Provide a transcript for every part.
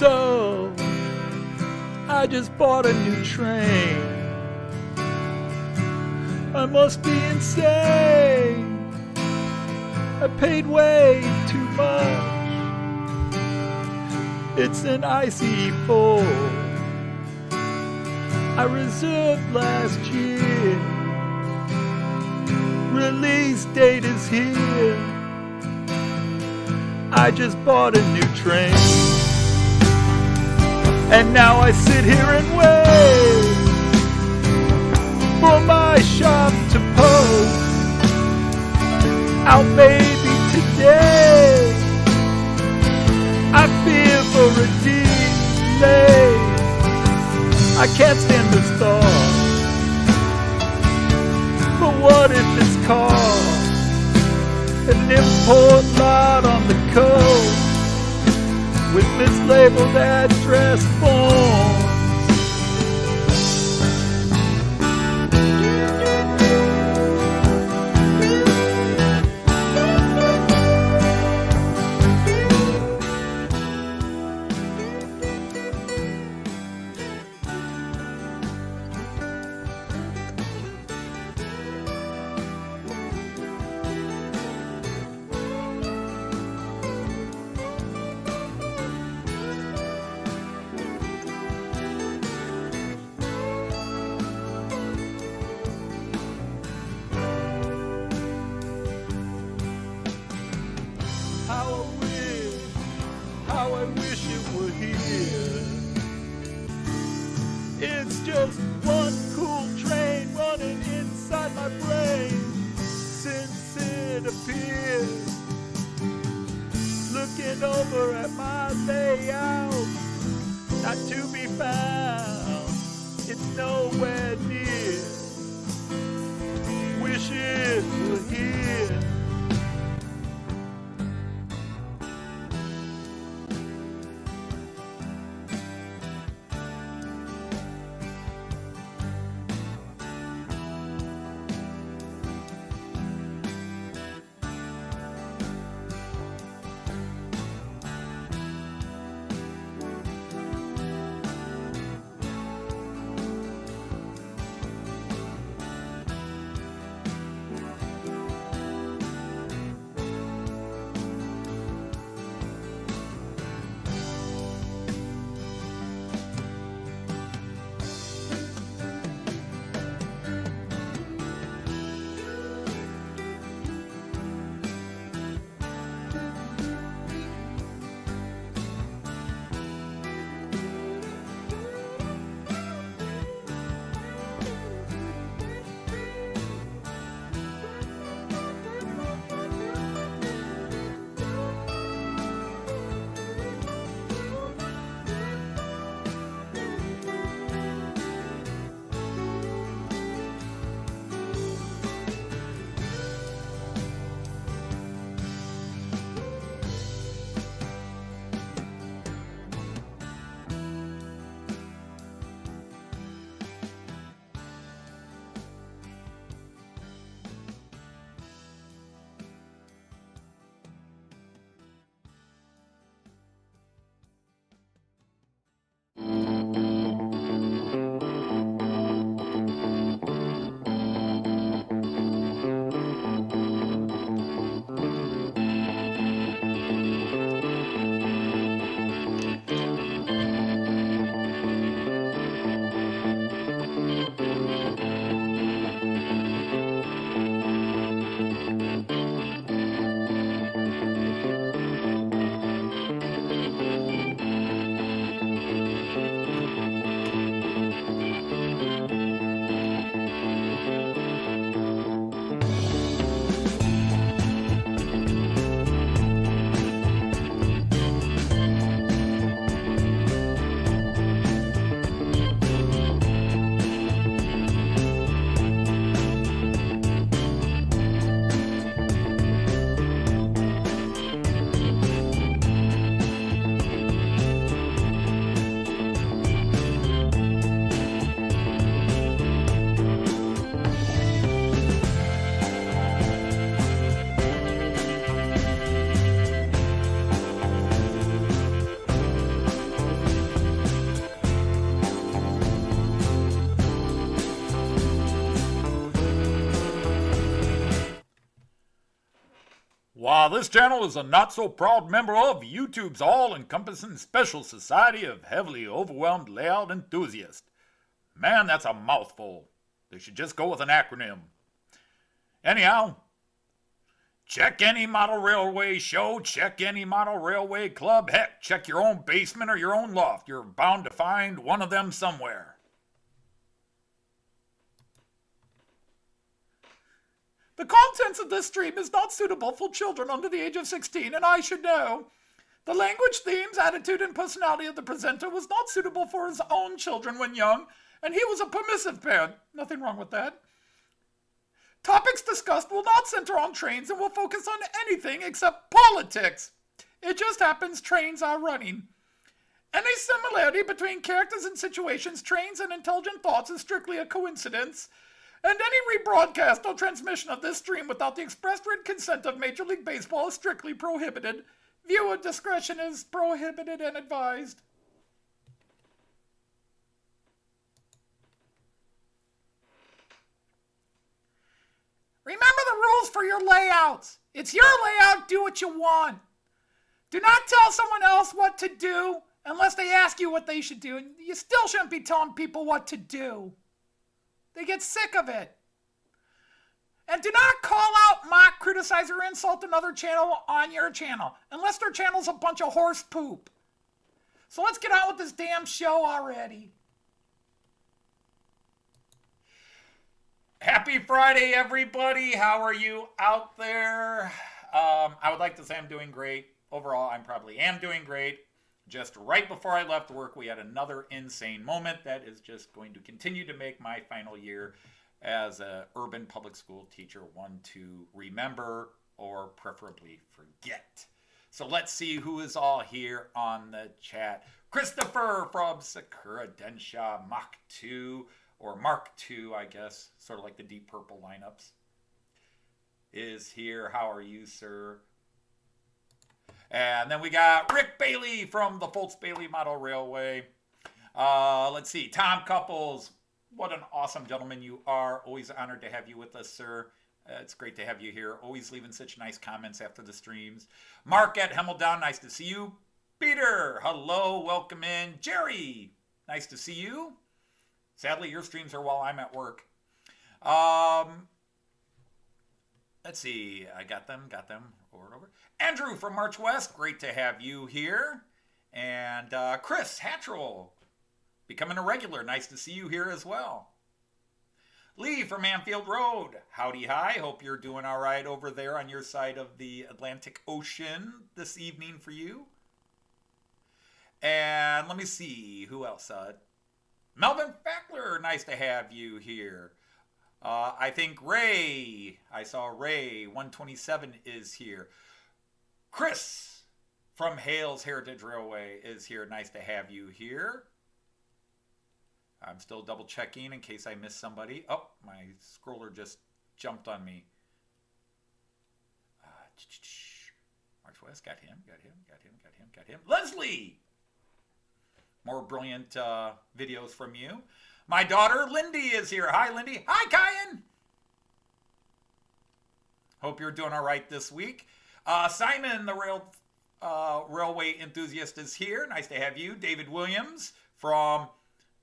So I just bought a new train. I must be insane. I paid way too much. It's an IC4 I reserved last year. Release date is here. I just bought a new train. And now I sit here and wait for my shop to post out maybe today. I fear for a delay. I can't stand this thought. But what if it's called an import lot on the coast with mislabeled address forms? How I wish it were here. It's just one cool train running inside my brain since it appeared. Looking over at my layout, not to be found. It's nowhere near. Wish it were here. While this channel is a not-so-proud member of YouTube's all-encompassing special society of heavily overwhelmed layout enthusiasts. Man, that's a mouthful. They should just go with an acronym. Anyhow, check any model railway show, check any model railway club, heck, check your own basement or your own loft. You're bound to find one of them somewhere. The contents of this stream is not suitable for children under the age of 16, and I should know. The language, themes, attitude, and personality of the presenter was not suitable for his own children when young, and he was a permissive parent. Nothing wrong with that. Topics discussed will not center on trains and will focus on anything except politics. It just happens trains are running. Any similarity between characters and situations, trains, and intelligent thoughts is strictly a coincidence. And any rebroadcast or transmission of this stream without the express written consent of Major League Baseball is strictly prohibited. Viewer discretion is prohibited and advised. Remember the rules for your layouts. It's your layout, do what you want. Do not tell someone else what to do unless they ask you what they should do. And you still shouldn't be telling people what to do. They get sick of it. And do not call out, mock, criticize, or insult another channel on your channel, unless their channel's a bunch of horse poop. So let's get on with this damn show already. Happy Friday, everybody. How are you out there? I would like to say I'm doing great. Overall, I probably am doing great. Just right before I left work, we had another insane moment that is just going to continue to make my final year as an urban public school teacher one to remember or preferably forget. So let's see who is all here on the chat. Christopher from Sakura Densha Mach 2, or Mark 2, I guess, sort of like the Deep Purple lineups, is here. How are you, sir? And then we got Rick Bailey from the Foltz Bailey Model Railway. Let's see, Tom Couples. What an awesome gentleman you are. Always honored to have you with us, sir. It's great to have you here. Always leaving such nice comments after the streams. Mark at Hemmeldon, nice to see you. Peter, hello, welcome in. Jerry, nice to see you. Sadly, your streams are while I'm at work. Let's see, I got them, over and over. Andrew from March West, great to have you here. And Chris Hattrell, becoming a regular, nice to see you here as well. Lee from Anfield Road, howdy hi, hope you're doing all right over there on your side of the Atlantic Ocean this evening for you. And let me see, who else? Melvin Fackler, nice to have you here. I think Ray, I saw Ray, 127 is here. Chris from Hales Heritage Railway is here. Nice to have you here. I'm still double checking in case I missed somebody. Oh, my scroller just jumped on me. March West, got him. Leslie! More brilliant videos from you. My daughter, Lindy, is here. Hi, Lindy. Hi, Kyan. Hope you're doing all right this week. Simon, the railway enthusiast, is here. Nice to have you. David Williams from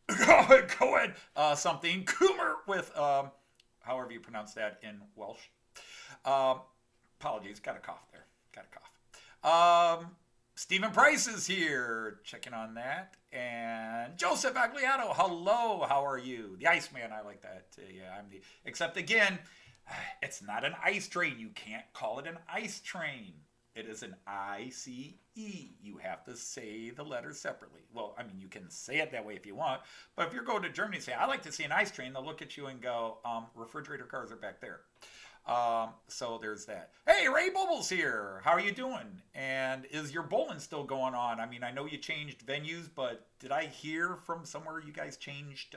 go ahead, something. Coomer with, however you pronounce that in Welsh. Apologies, got a cough there. Stephen Price is here, checking on that. And Joseph Agliato, hello, how are you? The Iceman, I like that. Yeah, I'm the, except again, it's not an ice train. You can't call it an ice train. It is an ICE. You have to say the letters separately. Well, I mean, you can say it that way if you want, but if you're going to Germany and say, I like to see an ice train, they'll look at you and go, refrigerator cars are back there. So there's that. Hey, Ray Bubbles here. How are you doing? And is your bowling still going on? I mean, I know you changed venues, but did I hear from somewhere you guys changed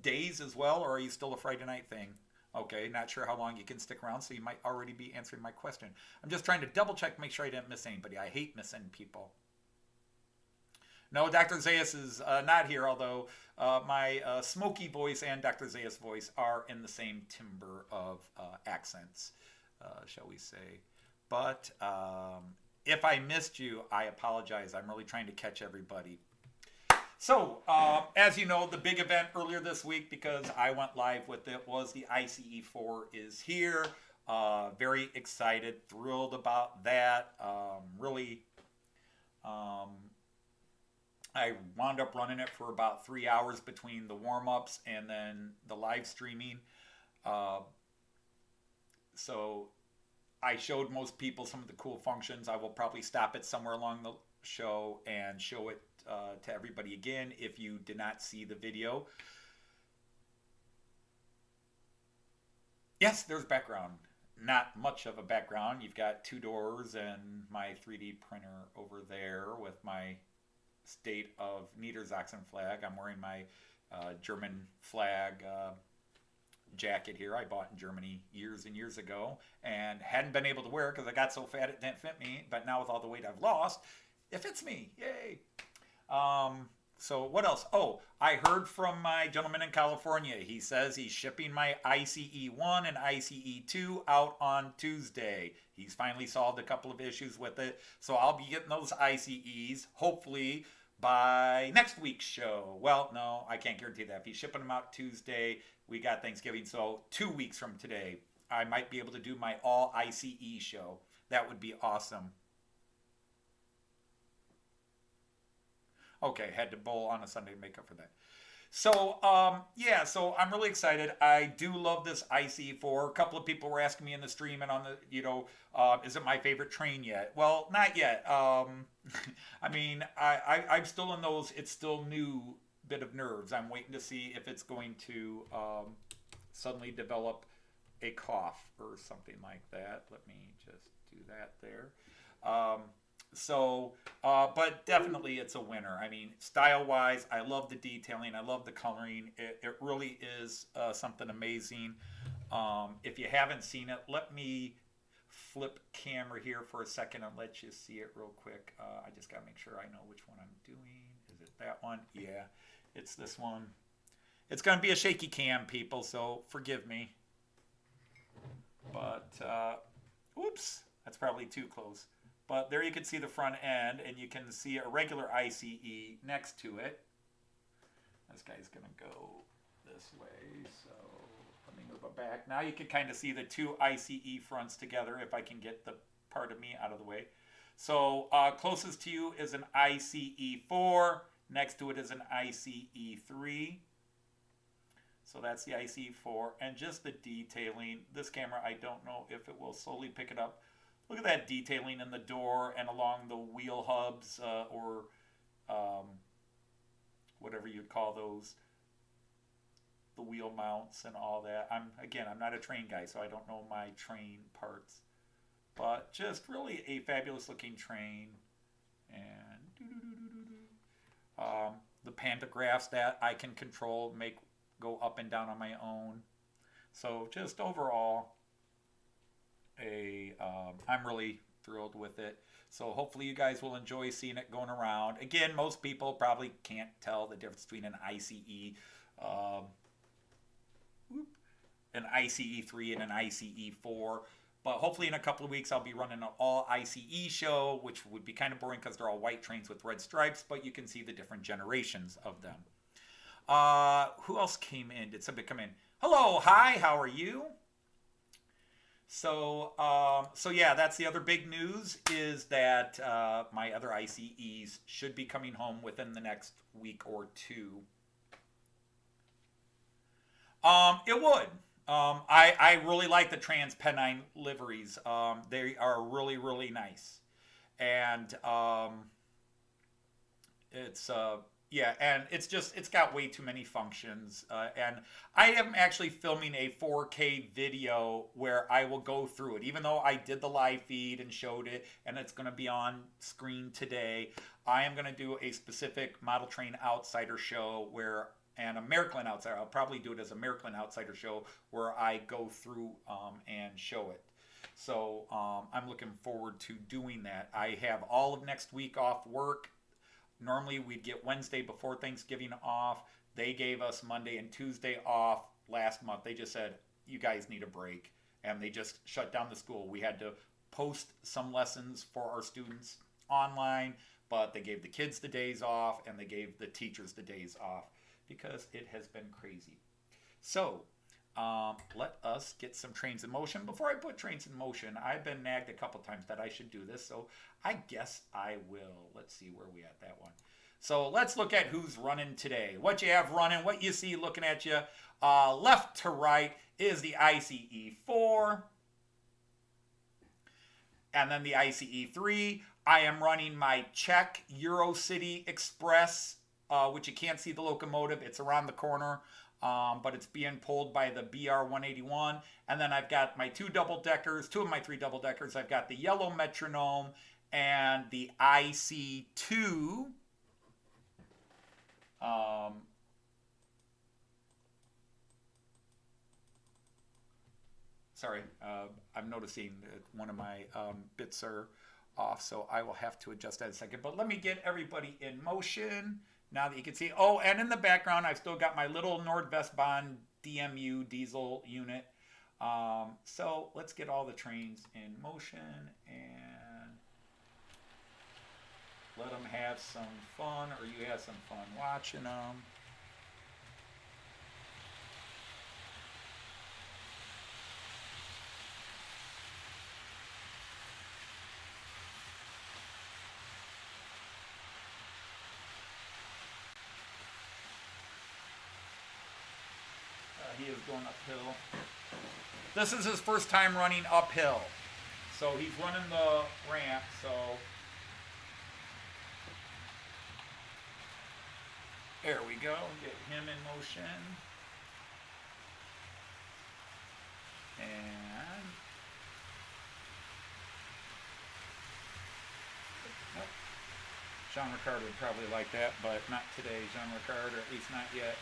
days as well, or are you still a Friday night thing? Okay, not sure how long you can stick around, so you might already be answering my question. I'm just trying to double check, make sure I didn't miss anybody. I hate missing people. No, Dr. Zayas is not here, although my smoky voice and Dr. Zayas' voice are in the same timbre of accents, shall we say. But if I missed you, I apologize. I'm really trying to catch everybody. So, as you know, the big event earlier this week, because I went live with it, was the ICE4 is here. Very excited, thrilled about that. Really, I wound up running it for about 3 hours between the warm-ups and then the live streaming. Uh, so I showed most people some of the cool functions. I will probably stop it somewhere along the show and show it to everybody again if you did not see the video. Yes, there's background. Not much of a background. You've got two doors and my 3D printer over there with my state of Niedersachsen flag. I'm wearing my German flag jacket here I bought in Germany years and years ago and hadn't been able to wear it because I got so fat it didn't fit me. But now with all the weight I've lost, it fits me. Yay! So what else? Oh, I heard from my gentleman in California. He says he's shipping my ICE1 and ICE2 out on Tuesday. He's finally solved a couple of issues with it. So I'll be getting those ICEs hopefully by next week's show. Well, no, I can't guarantee that. If he's shipping them out Tuesday, we got Thanksgiving. So 2 weeks from today, I might be able to do my all ICE show. That would be awesome. Okay, had to bowl on a Sunday to make up for that. So, yeah, so I'm really excited. I do love this IC4. A couple of people were asking me in the stream and on the, is it my favorite train yet? Well, not yet. I mean, I'm still in those, it's still new bit of nerves. I'm waiting to see if it's going to suddenly develop a cough or something like that. Let me just do that there. But definitely it's a winner. I mean, style-wise, I love the detailing. I love the coloring. It really is something amazing. If you haven't seen it, let me flip camera here for a second and let you see it real quick. I just got to make sure I know which one I'm doing. Is it that one? Yeah, it's this one. It's going to be a shaky cam, people, so forgive me. But, oops, that's probably too close. But there you can see the front end, and you can see a regular ICE next to it. This guy's going to go this way, so let me move it back. Now you can kind of see the two ICE fronts together if I can get the part of me out of the way. So closest to you is an ICE4. Next to it is an ICE3. So that's the ICE4. And just the detailing. This camera, I don't know if it will slowly pick it up. Look at that detailing in the door and along the wheel hubs or whatever you'd call those, the wheel mounts and all that. I'm not a train guy, so I don't know my train parts. But just really a fabulous looking train. And the pantographs that I can control, go up and down on my own. So just overall, I'm really thrilled with it. So hopefully you guys will enjoy seeing it going around. Again, most people probably can't tell the difference between an ICE3 and an ICE4. But hopefully in a couple of weeks I'll be running an all ICE show, which would be kind of boring because they're all white trains with red stripes, but you can see the different generations of them. Who else came in? Did somebody come in? Hello, hi, how are you? So yeah, that's the other big news is that my other ICEs should be coming home within the next week or two. It would. I really like the Trans Pennine liveries. They are really, really nice. And yeah, and it's got way too many functions. And I am actually filming a 4K video where I will go through it. Even though I did the live feed and showed it, and it's going to be on screen today, I am going to do a specific Model Train Outsider show and a Miraklin Outsider. I'll probably do it as a Miraklin Outsider show where I go through and show it. So I'm looking forward to doing that. I have all of next week off work. Normally we'd get Wednesday before Thanksgiving off. They gave us Monday and Tuesday off last month. They just said, you guys need a break. And they just shut down the school. We had to post some lessons for our students online, but they gave the kids the days off and they gave the teachers the days off because it has been crazy. So let us get some trains in motion. Before I put trains in motion, I've been nagged a couple times that I should do this, so I guess I will. Let's see where we at that one. So let's look at who's running today. What you have running, what you see looking at you. Left to right is the ICE4 and then the ICE3. I am running my Czech Eurocity Express, which you can't see the locomotive. It's around the corner, but it's being pulled by the BR-181. And then I've got my two double-deckers, two of my three double-deckers. I've got the yellow metronome and the IC2. Sorry, I'm noticing that one of my bits are off, so I will have to adjust that in a second. But let me get everybody in motion now that you can see. Oh, and in the background, I've still got my little Nordwestbahn DMU diesel unit. So let's get all the trains in motion and let them have some fun, or you have some fun watching them. He is going uphill. This is his first time running uphill. So he's running the ramp, so there we go. Get him in motion. And nope. Jean Ricard would probably like that, but not today, Jean Ricard, or at least not yet.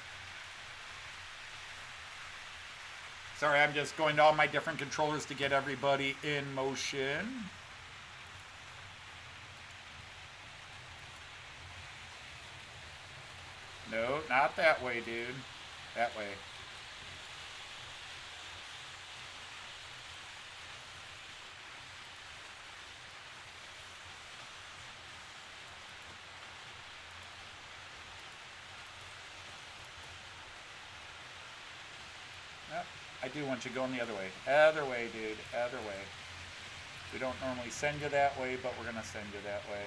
Sorry, I'm just going to all my different controllers to get everybody in motion. No, not that way, dude. That way. I do want you going the other way. Other way, dude. Other way. We don't normally send you that way, but we're going to send you that way.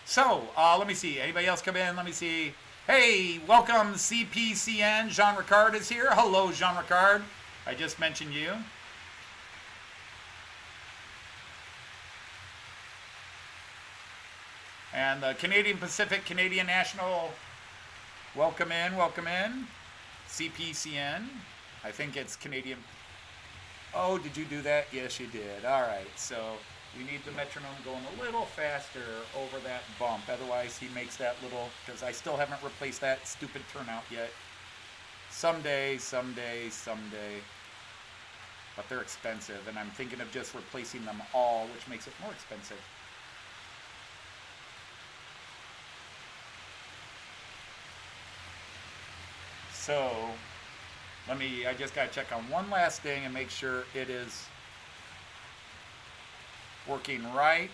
So, let me see. Anybody else come in? Let me see. Hey, welcome CPCN. Jean Ricard is here. Hello, Jean Ricard. I just mentioned you. And the Canadian Pacific, Canadian National, welcome in, welcome in. CPCN, I think it's Canadian. Oh, did you do that? Yes, you did. All right, so we need the metronome going a little faster over that bump. Otherwise, he makes that little, because I still haven't replaced that stupid turnout yet. Someday, someday, someday. But they're expensive, and I'm thinking of just replacing them all, which makes it more expensive. So, I just got to check on one last thing and make sure it is working right.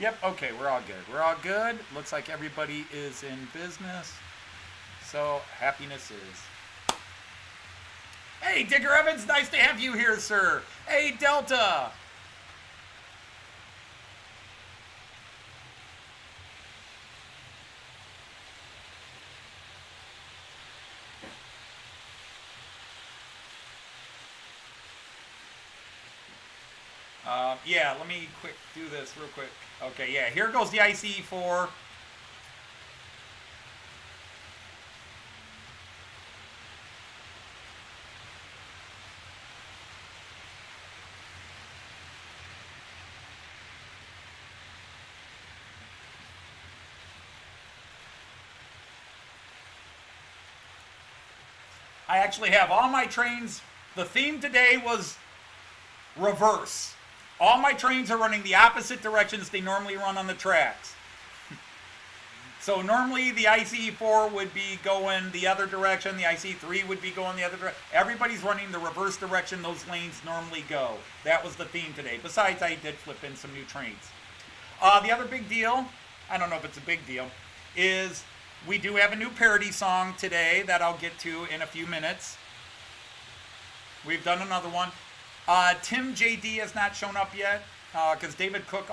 Yep, okay, we're all good. We're all good. Looks like everybody is in business. So, happiness is. Hey, Digger Evans, nice to have you here, sir. Hey, Delta. Yeah, let me do this real quick. Okay, yeah, here goes the ICE4. I actually have all my trains. The theme today was reverse. All my trains are running the opposite directions they normally run on the tracks. So normally the ICE4 would be going the other direction, the ICE3 would be going the other direction. Everybody's running the reverse direction those lanes normally go. That was the theme today. Besides, I did flip in some new trains. The other big deal, I don't know if it's a big deal, is we do have a new parody song today that I'll get to in a few minutes. We've done another one. Tim JD has not shown up yet because David Cook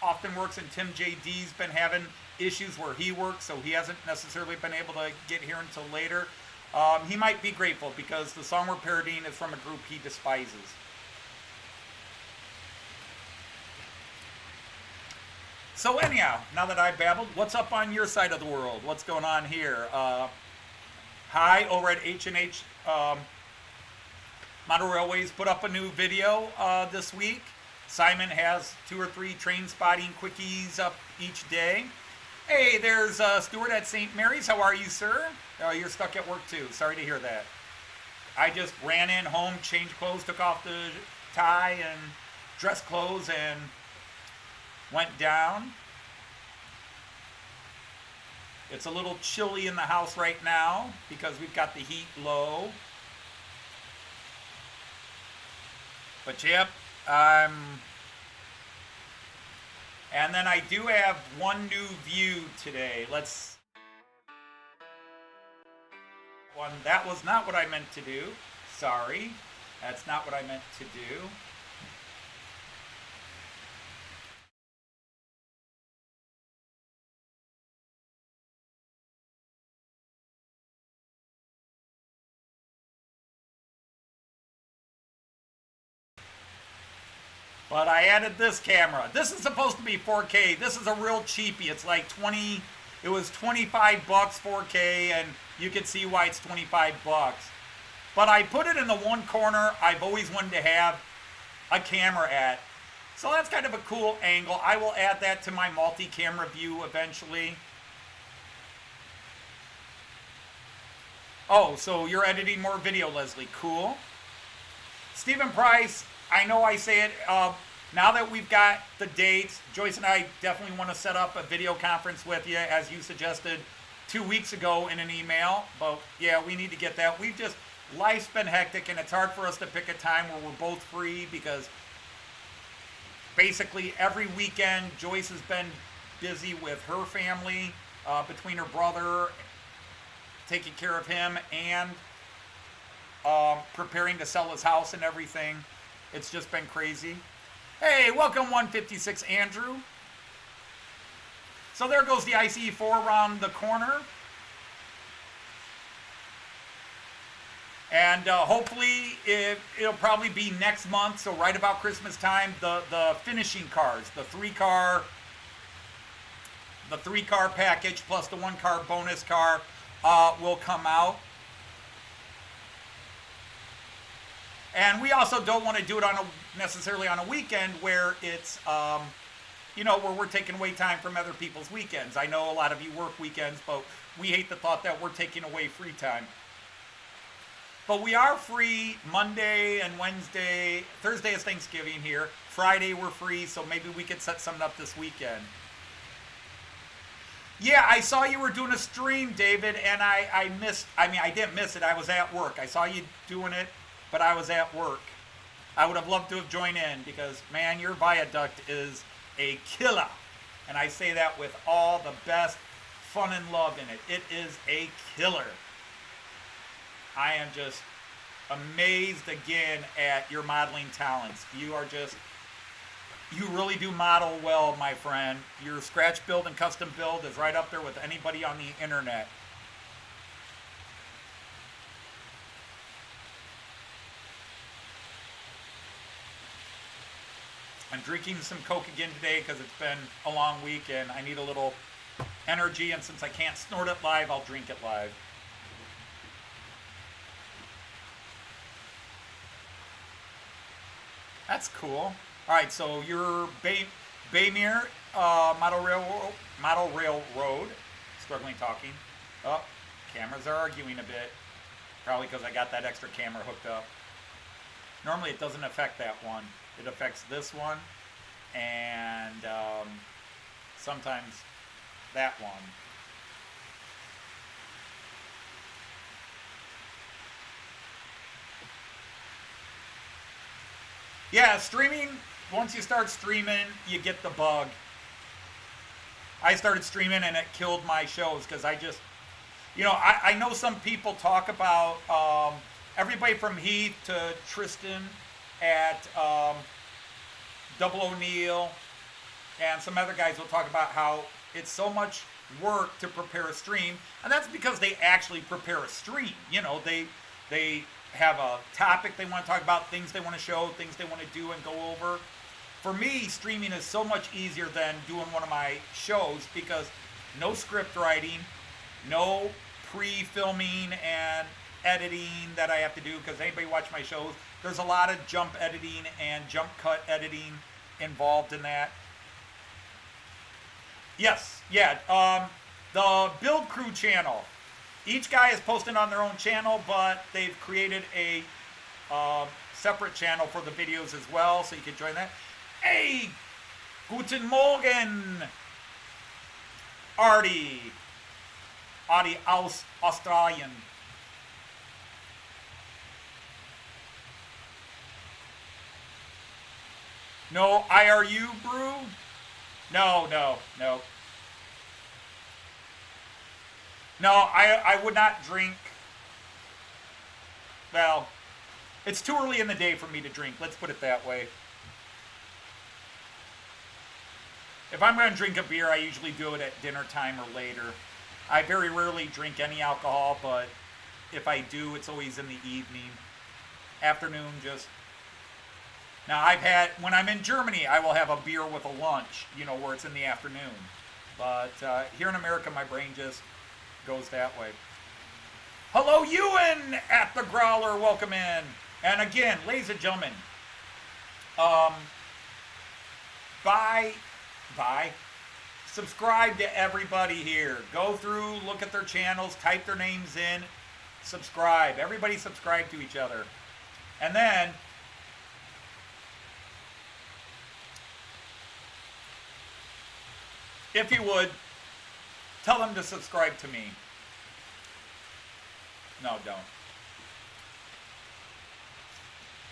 often works, and Tim JD's been having issues where he works, so he hasn't necessarily been able to get here until later. He might be grateful because the song we're parodying is from a group he despises. So anyhow, now that I've babbled, what's up on your side of the world? What's going on here? Hi, over at H&H Model Railways put up a new video this week. Simon has 2 or 3 train spotting quickies up each day. Hey, there's Stuart at St. Mary's. How are you, sir? You're stuck at work too. Sorry to hear that. I just ran in home, changed clothes, took off the tie and dress clothes and went down. It's a little chilly in the house right now because we've got the heat low. But yep, and then I do have one new view today. That was not what I meant to do. Sorry. That's not what I meant to do. But I added this camera. This is supposed to be 4K. This is a real cheapie. It's like it was 25 bucks 4K, and you can see why it's 25 bucks. But I put it in the one corner I've always wanted to have a camera at. So that's kind of a cool angle. I will add that to my multi-camera view eventually. Oh, so you're editing more video, Leslie. Cool. Stephen Price, I know I say it, now that we've got the dates, Joyce and I definitely want to set up a video conference with you, as you suggested 2 weeks ago in an email. But yeah, we need to get that. Life's been hectic, and it's hard for us to pick a time where we're both free because basically every weekend Joyce has been busy with her family, between her brother, taking care of him, and preparing to sell his house and everything. It's just been crazy. Hey, welcome 156 Andrew. So there goes the ICE4 around the corner. And hopefully it'll probably be next month, so right about Christmas time, the finishing cars, the three car package plus the 1 car bonus car will come out. And we also don't want to do it necessarily on a weekend where it's, where we're taking away time from other people's weekends. I know a lot of you work weekends, but we hate the thought that we're taking away free time. But we are free Monday and Wednesday. Thursday is Thanksgiving here. Friday we're free, so maybe we could set something up this weekend. Yeah, I saw you were doing a stream, David, and I didn't miss it. I was at work. I saw you doing it, but I was at work. I would have loved to have joined in because, man, your viaduct is a killer. And I say that with all the best fun and love in it. It is a killer. I am just amazed again at your modeling talents. You really do model well, my friend. Your scratch build and custom build is right up there with anybody on the internet. I'm drinking some Coke again today because it's been a long week and I need a little energy, and since I can't snort it live, I'll drink it live. That's cool. All right, so your Baymere Model Railroad, struggling talking. Oh, cameras are arguing a bit. Probably because I got that extra camera hooked up. Normally it doesn't affect that one. It affects this one and sometimes that one. Yeah, streaming, once you start streaming, you get the bug. I started streaming and it killed my shows because I just, I know some people talk about everybody from Heath to Tristan at Double O'Neill and some other guys will talk about how it's so much work to prepare a stream, and that's because they actually prepare a stream. They have a topic they want to talk about, things they want to show, things they want to do and go over. For me, streaming is so much easier than doing one of my shows because no script writing, no pre-filming and editing that I have to do, because anybody watch my shows, there's a lot of jump editing and jump cut editing involved in that. Yes, yeah, the Build Crew channel. Each guy is posting on their own channel, but they've created a separate channel for the videos as well, so you can join that. Hey, guten Morgen, Artie aus Australien. No IRU brew? No. No, I would not drink. Well, it's too early in the day for me to drink. Let's put it that way. If I'm going to drink a beer, I usually do it at dinner time or later. I very rarely drink any alcohol, but if I do, it's always in the evening. Afternoon, just... Now, when I'm in Germany, I will have a beer with a lunch, where it's in the afternoon. But here in America, my brain just goes that way. Hello, Ewan at the Growler. Welcome in. And again, ladies and gentlemen, subscribe to everybody here. Go through, look at their channels, type their names in, subscribe. Everybody subscribe to each other. And then, if you would, tell them to subscribe to me. No, don't.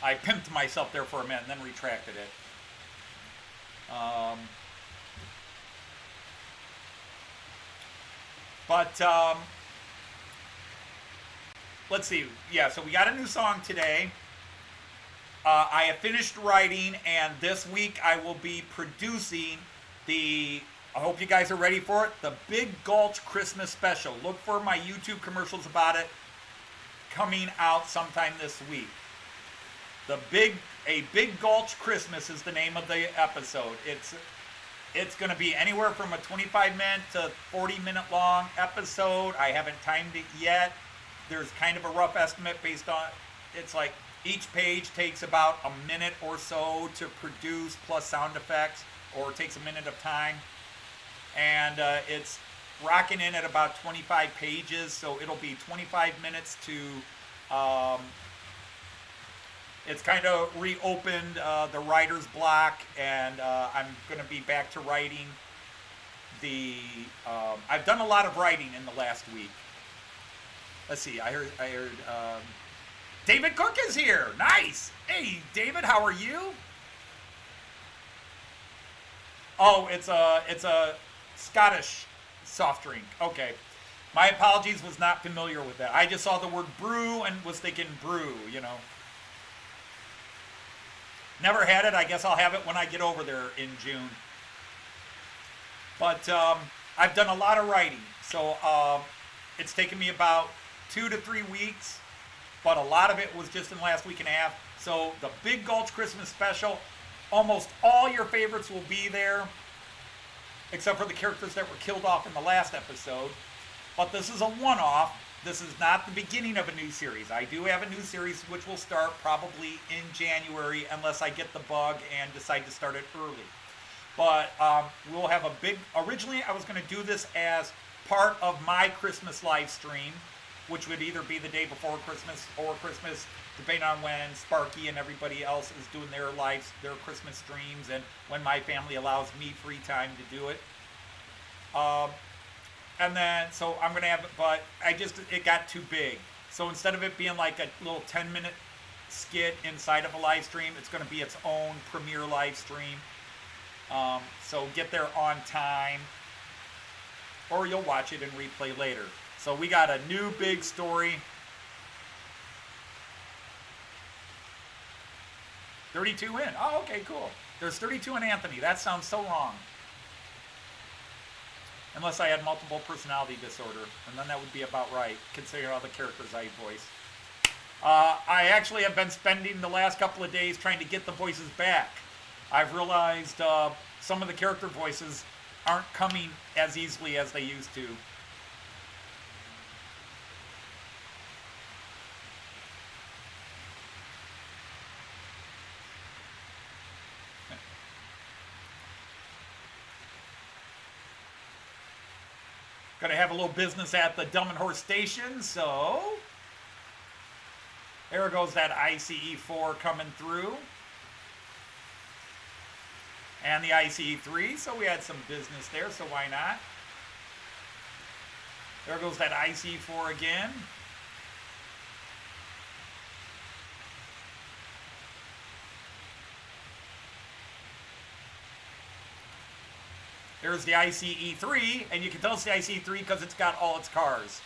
I pimped myself there for a minute and then retracted it. Let's see. Yeah, so we got a new song today. I have finished writing, and this week I will be producing I hope you guys are ready for it, the Big Gulch Christmas Special. Look for my YouTube commercials about it coming out sometime this week. A Big Gulch Christmas is the name of the episode. It's going to be anywhere from a 25-minute to 40-minute long episode. I haven't timed it yet. There's kind of a rough estimate based on, it's like each page takes about a minute or so to produce plus sound effects, or it takes a minute of time. And it's rocking in at about 25 pages, so it'll be 25 minutes to, it's kind of reopened the writer's block, and I'm going to be back to writing I've done a lot of writing in the last week. Let's see, I heard David Cook is here. Nice. Hey, David, how are you? Oh, it's a Scottish soft drink. Okay. My apologies, was not familiar with that. I just saw the word brew and was thinking brew, Never had it. I guess I'll have it when I get over there in June. But I've done a lot of writing. So it's taken me about 2 to 3 weeks. But a lot of it was just in the last week and a half. So the Big Gulch Christmas Special, almost all your favorites will be there, except for the characters that were killed off in the last episode. But this is a one-off. This is not the beginning of a new series. I do have a new series which will start probably in January, unless I get the bug and decide to start it early. But we'll have a originally I was going to do this as part of my Christmas live stream, which would either be the day before Christmas or Christmas, depending on when Sparky and everybody else is doing their Christmas streams, and when my family allows me free time to do it. And then, so I'm going to have, but it got too big. So instead of it being like a little 10-minute skit inside of a live stream, it's going to be its own premiere live stream. So get there on time, or you'll watch it and replay later. So we got a new big story. 32 in. Oh, okay, cool. There's 32 in Anthony. That sounds so wrong. Unless I had multiple personality disorder, and then that would be about right, considering all the characters I voice. I actually have been spending the last couple of days trying to get the voices back. I've realized some of the character voices aren't coming as easily as they used to. Gonna have a little business at the Dumb and Horse station, so there goes that ICE4 coming through. And the ICE3, so we had some business there, so why not? There goes that ICE4 again. There's the ICE3, and you can tell it's the ICE3 because it's got all its cars.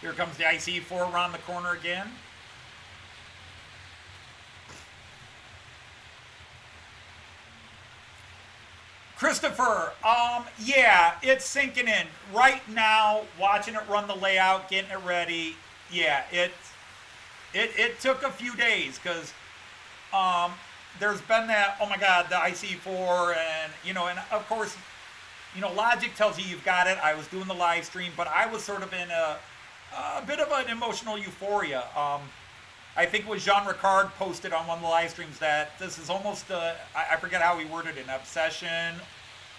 Here comes the ICE4 around the corner again. Christopher, yeah, it's sinking in. Right now, watching it run the layout, getting it ready, yeah, it took a few days, because there's been that, oh my God, the IC4, and of course, Logic tells you you've got it. I was doing the live stream, but I was sort of in a bit of an emotional euphoria. I think it was Jean Ricard posted on one of the live streams that this is almost, I forget how he worded it, an obsession.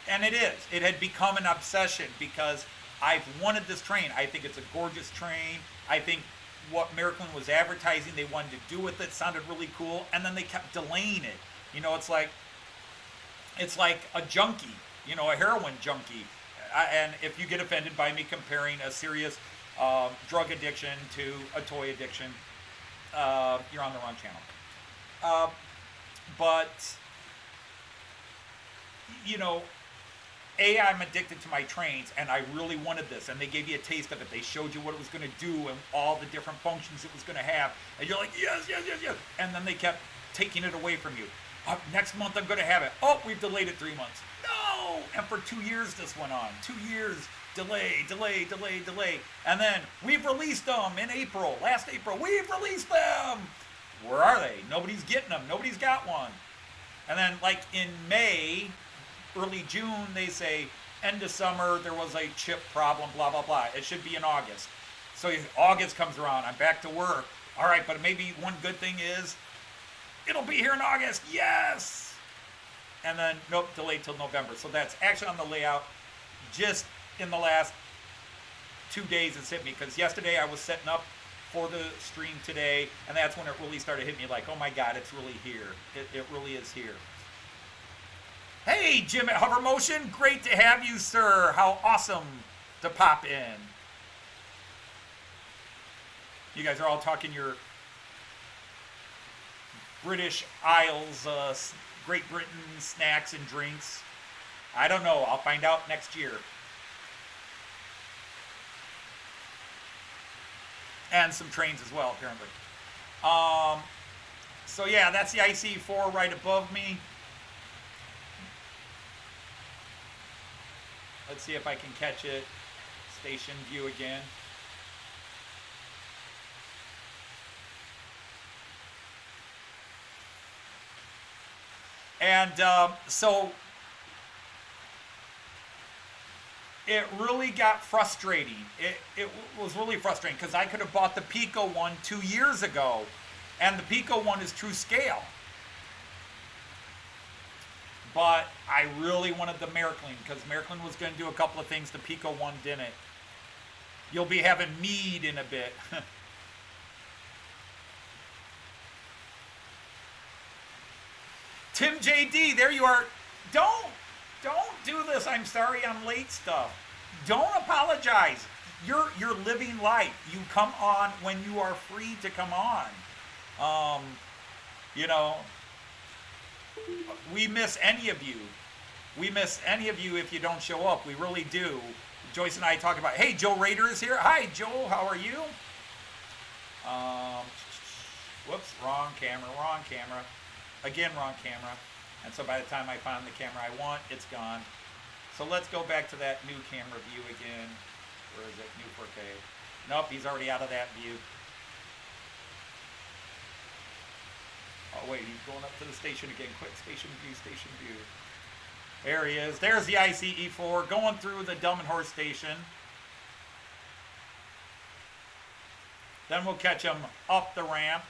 And it is. It had become an obsession because I've wanted this train. I think it's a gorgeous train. I think what Miracle was advertising they wanted to do with it sounded really cool. And then they kept delaying it. It's like a junkie, a heroin junkie. And if you get offended by me comparing a serious drug addiction to a toy addiction, you're on the wrong channel. But I'm addicted to my trains, and I really wanted this, and they gave you a taste of it. They showed you what it was going to do and all the different functions it was going to have, and you're like, yes, yes, yes, yes. And then they kept taking it away from you. Next month I'm going to have it. Oh, we've delayed it 3 months. No! And for 2 years this went on. 2 years. Delay. And then, we've released them in April. Last April, we've released them! Where are they? Nobody's getting them. Nobody's got one. And then, like in May, early June, they say, end of summer, there was a chip problem, blah, blah, blah. It should be in August. So August comes around. I'm back to work. All right, but maybe one good thing is, it'll be here in August. Yes! And then, nope, delayed till November. So that's actually on the layout. Just in the last 2 days it's hit me, because yesterday I was setting up for the stream today, and that's when it really started hitting me like, oh my God, it's really here. It really is here. Hey, Jim at Hover Motion, great to have you, sir. How awesome to pop in. You guys are all talking your British Isles, Great Britain snacks and drinks. I don't know. I'll find out next year. And some trains as well, apparently. So yeah, that's the IC4 right above me. Let's see if I can catch it. Station view again. And so it really got frustrating. It was really frustrating because I could have bought the Pico one 2 years ago, and the Pico one is true scale. But I really wanted the Miraklin because Miraklin was going to do a couple of things the Pico one didn't. You'll be having mead in a bit. Tim JD, there you are. Don't do this. I'm sorry I'm late stuff. Don't apologize. You're living life. You come on when you are free to come on. You know, we miss any of you. We miss any of you if you don't show up. We really do. Joyce and I talk about, hey, Joe Rader is here. Hi, Joel. How are you? Whoops, wrong camera. Again, wrong camera. And so by the time I find the camera I want, it's gone. So let's go back to that new camera view again. Where is it? New 4K. Nope, he's already out of that view. Oh, wait, he's going up to the station again. Quick, station view. There he is. There's the ICE4 going through the Dumb and Horse station. Then we'll catch him up the ramp.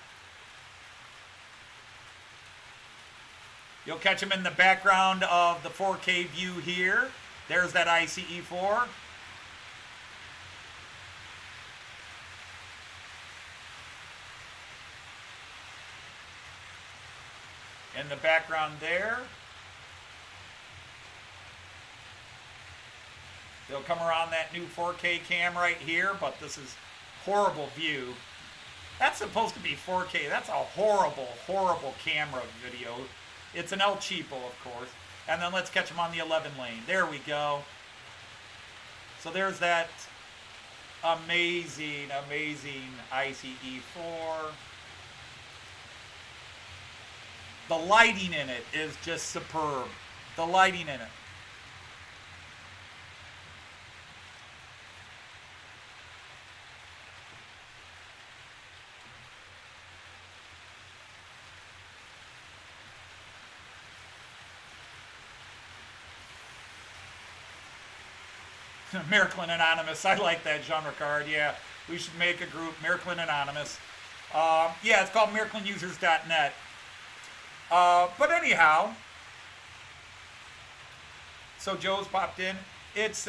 You'll catch him in the background of the 4K view here. There's that ICE4. In the background there. They'll come around that new 4K cam right here, but this is horrible view. That's supposed to be 4K. That's a horrible, horrible camera video. It's an El Cheapo, of course. And then let's catch them on the 11 lane. There we go. So there's that amazing, amazing ICE4. The lighting in it is just superb. The lighting in it. Miraklin Anonymous. I like that, Jean-Ricard. Yeah, we should make a group, Miraklin Anonymous. Yeah, it's called miraclinusers.net. But anyhow, so Joe's popped in. It's,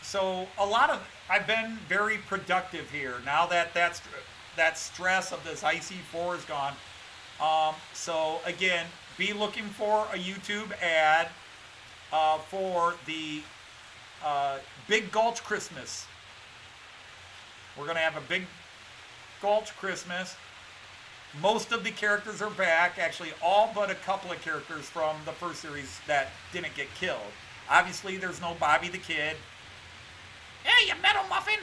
so a lot of, I've been very productive here now that that stress of this IC4 is gone. So again, be looking for a YouTube ad for the Big Gulch Christmas. We're going to have a Big Gulch Christmas. Most of the characters are back, actually all but a couple of characters from the first series that didn't get killed. Obviously, there's no Bobby the Kid. Hey, you metal muffin!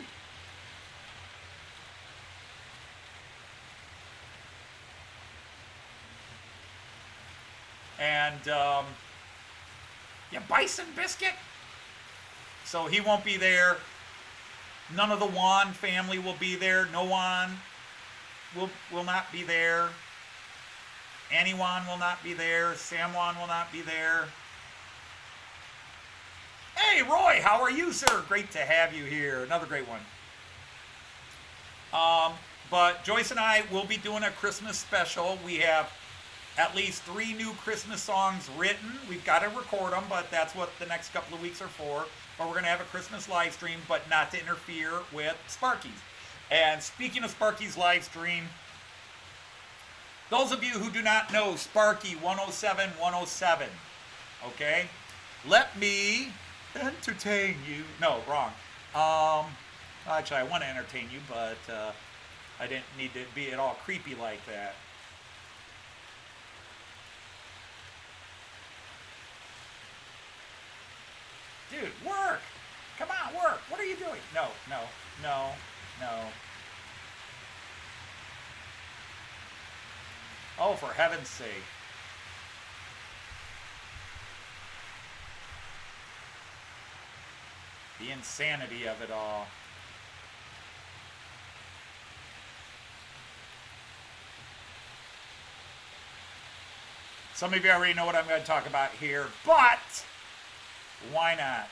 And, you bison biscuit? So he won't be there. None of the Juan family will be there. No Juan will not be there. Annie Juan will not be there. Sam Juan will not be there. Hey, Roy, how are you, sir? Great to have you here. Another great one. But Joyce and I will be doing a Christmas special. We have at least 3 new Christmas songs written. We've got to record them, but that's what the next couple of weeks are for. But we're going to have a Christmas live stream, but not to interfere with Sparky's. And speaking of Sparky's live stream, those of you who do not know Sparky 107, okay? Let me entertain you. No, wrong. Actually, I want to entertain you, but I didn't need to be at all creepy like that. Dude, work! Come on, work! What are you doing? No. Oh, for heaven's sake. The insanity of it all. Some of you already know what I'm going to talk about here, but why not?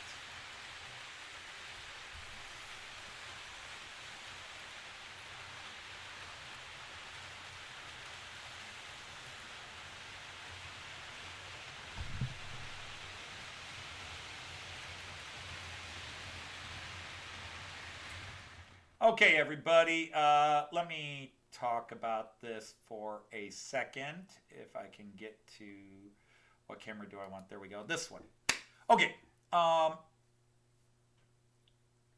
Okay, everybody, let me talk about this for a second. If I can get to, what camera do I want? There we go, this one. Okay,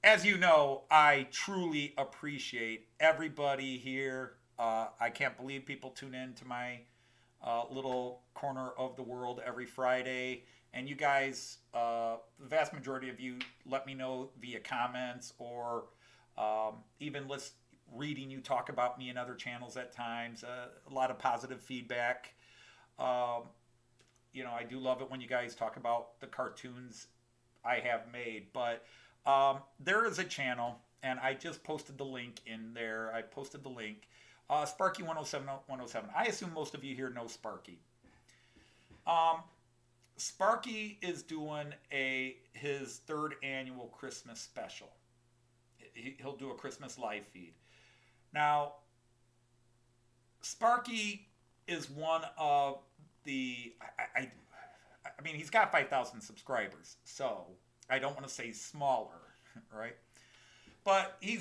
as you know, I truly appreciate everybody here. I can't believe people tune in to my little corner of the world every Friday. And you guys, the vast majority of you, let me know via comments or even reading you talk about me in other channels at times. A lot of positive feedback. You know, I do love it when you guys talk about the cartoons I have made. But there is a channel, and I just posted the link in there. I posted the link. Sparky 107. I assume most of you here know Sparky. Sparky is doing his third annual Christmas special. He'll do a Christmas live feed. Now, Sparky is one of the, I mean, he's got 5,000 subscribers, so I don't want to say smaller, right? But he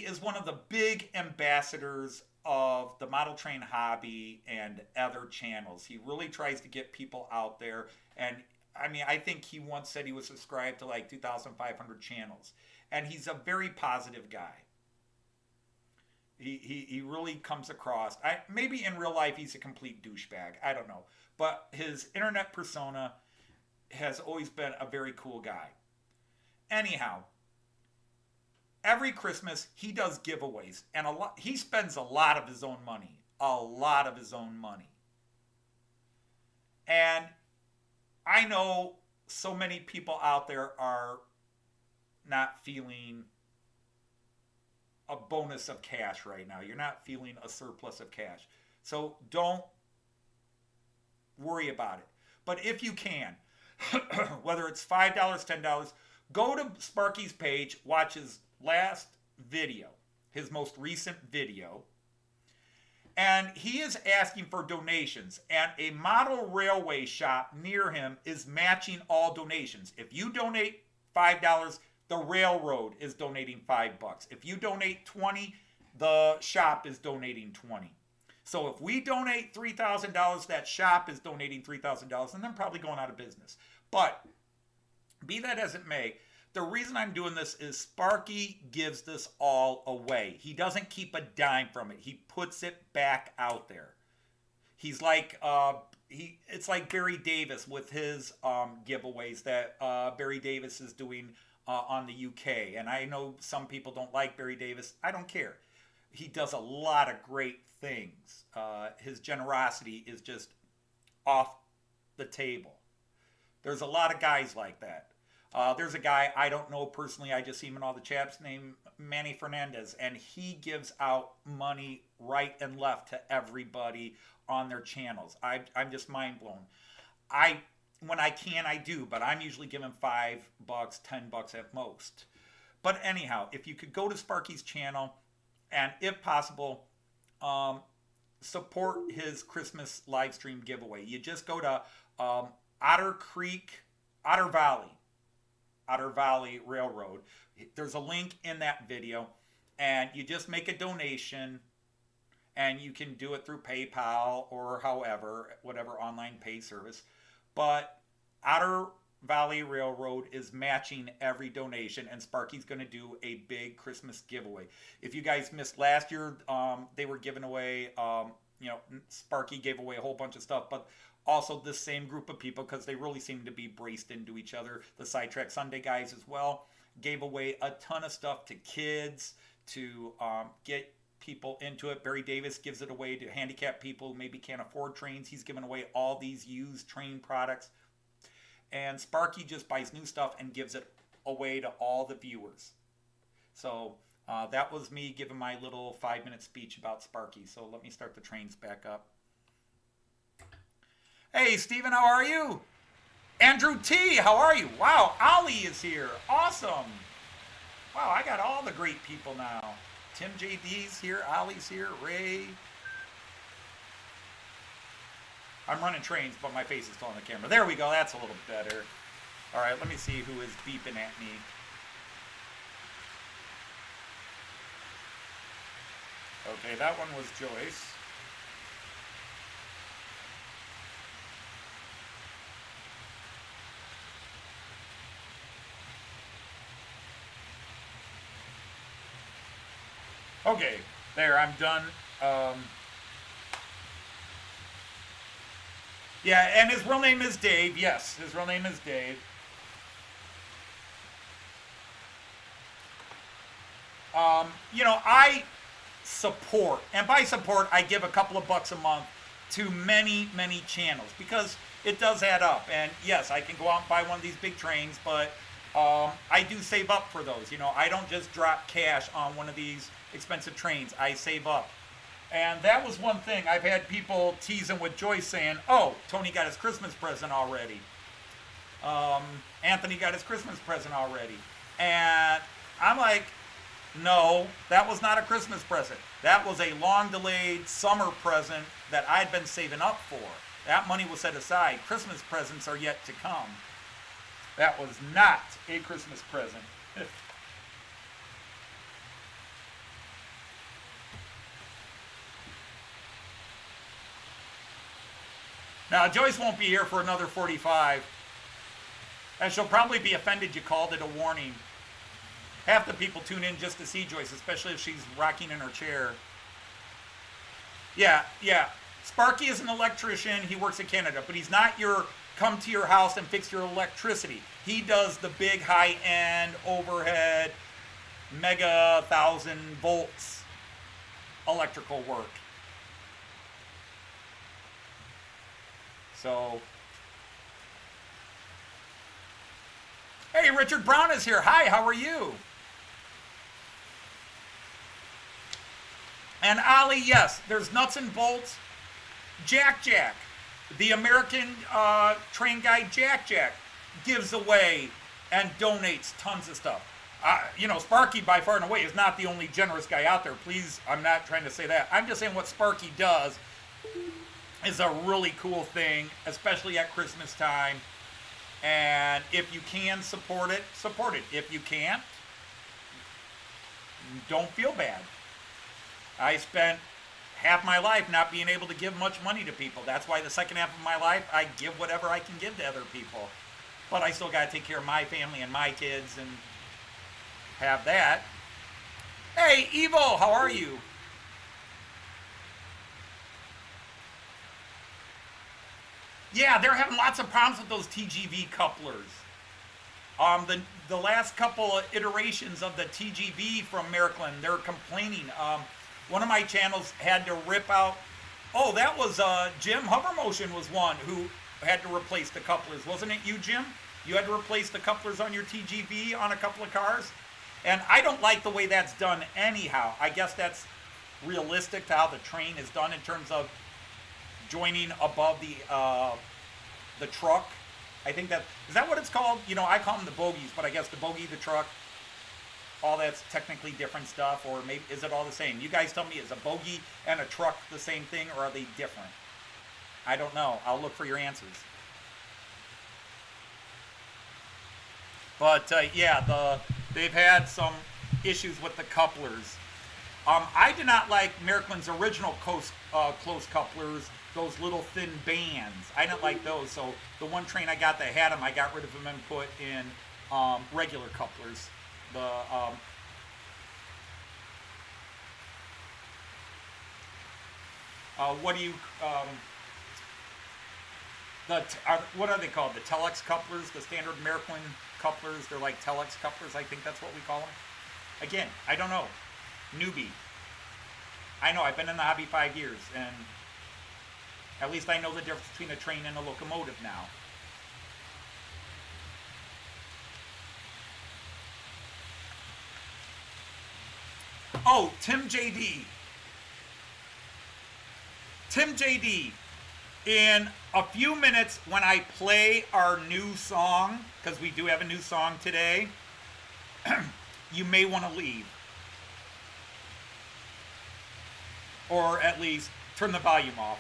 is one of the big ambassadors of the model train hobby and other channels. He really tries to get people out there. And I mean, I think he once said he was subscribed to like 2,500 channels. And he's a very positive guy. He really comes across, maybe in real life he's a complete douchebag, I don't know. But his internet persona has always been a very cool guy. Anyhow, every Christmas he does giveaways, and he spends a lot of his own money. And I know so many people out there are not feeling a bonus of cash right now. You're not feeling a surplus of cash. So don't worry about it. But if you can, whether it's $5, $10, go to Sparky's page, watch his last video, his most recent video, and he is asking for donations, and a model railway shop near him is matching all donations. If you donate $5, the railroad is donating $5. If you donate $20, the shop is donating $20. So if we donate $3,000, that shop is donating $3,000, and they're probably going out of business. But be that as it may, the reason I'm doing this is Sparky gives this all away. He doesn't keep a dime from it. He puts it back out there. He's like, it's like Barry Davis with his giveaways that Barry Davis is doing on the UK. And I know some people don't like Barry Davis. I don't care. He does a lot of great things. His generosity is just off the table. There's a lot of guys like that. There's a guy I don't know personally, I just see him in all the chats, named Manny Fernandez, and he gives out money right and left to everybody on their channels. I'm just mind blown. When I can, I do, but I'm usually giving $5, $10 at most. But anyhow, if you could go to Sparky's channel, and if possible, support his Christmas live stream giveaway. You just go to Otter Valley Railroad. There's a link in that video, and you just make a donation, and you can do it through PayPal or whatever online pay service. But Otter Valley Railroad is matching every donation, and Sparky's going to do a big Christmas giveaway. If you guys missed last year, they were giving away, Sparky gave away a whole bunch of stuff, but also this same group of people, because they really seem to be braced into each other, the Sidetrack Sunday guys as well, gave away a ton of stuff to kids to get people into it. Barry Davis gives it away to handicapped people who maybe can't afford trains. He's giving away all these used train products. And Sparky just buys new stuff and gives it away to all the viewers. So that was me giving my little 5-minute speech about Sparky. So let me start the trains back up. Hey, Steven, how are you? Andrew T, how are you? Wow, Ali is here. Awesome. Wow, I got all the great people now. Tim JD's here, Ali's here, Ray. I'm running trains, but my face is still on the camera. There we go, that's a little better. All right, let me see who is beeping at me. Okay, that one was Joyce. Okay, there, I'm done. Yeah, and his real name is Dave. Yes, his real name is Dave. I support, and by support, I give a couple of bucks a month to many, many channels because it does add up. And yes, I can go out and buy one of these big trains, but I do save up for those. I don't just drop cash on one of these expensive trains. I save up. And that was one thing. I've had people teasing with Joyce saying, oh, Tony got his Christmas present already. Anthony got his Christmas present already. And I'm like, no, that was not a Christmas present. That was a long-delayed summer present that I'd been saving up for. That money was set aside. Christmas presents are yet to come. That was not a Christmas present. Now, Joyce won't be here for another 45. And she'll probably be offended you called it a warning. Half the people tune in just to see Joyce, especially if she's rocking in her chair. Yeah. Sparky is an electrician. He works in Canada, but he's not your come to your house and fix your electricity. He does the big high-end overhead, mega 1,000 volts electrical work. So, hey, Richard Brown is here. Hi, how are you? And Ali, yes, there's nuts and bolts. Jack, the American train guy Jack gives away and donates tons of stuff. Sparky by far and away is not the only generous guy out there. Please, I'm not trying to say that. I'm just saying what Sparky does is a really cool thing, especially at Christmas time. And if you can support it, support it. If you can't, don't feel bad. I spent half my life not being able to give much money to people. That's why the second half of my life, I give whatever I can give to other people. But I still got to take care of my family and my kids and have that. Hey, Evo, how are you? Yeah, they're having lots of problems with those TGV couplers. The last couple of iterations of the TGV from Maryland, they're complaining. One of my channels had to rip out. Oh, that was Jim Hovermotion was one who had to replace the couplers. Wasn't it you, Jim? You had to replace the couplers on your TGV on a couple of cars? And I don't like the way that's done anyhow. I guess that's realistic to how the train is done in terms of joining above the truck. I think is that what it's called? I call them the bogies, but I guess the bogie, the truck, all that's technically different stuff, or maybe is it all the same? You guys tell me, is a bogie and a truck the same thing, or are they different? I don't know. I'll look for your answers. But yeah, they've had some issues with the couplers. I did not like Maryland's original close couplers, those little thin bands. I didn't like those. So the one train I got that had them, I got rid of them and put in regular couplers. What do you what are they called? The telex couplers, the standard American couplers. They're like telex couplers. I think that's what we call them. Again, I don't know. Newbie. I know, I've been in the hobby 5 years, and at least I know the difference between a train and a locomotive now. Oh, Tim JD. Tim JD. In a few minutes, when I play our new song, because we do have a new song today, you may want to leave. Or at least turn the volume off.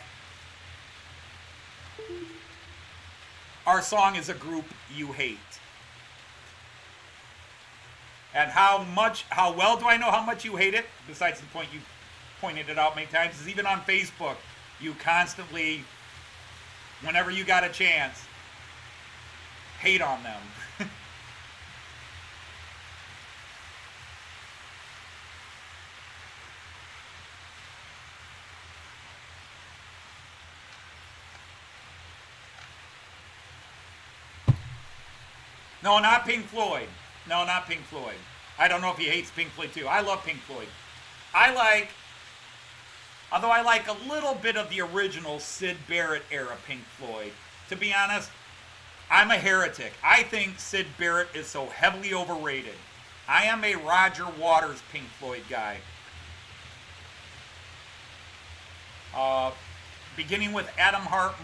Our song is a group you hate. And how well do I know how much you hate it? Besides the point, you pointed it out many times, is even on Facebook, you constantly, whenever you got a chance, hate on them. No, not Pink Floyd. No, not Pink Floyd. I don't know if he hates Pink Floyd too. I love Pink Floyd. Although I like a little bit of the original Syd Barrett era Pink Floyd. To be honest, I'm a heretic. I think Syd Barrett is so heavily overrated. I am a Roger Waters Pink Floyd guy. Beginning with Adam Hart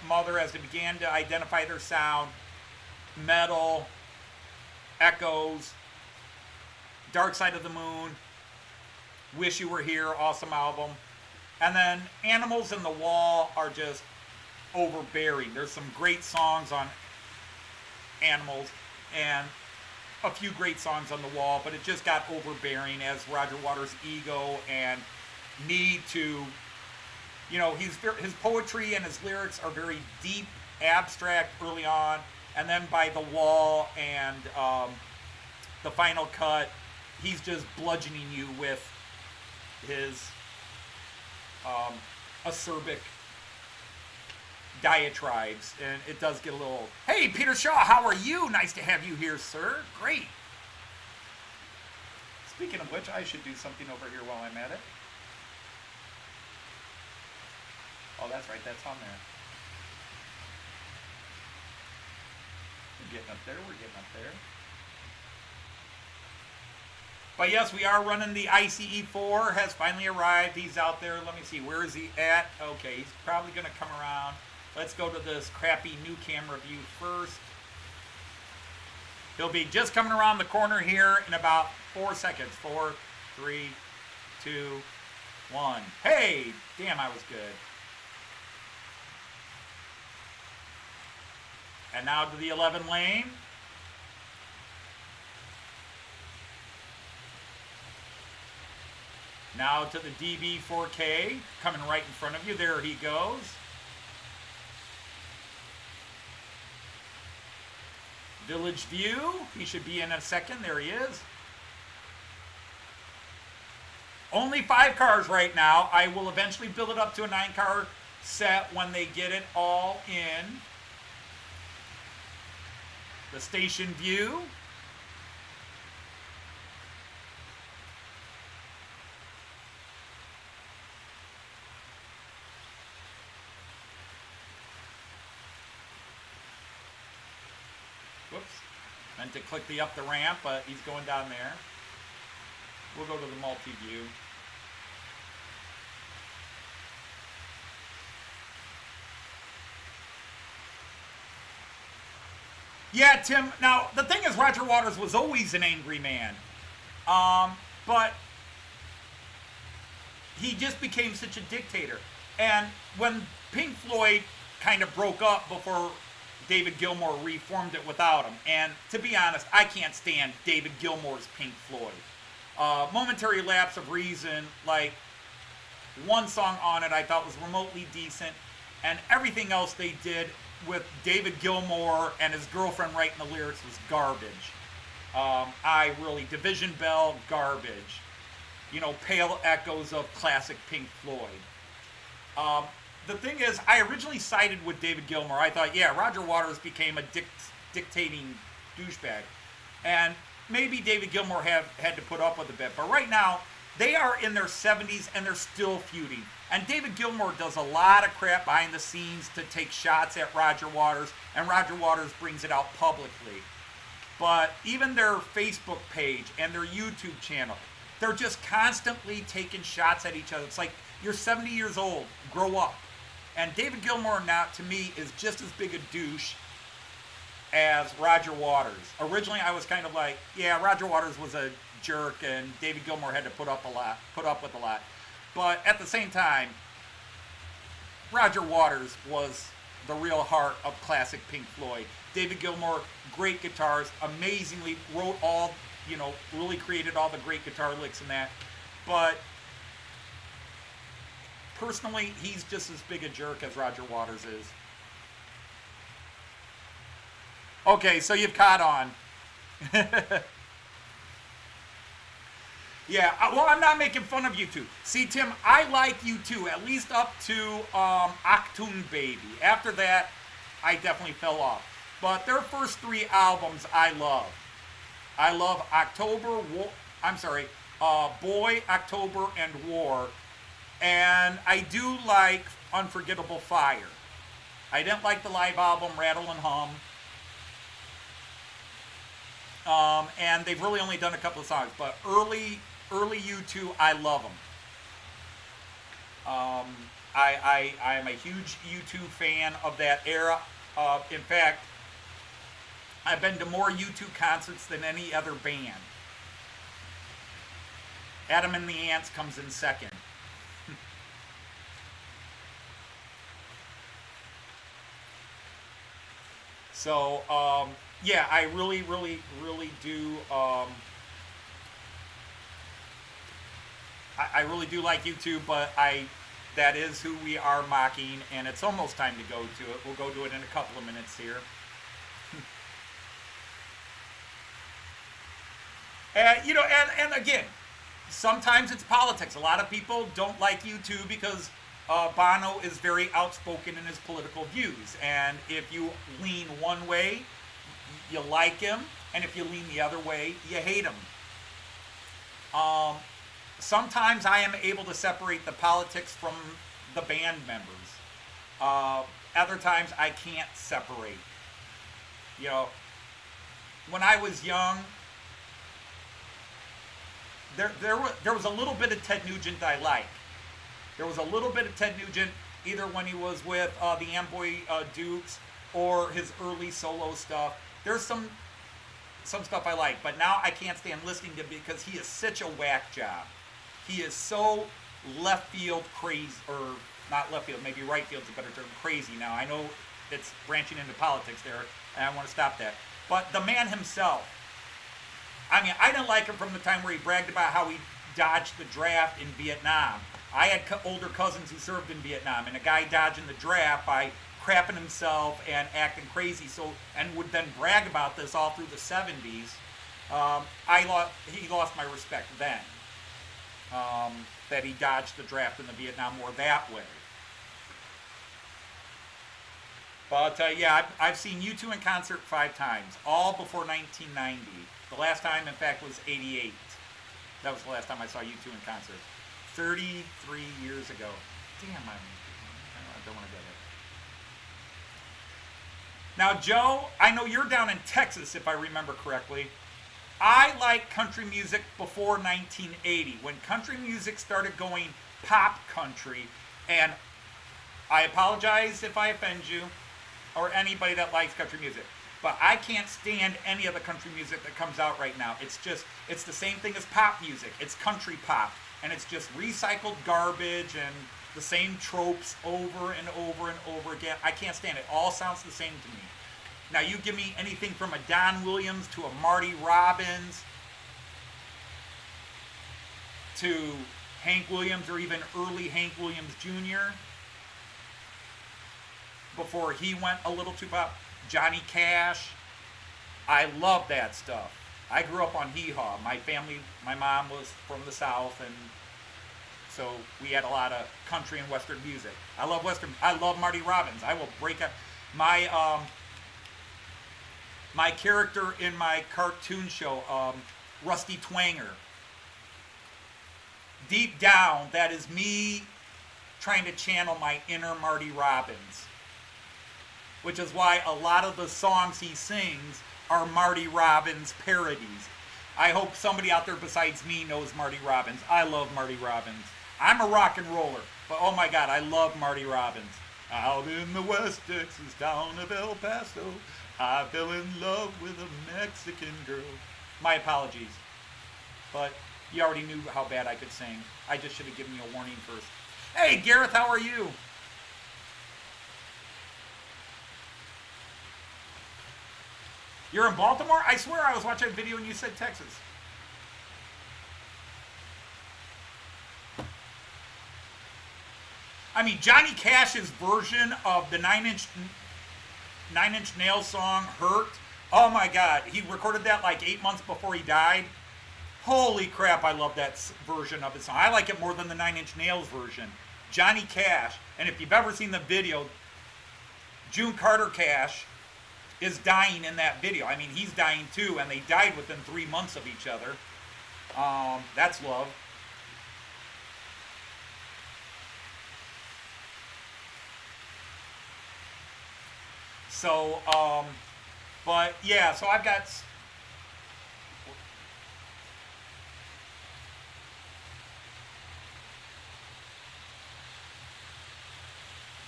Mother as they began to identify their sound, Metal, Echoes, Dark Side of the Moon, Wish You Were Here, awesome album. And then Animals in the Wall are just overbearing. There's some great songs on Animals and a few great songs on The Wall, but it just got overbearing as Roger Waters' ego and need to, you know, his poetry and his lyrics are very deep, abstract early on, and then by The Wall and The Final Cut, he's just bludgeoning you with his acerbic diatribes, and it does get a little, hey, Peter Shaw, how are you? Nice to have you here, sir. Great. Speaking of which, I should do something over here while I'm at it. Oh, that's right, that's on there. We're getting up there, we're getting up there. But yes, we are running the ICE4, has finally arrived. He's out there. Let me see, where is he at? Okay, he's probably going to come around. Let's go to this crappy new camera view first. He'll be just coming around the corner here in about 4 seconds. 4, 3, 2, 1. Hey, damn, I was good. And now to the 11 lane. Now to the DB 4K, coming right in front of you. There he goes. Village View, he should be in a second. There he is. Only 5 cars right now. I will eventually build it up to a 9-car set when they get it all in. The Station View. Whoops. Meant to click the up the ramp, but he's going down there. We'll go to the multi-view. Yeah, Tim. Now, the thing is, Roger Waters was always an angry man. But he just became such a dictator. And when Pink Floyd kind of broke up before David Gilmour reformed it without him, and to be honest, I can't stand David Gilmour's Pink Floyd. Momentary Lapse of Reason, like, one song on it I thought was remotely decent, and everything else they did with David Gilmour and his girlfriend writing the lyrics was garbage. Division Bell, garbage. You know, pale echoes of classic Pink Floyd. The thing is, I originally sided with David Gilmour. I thought, yeah, Roger Waters became a dictating douchebag. And maybe David Gilmour had to put up with a bit. But right now, they are in their 70s and they're still feuding. And David Gilmour does a lot of crap behind the scenes to take shots at Roger Waters. And Roger Waters brings it out publicly. But even their Facebook page and their YouTube channel, they're just constantly taking shots at each other. It's like, you're 70 years old. Grow up. And David Gilmour now, to me, is just as big a douche as Roger Waters. Originally, I was kind of like, yeah, Roger Waters was a jerk, and David Gilmour had to put up with a lot. But at the same time, Roger Waters was the real heart of classic Pink Floyd. David Gilmour, great guitars, amazingly wrote all, really created all the great guitar licks in that. But personally, he's just as big a jerk as Roger Waters is. Okay, so you've caught on. Yeah, well, I'm not making fun of you two. See, Tim, I like you two, at least up to Achtung Baby. After that, I definitely fell off. But their first 3 albums, I love. I love Boy, October, and War. And I do like Unforgettable Fire. I didn't like the live album, Rattle and Hum. And they've really only done a couple of songs. But early U2, I love them. I am a huge U2 fan of that era. In fact, I've been to more U2 concerts than any other band. Adam and the Ants comes in second. So, yeah, I really do. I really do like U2, but that is who we are mocking, and it's almost time to go to it. We'll go to it in a couple of minutes here. And again, sometimes it's politics. A lot of people don't like U2 because Bono is very outspoken in his political views. And if you lean one way, you like him. And if you lean the other way, you hate him. Sometimes I am able to separate the politics from the band members. Other times I can't separate. You know, when I was young, there was a little bit of Ted Nugent I liked. There was a little bit of Ted Nugent either when he was with the Amboy Dukes or his early solo stuff. There's some stuff I like, but now I can't stand listening to him because he is such a whack job. He is so left field crazy, or not left field, maybe right field's a better term, crazy now. I know it's branching into politics there, and I want to stop that. But the man himself, I mean, I didn't like him from the time where he bragged about how he dodged the draft in Vietnam. I had older cousins who served in Vietnam, and a guy dodging the draft by crapping himself and acting crazy, and would then brag about this all through the 70s. He lost my respect then. That he dodged the draft in the Vietnam War that way. But yeah, I've seen U2 in concert 5 times, all before 1990. The last time, in fact, was '88. That was the last time I saw U2 in concert. 33 years ago. Damn, I don't want to go there. Now, Joe, I know you're down in Texas, if I remember correctly. I like country music before 1980, when country music started going pop country, and I apologize if I offend you, or anybody that likes country music, but I can't stand any of the country music that comes out right now. It's the same thing as pop music. It's country pop, and it's just recycled garbage and the same tropes over and over and over again. I can't stand it. It all sounds the same to me. Now, you give me anything from a Don Williams to a Marty Robbins to Hank Williams, or even early Hank Williams Jr., before he went a little too pop. Johnny Cash. I love that stuff. I grew up on hee-haw. My mom was from the South, and so we had a lot of country and Western music. I love Western. I love Marty Robbins. I will break up my character in my cartoon show, Rusty Twanger. Deep down, that is me trying to channel my inner Marty Robbins, which is why a lot of the songs he sings are Marty Robbins parodies. I hope somebody out there besides me knows Marty Robbins. I love Marty Robbins. I'm a rock and roller, but oh my God, I love Marty Robbins. Out in the West Texas town of El Paso, I fell in love with a Mexican girl. My apologies, but you already knew how bad I could sing. I just should have given you a warning first. Hey, Gareth, how are you? You're in Baltimore? I swear I was watching a video and you said Texas. I mean, Johnny Cash's version of the Nine Inch Nails song "Hurt." Oh my God, he recorded that like 8 months before he died. Holy crap, I love that version of his song. I like it more than the Nine Inch Nails version. Johnny Cash, and if you've ever seen the video, June Carter Cash is dying in that video. I mean, he's dying too, and they died within 3 months of each other. That's love. So, but yeah, so I've got.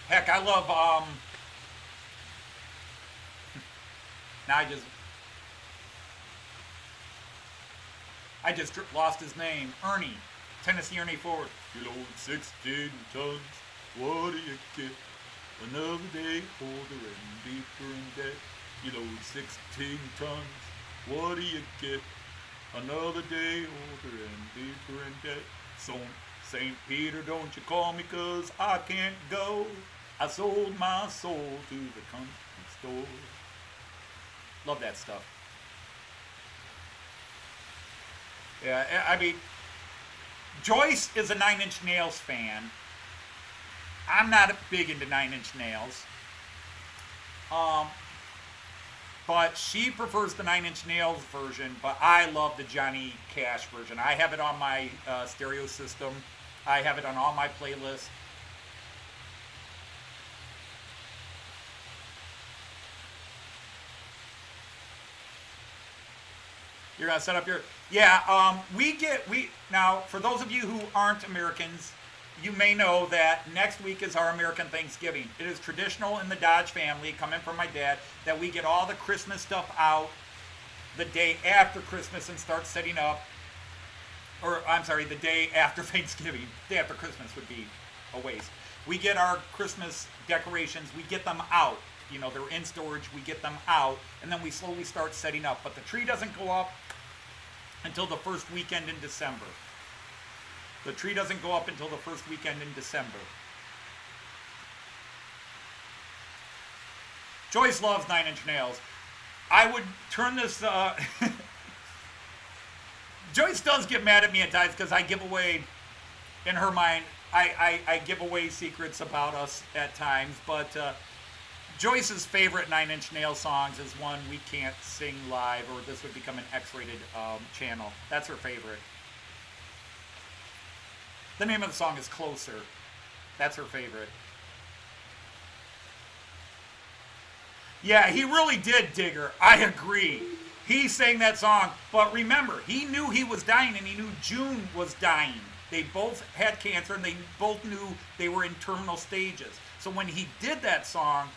Heck, I love. Now I just lost his name. Ernie, Tennessee Ernie Ford. You load 16 tons. What do you get? Another day older and deeper in debt. You load 16 tons. What do you get? Another day older and deeper in debt. So, St. Peter, don't you call me 'cause I can't go. I sold my soul to the country store. Love that stuff. Yeah, I mean, Joyce is a Nine Inch Nails fan. I'm not big into Nine Inch Nails. But she prefers the Nine Inch Nails version, but I love the Johnny Cash version. I have it on my stereo system. I have it on all my playlists. You're gonna set up your we now for those of you who aren't Americans, you may know that next week is our American Thanksgiving. It is traditional in the Dodge family, coming from my dad, that we get all the Christmas stuff out the day after Christmas and start setting up. Or I'm sorry, the day after Thanksgiving. Day after Christmas would be a waste. We get our Christmas decorations, we get them out. You know, they're in storage, we get them out, and then we slowly start setting up. But the tree doesn't go up until the first weekend in December. The tree doesn't go up until the first weekend in December. Joyce loves Nine Inch Nails. I would turn this... Joyce does get mad at me at times because I give away, in her mind, I give away secrets about us at times, but Joyce's favorite Nine Inch Nails songs is one we can't sing live, or this would become an X-rated channel. That's her favorite. The name of the song is Closer. That's her favorite. Yeah, he really did dig her. I agree. He sang that song, but remember, he knew he was dying, and he knew June was dying. They both had cancer, and they both knew they were in terminal stages. So when he did that song,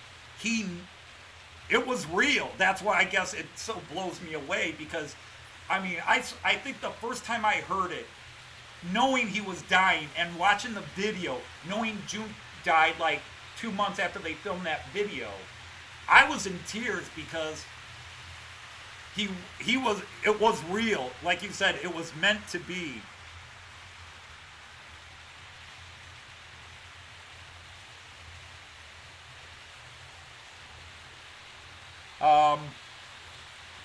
it was real. That's why I guess it so blows me away, because, I mean, I think the first time I heard it, knowing he was dying and watching the video, knowing June died like 2 months after they filmed that video, I was in tears because it was real. Like you said, it was meant to be.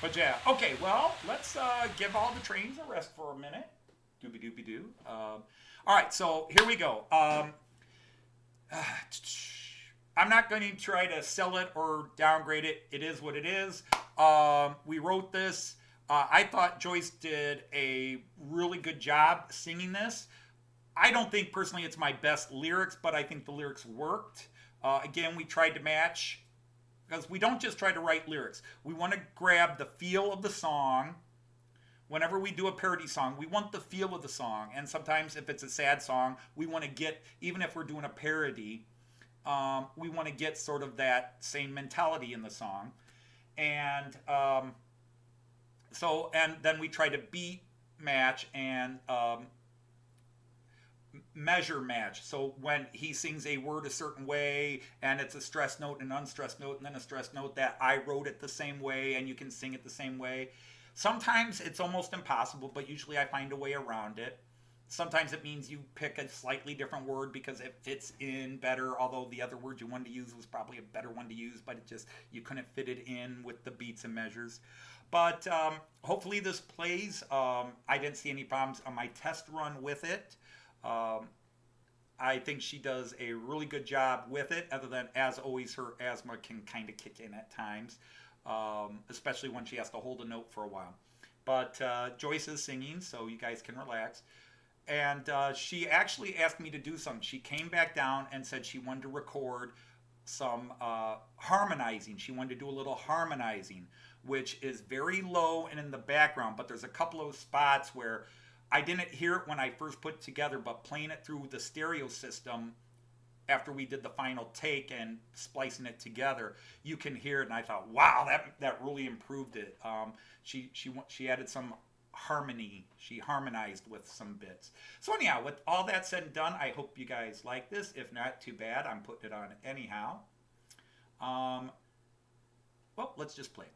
But yeah, okay, well, let's give all the trains a rest for a minute. Doobie doobie doo. All right, so here we go. I'm not going to try to sell it or downgrade it. It is what it is. We wrote this. I thought Joyce did a really good job singing this. I don't think personally it's my best lyrics, but I think the lyrics worked. Again, we tried to match, because we don't just try to write lyrics. We want to grab the feel of the song. Whenever we do a parody song, we want the feel of the song. And sometimes if it's a sad song, we want to get, even if we're doing a parody, we want to get sort of that same mentality in the song. And and then we try to beat match and measure match. So when he sings a word a certain way, and it's a stress note and an unstressed note, and then a stress note, that I wrote it the same way, and you can sing it the same way. Sometimes it's almost impossible, but usually I find a way around it. Sometimes it means you pick a slightly different word because it fits in better, although the other word you wanted to use was probably a better one to use, but it just, you couldn't fit it in with the beats and measures. But hopefully this plays. I didn't see any problems on my test run with it. Um, I think she does a really good job with it, other than, as always, her asthma can kind of kick in at times, especially when she has to hold a note for a while. But Joyce is singing, so you guys can relax. And she actually asked me to do something. She came back down and said she wanted to record some harmonizing. She wanted to do a little harmonizing, which is very low and in the background, but there's a couple of spots where I didn't hear it when I first put it together, but playing it through the stereo system after we did the final take and splicing it together, you can hear it. And I thought, wow, that really improved it. She added some harmony. She harmonized with some bits. So anyhow, with all that said and done, I hope you guys like this. If not, too bad. I'm putting it on anyhow. Um, well, let's just play.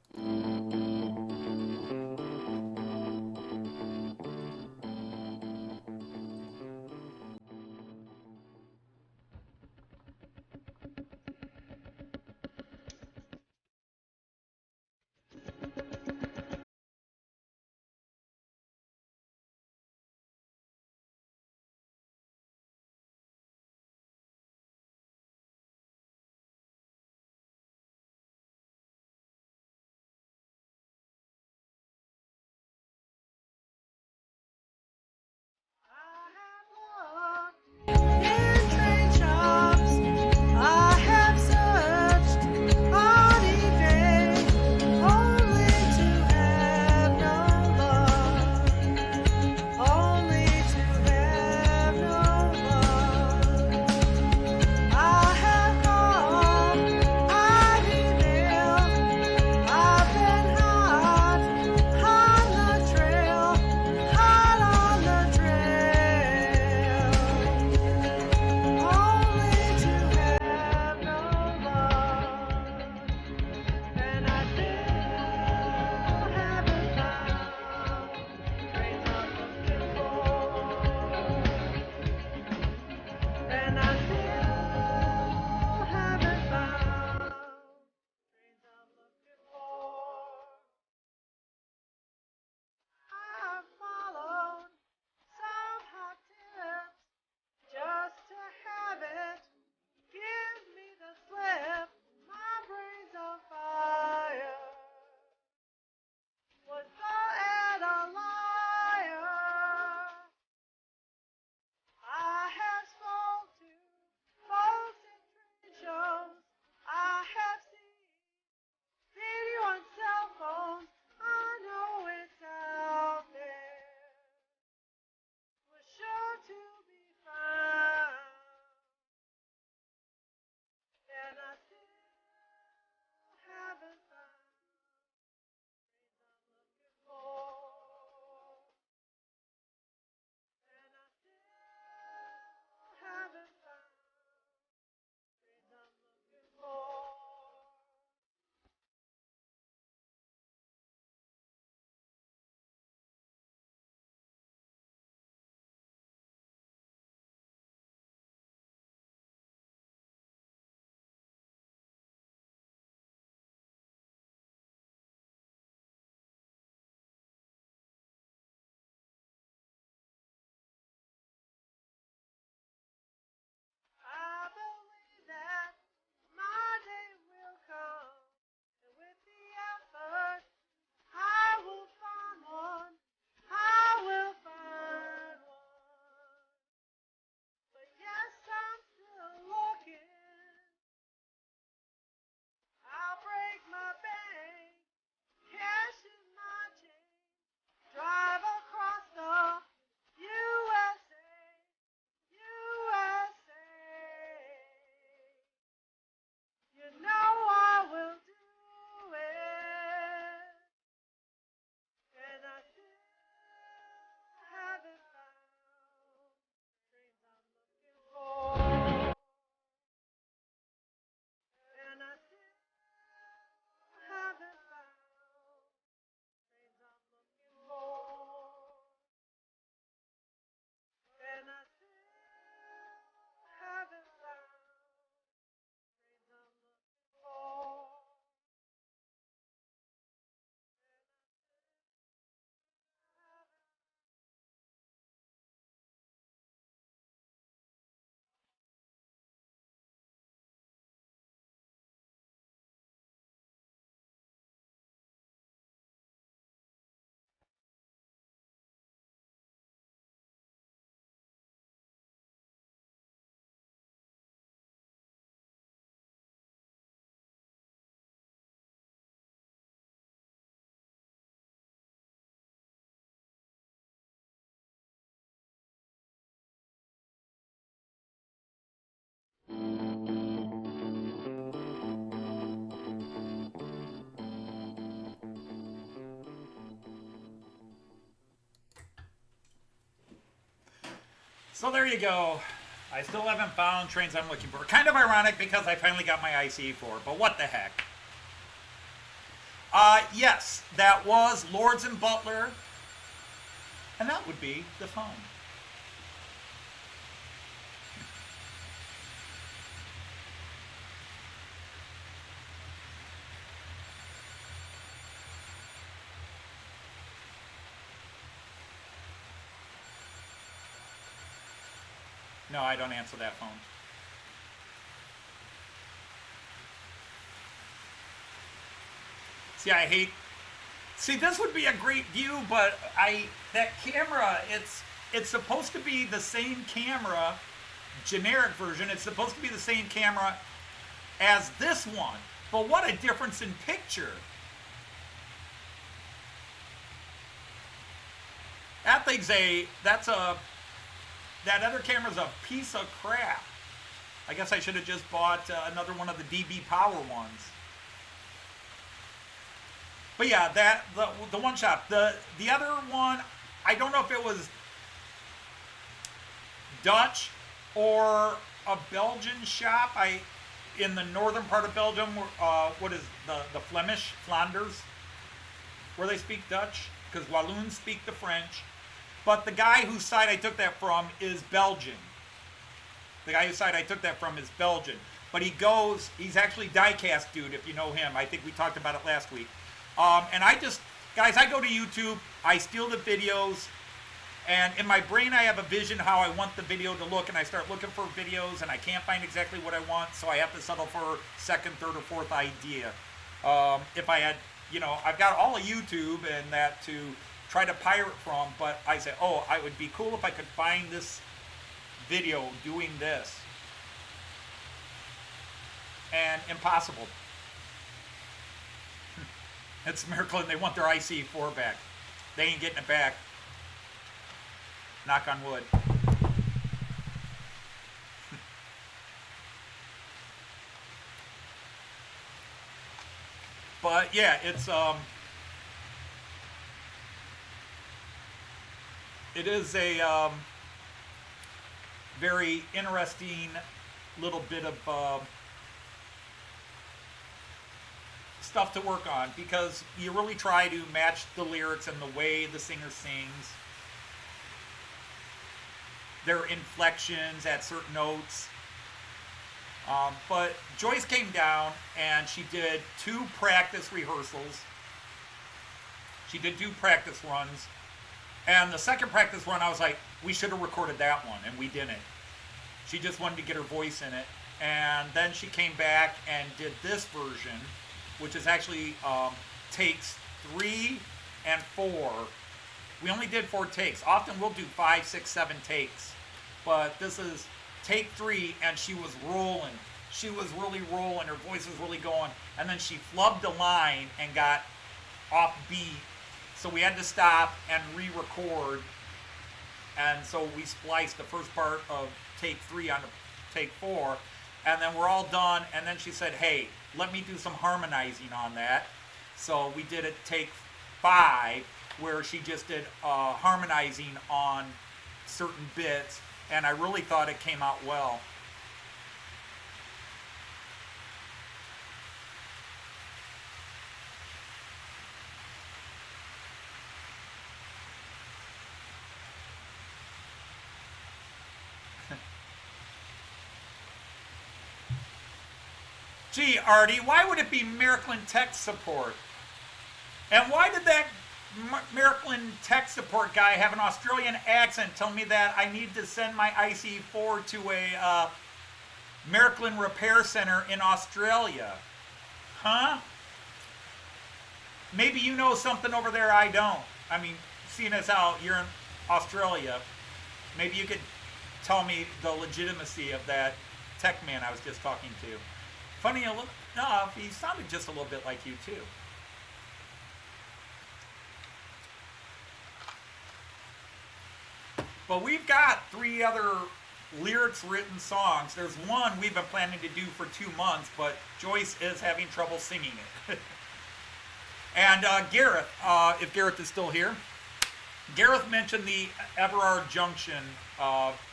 So there you go. I still haven't found trains I'm looking for. Kind of ironic because I finally got my ICE4, but what the heck. Yes, that was Lords and Butler, and that would be the phone. No, I don't answer that phone. See, I hate. See, this would be a great view, but that camera, it's supposed to be the same camera, generic version. It's supposed to be the same camera as this one. But what a difference in picture. That other camera's a piece of crap. I guess I should have just bought another one of the DB Power ones. But yeah, the one shop. The other one, I don't know if it was Dutch or a Belgian shop. In the northern part of Belgium, what is the Flemish, Flanders, where they speak Dutch, because Walloons speak the French. But the guy whose side I took that from is Belgian. The guy whose side I took that from is Belgian. But he's actually diecast dude, if you know him. I think we talked about it last week. And guys, I go to YouTube, I steal the videos, and in my brain I have a vision how I want the video to look, and I start looking for videos, and I can't find exactly what I want, so I have to settle for second, third, or fourth idea. If I had, I've got all of YouTube and that to try to pirate from, but I say, oh, it would be cool if I could find this video doing this. And impossible. It's a miracle, and they want their IC4 back. They ain't getting it back. Knock on wood. But yeah, it is a very interesting little bit of stuff to work on, because you really try to match the lyrics and the way the singer sings, their inflections at certain notes. But Joyce came down and she did 2 practice rehearsals. She did 2 practice runs. And the second practice run, I was like, we should have recorded that one, and we didn't. She just wanted to get her voice in it. And then she came back and did this version, which is actually takes 3 and 4. We only did 4 takes. Often we'll do 5, 6, 7 takes. But this is take 3, and she was rolling. She was really rolling. Her voice was really going. And then she flubbed a line and got off beat. So we had to stop and re-record. And so we spliced the first part of take 3 onto take 4. And then we're all done. And then she said, hey, let me do some harmonizing on that. So we did it take 5, where she just did harmonizing on certain bits, and I really thought it came out well. Gee, Artie, why would it be Miraklin Tech Support? And why did that Miraklin Tech Support guy have an Australian accent tell me that I need to send my IC4 to a Miraklin Repair Center in Australia? Huh? Maybe you know something over there I don't. I mean, seeing as how you're in Australia, maybe you could tell me the legitimacy of that tech man I was just talking to. Funny enough, he sounded just a little bit like you too. But we've got 3 other lyrics written songs. There's one we've been planning to do for 2 months, but Joyce is having trouble singing it. And Gareth, if Gareth is still here, Gareth mentioned the Everard Junction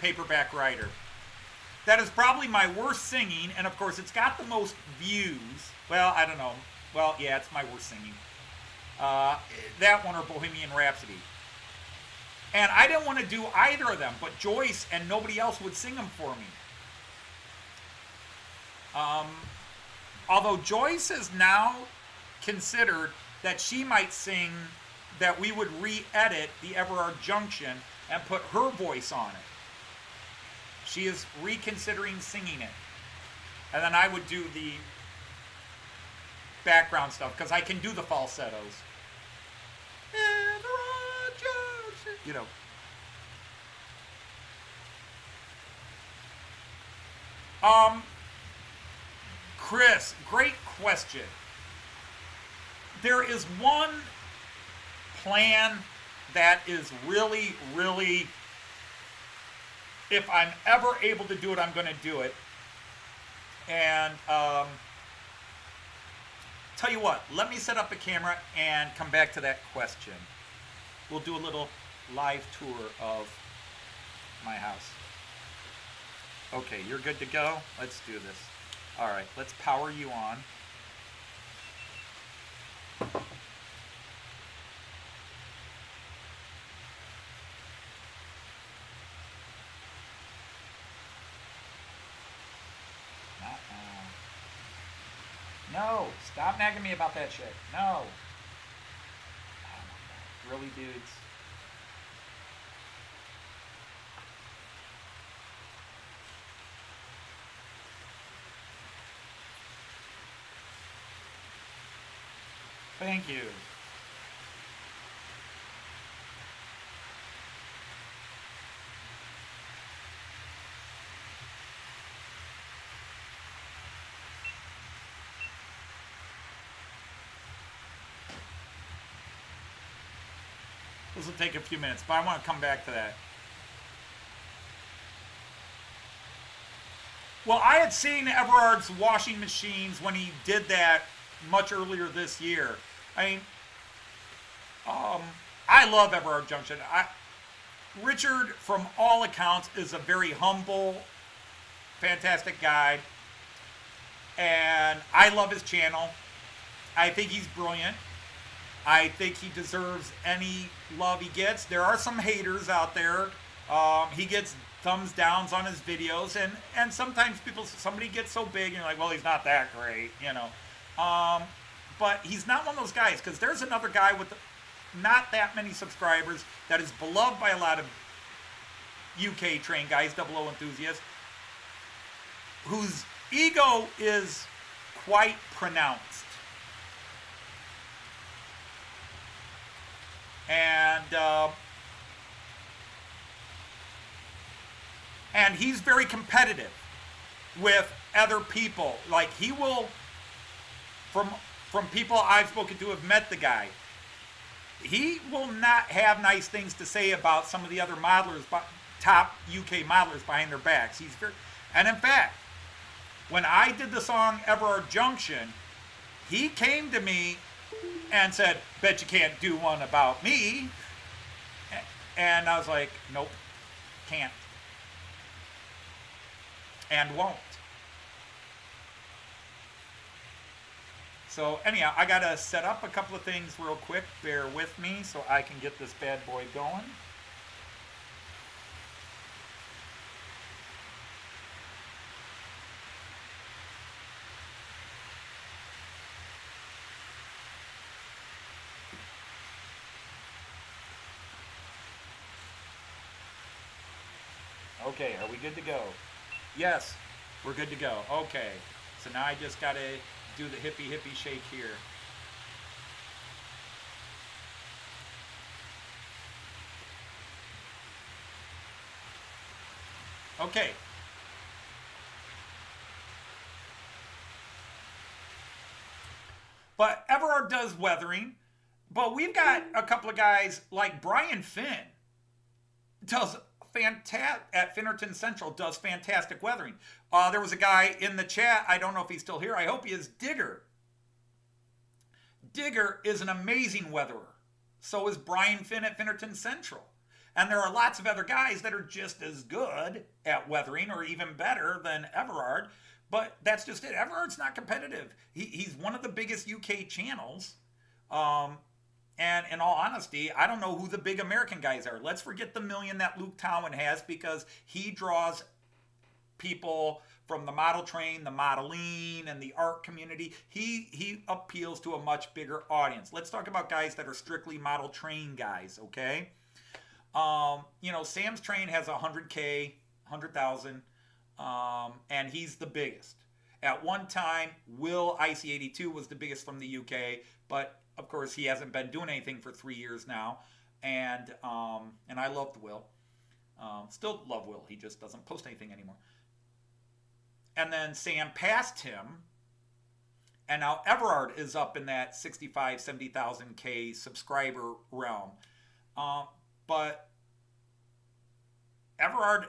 paperback writer. That is probably my worst singing, and of course it's got the most views. Well, I don't know. Well, yeah, it's my worst singing. That one or Bohemian Rhapsody. And I didn't want to do either of them, but Joyce and nobody else would sing them for me. Although Joyce is now considered that she might sing, that we would re-edit the Everard Junction and put her voice on it. She is reconsidering singing it. And then I would do the background stuff, because I can do the falsettos. Everard Junction, you know. Chris, great question. There is one plan that is really, really, if I'm ever able to do it, I'm going to do it. And tell you what, let me set up a camera and come back to that question. We'll do a little live tour of my house. Okay, you're good to go? Let's do this. All right, let's power you on. No, stop nagging me about that shit. No. Oh my God. Really, dudes? Thank you. This will take a few minutes, but I want to come back to that. Well, I had seen Everard's washing machines when he did that much earlier this year. I mean, I love Everard Junction. Richard, from all accounts, is a very humble, fantastic guy. And I love his channel. I think he's brilliant. I think he deserves any love he gets. There are some haters out there. He gets thumbs downs on his videos, and sometimes somebody gets so big and you're like, well, he's not that great, you know. But he's not one of those guys, because there's another guy with not that many subscribers that is beloved by a lot of UK trained guys, 00 enthusiasts, whose ego is quite pronounced. And he's very competitive with other people. Like, he will, from people I've spoken to, have met the guy, he will not have nice things to say about some of the other modelers, top UK modelers, behind their backs. And in fact, when I did the song Everard Junction, he came to me and said, bet you can't do one about me. And I was like, nope, can't. And won't. So anyhow, I got to set up a couple of things real quick. Bear with me so I can get this bad boy going. Okay, are we good to go? Yes, we're good to go. Okay, so now I just got to do the hippie shake here. Okay. But Everard does weathering, but we've got a couple of guys like Brian Finn does at Finnerton Central, does fantastic weathering. There was a guy in the chat, I don't know if he's still here, I hope he is, Digger. Digger is an amazing weatherer. So is Brian Finn at Finnerton Central. And there are lots of other guys that are just as good at weathering or even better than Everard. But that's just it. Everard's not competitive. He's one of the biggest UK channels. And in all honesty, I don't know who the big American guys are. Let's forget the million that Luke Towan has, because he draws people from the model train, the modeling, and the art community. He appeals to a much bigger audience. Let's talk about guys that are strictly model train guys, okay? Sam's train has 100K, 100,000, and he's the biggest. At one time, Will IC82 was the biggest from the UK, but of course he hasn't been doing anything for 3 years now, and I loved Will. Still love Will. He just doesn't post anything anymore. And then Sam passed him, and now Everard is up in that 65, 70,000 K subscriber realm. But Everard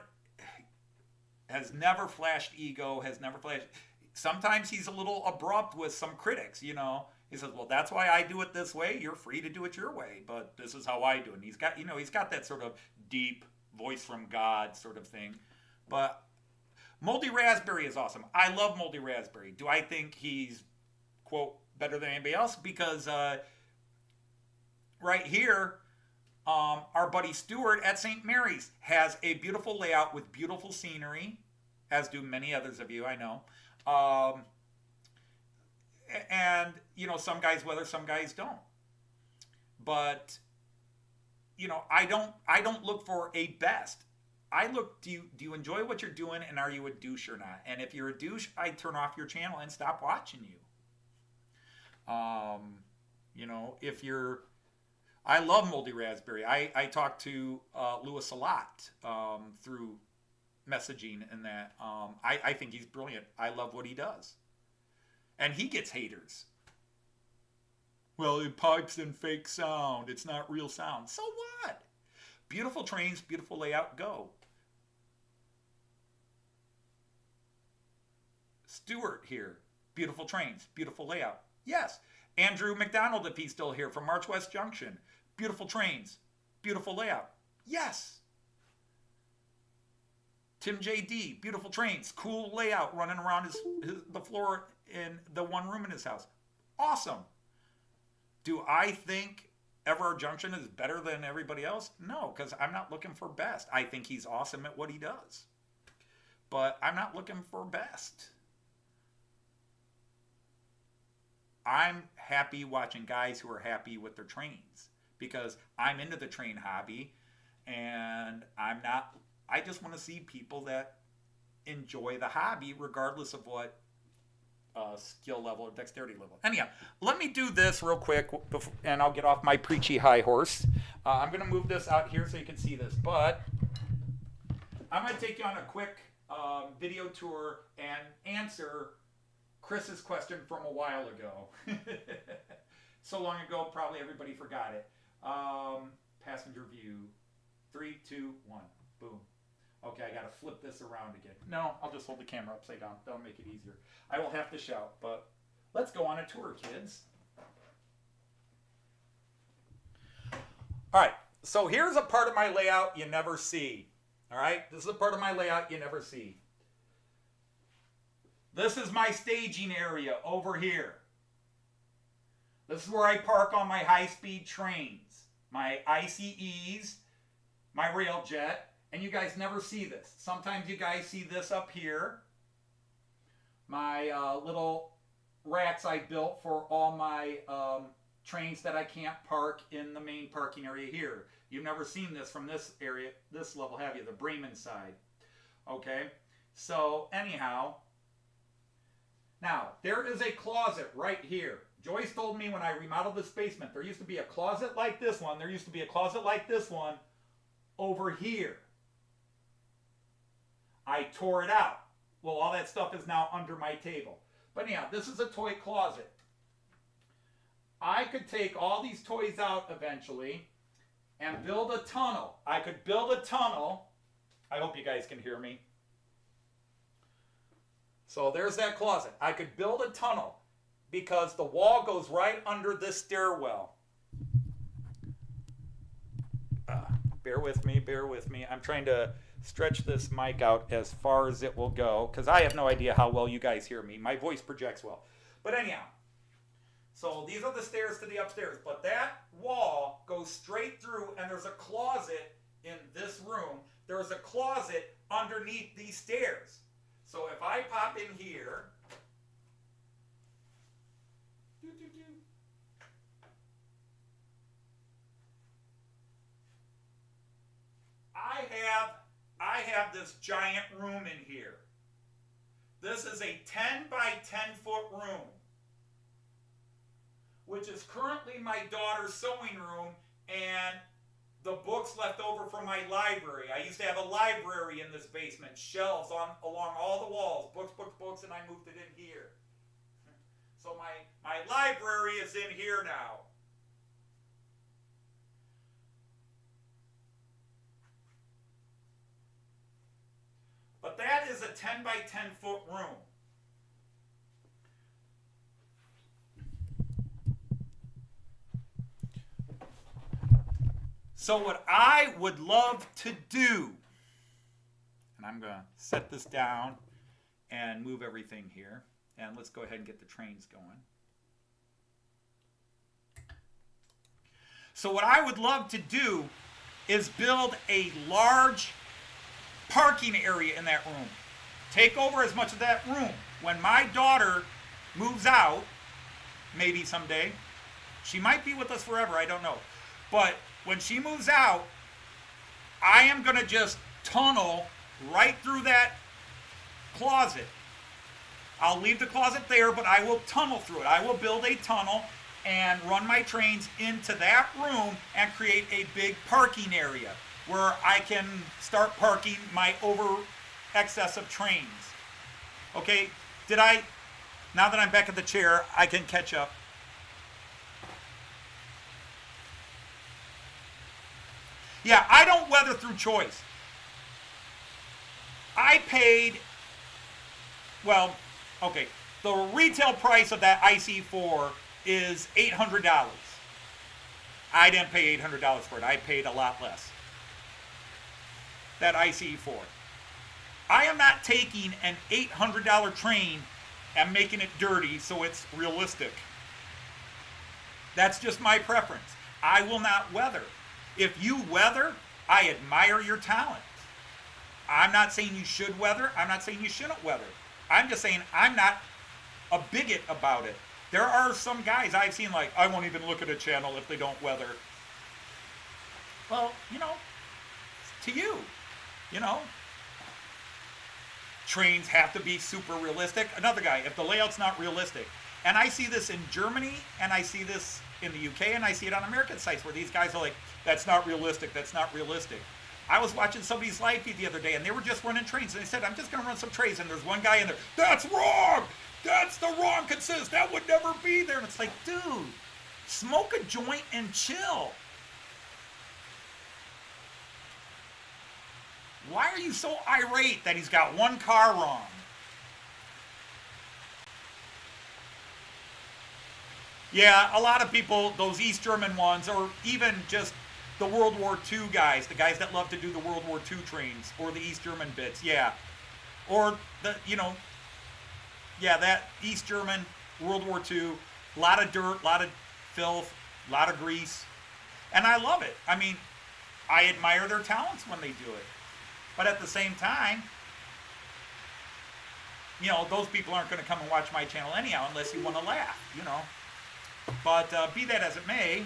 has never flashed ego, has never flashed. Sometimes he's a little abrupt with some critics, He says, well, that's why I do it this way. You're free to do it your way, but this is how I do it. And he's got that sort of deep voice from God sort of thing. But Moldy Raspberry is awesome. I love Moldy Raspberry. Do I think he's, quote, better than anybody else? Because right here, our buddy Stuart at St. Mary's has a beautiful layout with beautiful scenery, as do many others of you, I know. And, some guys weather, some guys don't. But, I don't look for a best. I look, do you enjoy what you're doing, and are you a douche or not? And if you're a douche, I turn off your channel and stop watching you. If you're, I love Moldy Raspberry. I talk to Lewis a lot through messaging and that. I think he's brilliant. I love what he does. And he gets haters. Well, it pipes in fake sound. It's not real sound. So what? Beautiful trains, beautiful layout, go. Stuart here. Beautiful trains, beautiful layout. Yes. Andrew McDonald, if he's still here, from March West Junction. Beautiful trains, beautiful layout. Yes. Tim J.D., beautiful trains, cool layout, running around the floor in the one room in his house. Awesome. Do I think Everard Junction is better than everybody else? No, because I'm not looking for best. I think he's awesome at what he does. But I'm not looking for best. I'm happy watching guys who are happy with their trains, because I'm into the train hobby, and I just want to see people that enjoy the hobby regardless of what skill level or dexterity level. Anyhow, let me do this real quick, and I'll get off my preachy high horse. I'm going to move this out here so you can see this, but I'm going to take you on a quick video tour and answer Chris's question from a while ago. So long ago, probably everybody forgot it. Passenger view. 3, 2, 1. Boom. Okay, I got to flip this around again. No, I'll just hold the camera upside down. That'll make it easier. I will have to shout, but let's go on a tour, kids. All right, so here's a part of my layout you never see. All right, this is a part of my layout you never see. This is my staging area over here. This is where I park on my high-speed trains, my ICEs, my railjet, and you guys never see this. Sometimes you guys see this up here. My little racks I built for all my trains that I can't park in the main parking area here. You've never seen this from this area, this level, have you? The Bremen side. Okay, so anyhow, now there is a closet right here. Joyce told me when I remodeled this basement, there used to be a closet like this one, there used to be a closet like this one over here. I tore it out. Well, all that stuff is now under my table. But anyhow, this is a toy closet. I could take all these toys out eventually and build a tunnel. I could build a tunnel. I hope you guys can hear me. So there's that closet. I could build a tunnel because the wall goes right under this stairwell. Bear with me, bear with me. I'm trying to stretch this mic out as far as it will go because I have no idea how well you guys hear me. My voice projects well. But anyhow, so these are the stairs to the upstairs. But that wall goes straight through, and there's a closet in this room. There's a closet underneath these stairs. So if I pop in here, I have this giant room in here. This is a 10 by 10 foot room, which is currently my daughter's sewing room and the books left over from my library. I used to have a library in this basement, shelves along all the walls, books, and I moved it in here. So my library is in here now. But that is a 10 by 10 foot room. So what I would love to do, and I'm going to set this down and move everything here, and let's go ahead and get the trains going. So what I would love to do is build a large parking area in that room. Take over as much of that room. When my daughter moves out, maybe someday, she might be with us forever, I don't know. But when she moves out, I am going to just tunnel right through that closet. I'll leave the closet there, but I will tunnel through it. I will build a tunnel and run my trains into that room and create a big parking area where I can start parking my over excess of trains. Okay, now that I'm back at the chair, I can catch up. Yeah, I don't weather through choice. I paid, well, okay, the retail price of that IC4 is $800. I didn't pay $800 for it. I paid a lot less. That IC4. I am not taking an $800 train and making it dirty so it's realistic. That's just my preference. I will not weather. If you weather, I admire your talent. I'm not saying you should weather. I'm not saying you shouldn't weather. I'm just saying I'm not a bigot about it. There are some guys I've seen like, I won't even look at a channel if they don't weather. Well, to you. Trains have to be super realistic. Another guy, if the layout's not realistic, and I see this in Germany, and I see this in the UK, and I see it on American sites where these guys are like, that's not realistic, that's not realistic. I was watching somebody's live feed the other day, and they were just running trains, and they said, I'm just going to run some trains, and there's one guy in there, that's wrong! That's the wrong consist, that would never be there. And it's like, dude, smoke a joint and chill. Why are you so irate that he's got one car wrong? Yeah, a lot of people, those East German ones, or even just the World War II guys, the guys that love to do the World War II trains, or the East German bits, yeah. Or that East German, World War II, a lot of dirt, a lot of filth, a lot of grease. And I love it. I mean, I admire their talents when they do it. But at the same time, those people aren't going to come and watch my channel anyhow unless you want to laugh, But be that as it may,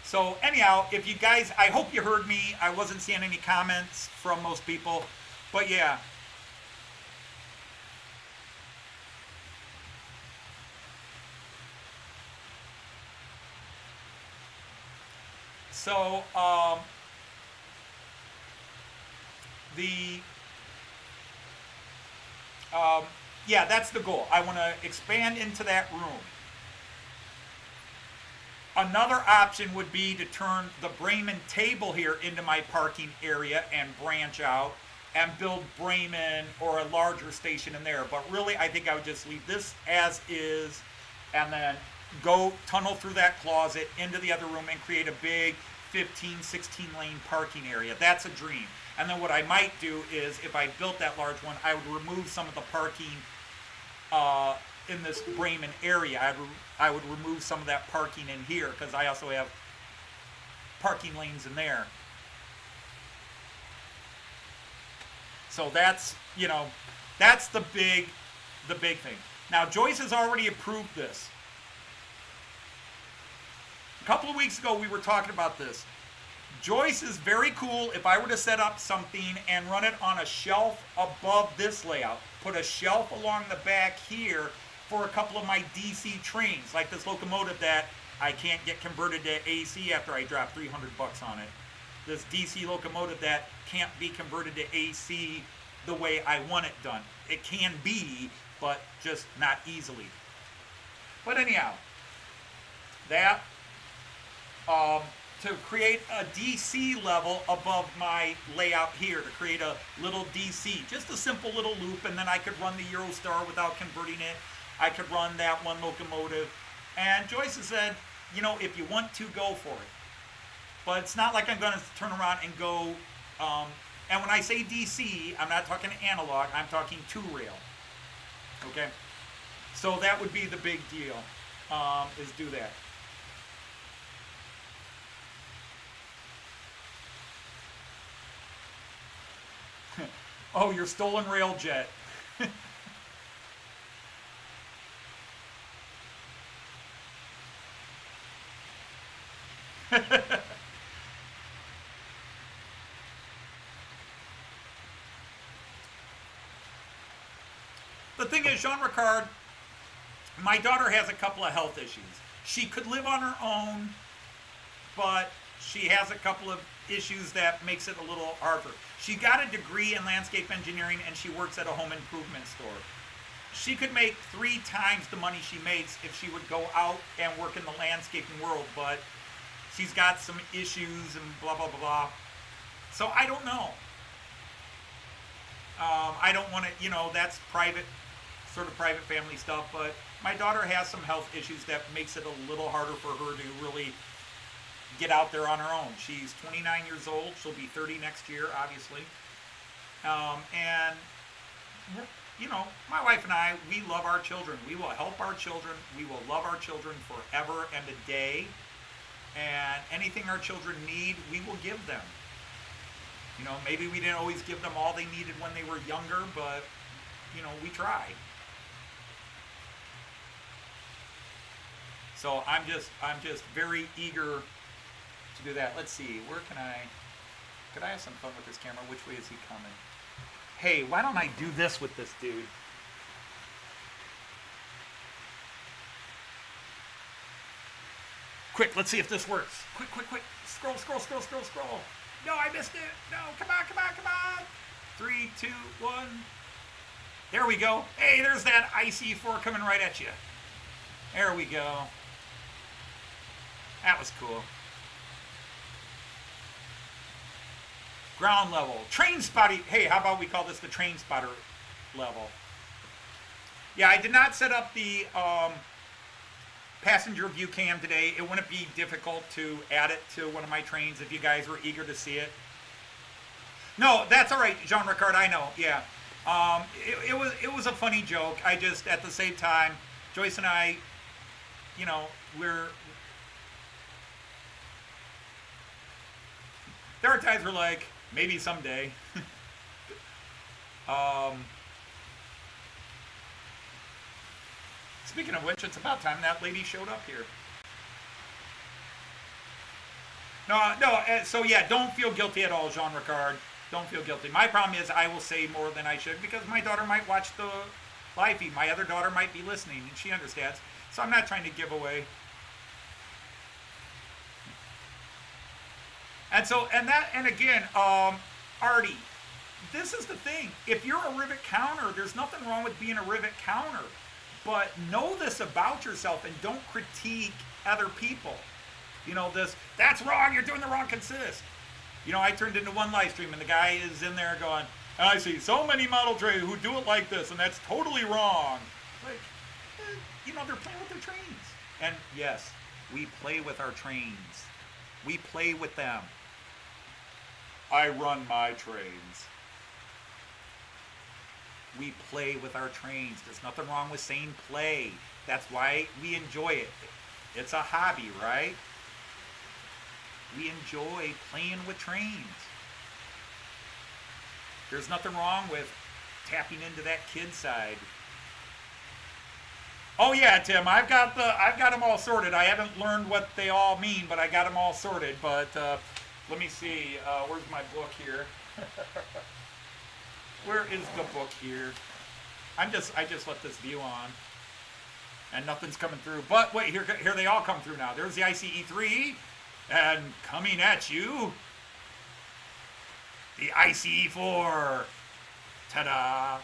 So anyhow, if you guys, I hope you heard me. I wasn't seeing any comments from most people, but yeah. So, yeah, that's the goal. I want to expand into that room. Another option would be to turn the Bremen table here into my parking area and branch out. and build Bremen or a larger station in there. But really, I think I would just leave this as is, and then go tunnel through that closet into the other room and create a big 15, 16 lane parking area. That's a dream. And then what I might do is, if I built that large one, I would remove some of the parking in this Bremen area. I would remove some of that parking in here, because I also have parking lanes in there. So that's, that's the big thing. Now, Joyce has already approved this. A couple of weeks ago, we were talking about this. Joyce is very cool if I were to set up something and run it on a shelf above this layout. Put a shelf along the back here for a couple of my DC trains, like this locomotive that I can't get converted to AC after I drop $300 on it. This DC locomotive that can't be converted to AC the way I want it done. It can be, but just not easily. But anyhow, that to create a DC level above my layout here, to create a little DC, just a simple little loop, and then I could run the Eurostar without converting it. I could run that one locomotive. And Joyce has said, if you want to, go for it. But it's not like I'm going to turn around and go, and when I say DC, I'm not talking analog, I'm talking two-rail. Okay? So that would be the big deal, is do that. Oh, your stolen rail jet. The thing is, Jean Ricard, my daughter has a couple of health issues. She could live on her own, but she has a couple of issues that makes it a little harder. She got a degree in landscape engineering, and she works at a home improvement store. She could make 3 times the money she makes if she would go out and work in the landscaping world, but she's got some issues and blah, blah, blah, blah. So I don't know. I don't want to, that's private, sort of private family stuff, but my daughter has some health issues that makes it a little harder for her to really get out there on her own. She's 29 years old. She'll be 30 next year, obviously. And, my wife and I, we love our children. We will help our children. We will love our children forever and a day. And anything our children need, we will give them. Maybe we didn't always give them all they needed when they were younger, but, we tried. So I'm just very eager to do that. Let's see, could I have some fun with this camera? Which way is he coming? Hey, why don't I do this with this dude? Quick, let's see if this works. Quick. Scroll. No, I missed it. No, come on. 3, 2, 1. There we go. Hey, there's that IC4 coming right at you. There we go. That was cool. Ground level. Train spotting. Hey, how about we call this the train spotter level? Yeah, I did not set up the passenger view cam today. It wouldn't be difficult to add it to one of my trains if you guys were eager to see it. No, that's all right, Jean Ricard, I know, yeah. It was a funny joke. I just, at the same time, Joyce and I, there are times we're like, maybe someday. Speaking of which, it's about time that lady showed up here. No, so yeah, don't feel guilty at all, Jean Ricard. Don't feel guilty. My problem is I will say more than I should because my daughter might watch the live feed. My other daughter might be listening, and she understands. So I'm not trying to give away. And again, Artie, this is the thing. If you're a rivet counter, there's nothing wrong with being a rivet counter. But know this about yourself and don't critique other people. That's wrong, you're doing the wrong consist. I turned into one live stream and the guy is in there going, And I see so many model trains who do it like this, and that's totally wrong. Like, they're playing with their trains. And yes, we play with our trains. We play with them. I run my trains. We play with our trains. There's nothing wrong with saying play. That's why we enjoy it. It's a hobby, right? We enjoy playing with trains. There's nothing wrong with tapping into that kid side. Oh yeah, Tim, I've got them all sorted. I haven't learned what they all mean, but I got them all sorted. But let me see. Where's my book here? Where is the book here? I just let this view on, and nothing's coming through. But wait, here they all come through now. There's the ICE3, and coming at you, the ICE4. Ta-da!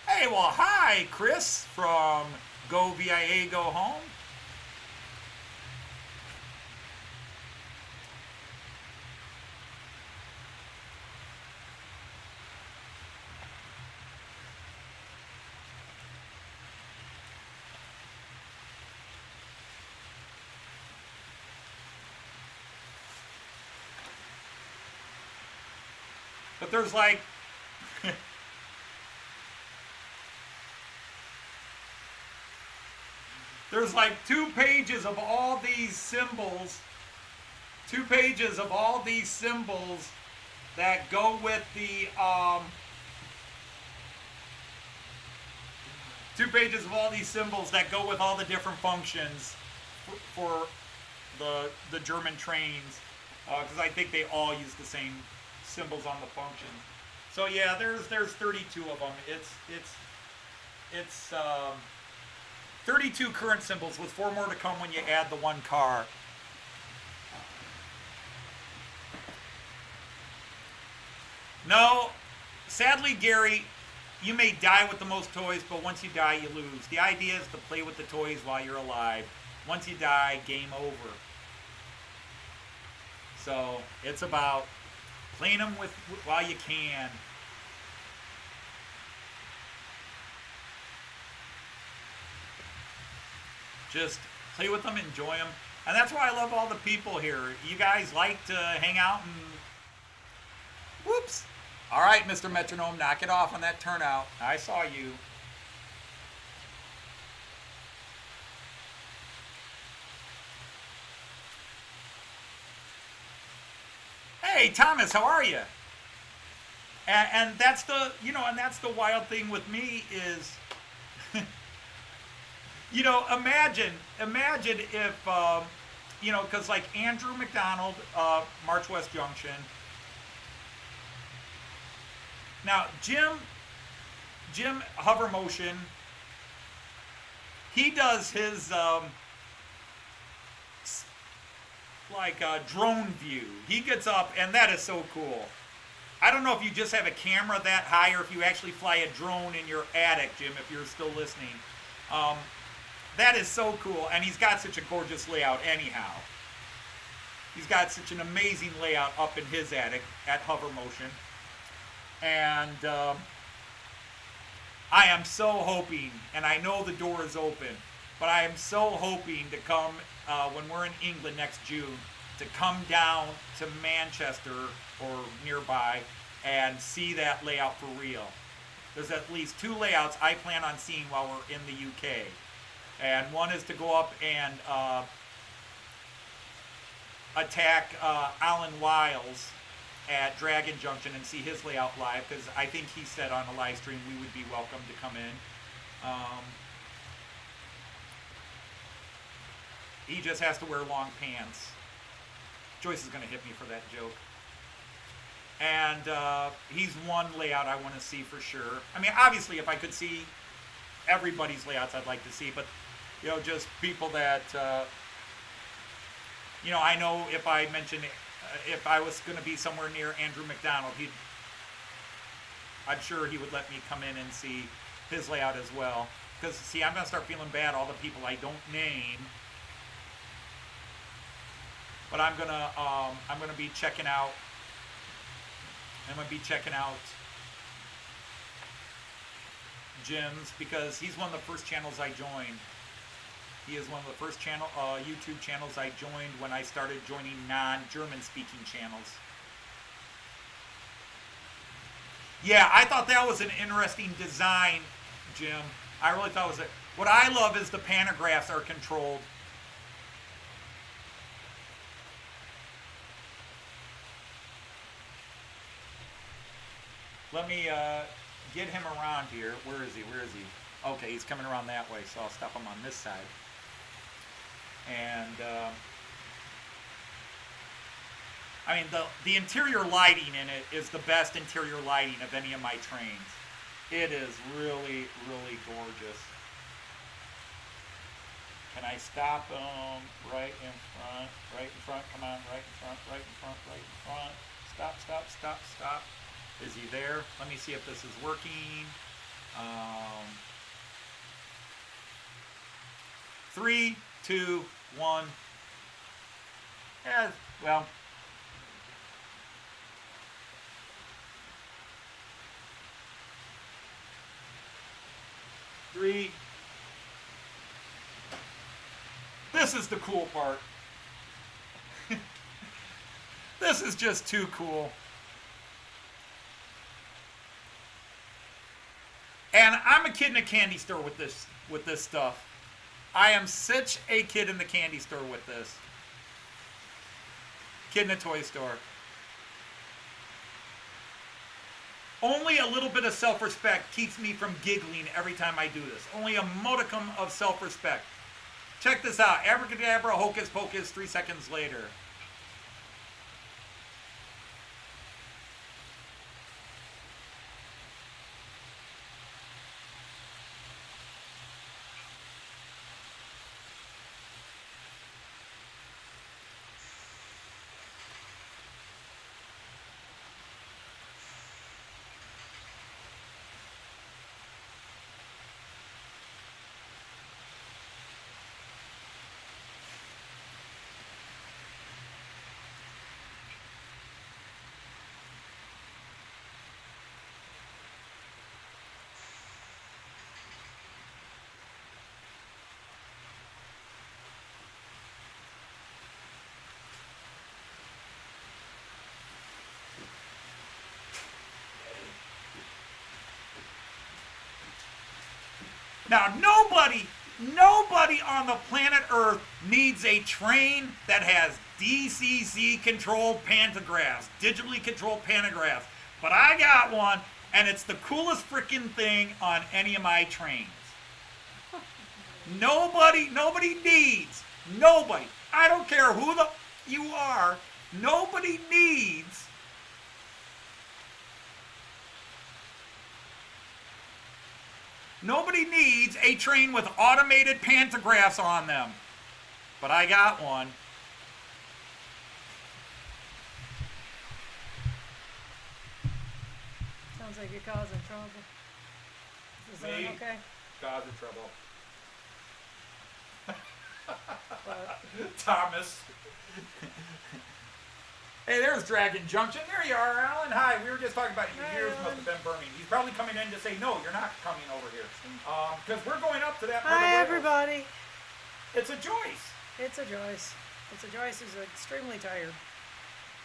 Hey, well, hi, Chris from Go VIA Go Home. But there's like there's like 2 pages of all these symbols. 2 pages of all these symbols that go with the 2 pages of all these symbols that go with all the different functions for the German trains, because I think they all use the same symbols on the function. So yeah, there's 32 of them. It's 32 current symbols with 4 more to come when you add the 1 car. No, sadly, Gary, you may die with the most toys, but once you die, you lose. The idea is to play with the toys while you're alive. Once you die, game over. So it's about playing them with while you can. Just play with them, enjoy them. And that's why I love all the people here. You guys like to hang out and... Whoops. All right, Mr. Metronome, knock it off on that turnout. I saw you. Hey, Thomas, how are you? And that's the, and that's the wild thing with me is, imagine if, because like Andrew McDonald, March West Junction. Now, Jim Hover Motion, he does his, drone view. He gets up, and that is so cool. I don't know if you just have a camera that high or if you actually fly a drone in your attic, Jim, if you're still listening. That is so cool, and he's got such a gorgeous layout anyhow. He's got such an amazing layout up in his attic at Hover Motion. And I am so hoping, and I know the door is open, but I am so hoping to come, when we're in England next June, to come down to Manchester or nearby and see that layout for real. There's at least 2 layouts I plan on seeing while we're in the UK. And one is to go up and attack Alan Wiles at Dragon Junction and see his layout live, because I think he said on a live stream we would be welcome to come in. He just has to wear long pants. Joyce is going to hit me for that joke. And he's one layout I want to see for sure. I mean, obviously, if I could see everybody's layouts, I'd like to see, but just people that I know if I mentioned if I was going to be somewhere near Andrew McDonald, I'm sure he would let me come in and see his layout as well. Because see, I'm going to start feeling bad all the people I don't name. But I'm gonna be checking out. I'm gonna be checking out Jim's because he's one of the first channels I joined. He is one of the first YouTube channels I joined when I started joining non-German speaking channels. Yeah, I thought that was an interesting design, Jim. I really thought it was what I love is the pantographs are controlled. Let me get him around here. Where is he? Where is he? Okay, he's coming around that way, so I'll stop him on this side. And I mean, the interior lighting in it is the best interior lighting of any of my trains. It is really, really gorgeous. Can I stop him right in front? Right in front, come on, right in front, right in front, right in front. Stop, stop, stop, stop. Is he there? Let me see if this is working. 3, 2, 1. Yeah, well. Three. This is the cool part. This is just too cool. And I'm a kid in a candy store with this stuff. I am such a kid in the candy store with this. Kid in a toy store. Only a little bit of self-respect keeps me from giggling every time I do this. Only a modicum of self-respect. Check this out. Abracadabra, hocus pocus, 3 seconds later. Now, nobody on the planet Earth needs a train that has DCC-controlled pantographs, digitally controlled pantographs. But I got one, and it's the coolest freaking thing on any of my trains. Nobody needs, I don't care who you are, nobody needs a train with automated pantographs on them. But I got one. Sounds like you're causing trouble. Is that okay? Causing trouble. But Thomas. Hey, there's Dragon Junction. There you are, Alan. Hi, we were just talking about your Hi, ears Alan. must have been burning. He's probably coming in to say, no, you're not coming over here. Because we're going up to that part of the hi, rails. everybody. It's a Joyce. It's a Joyce. It's a Joyce who's extremely tired.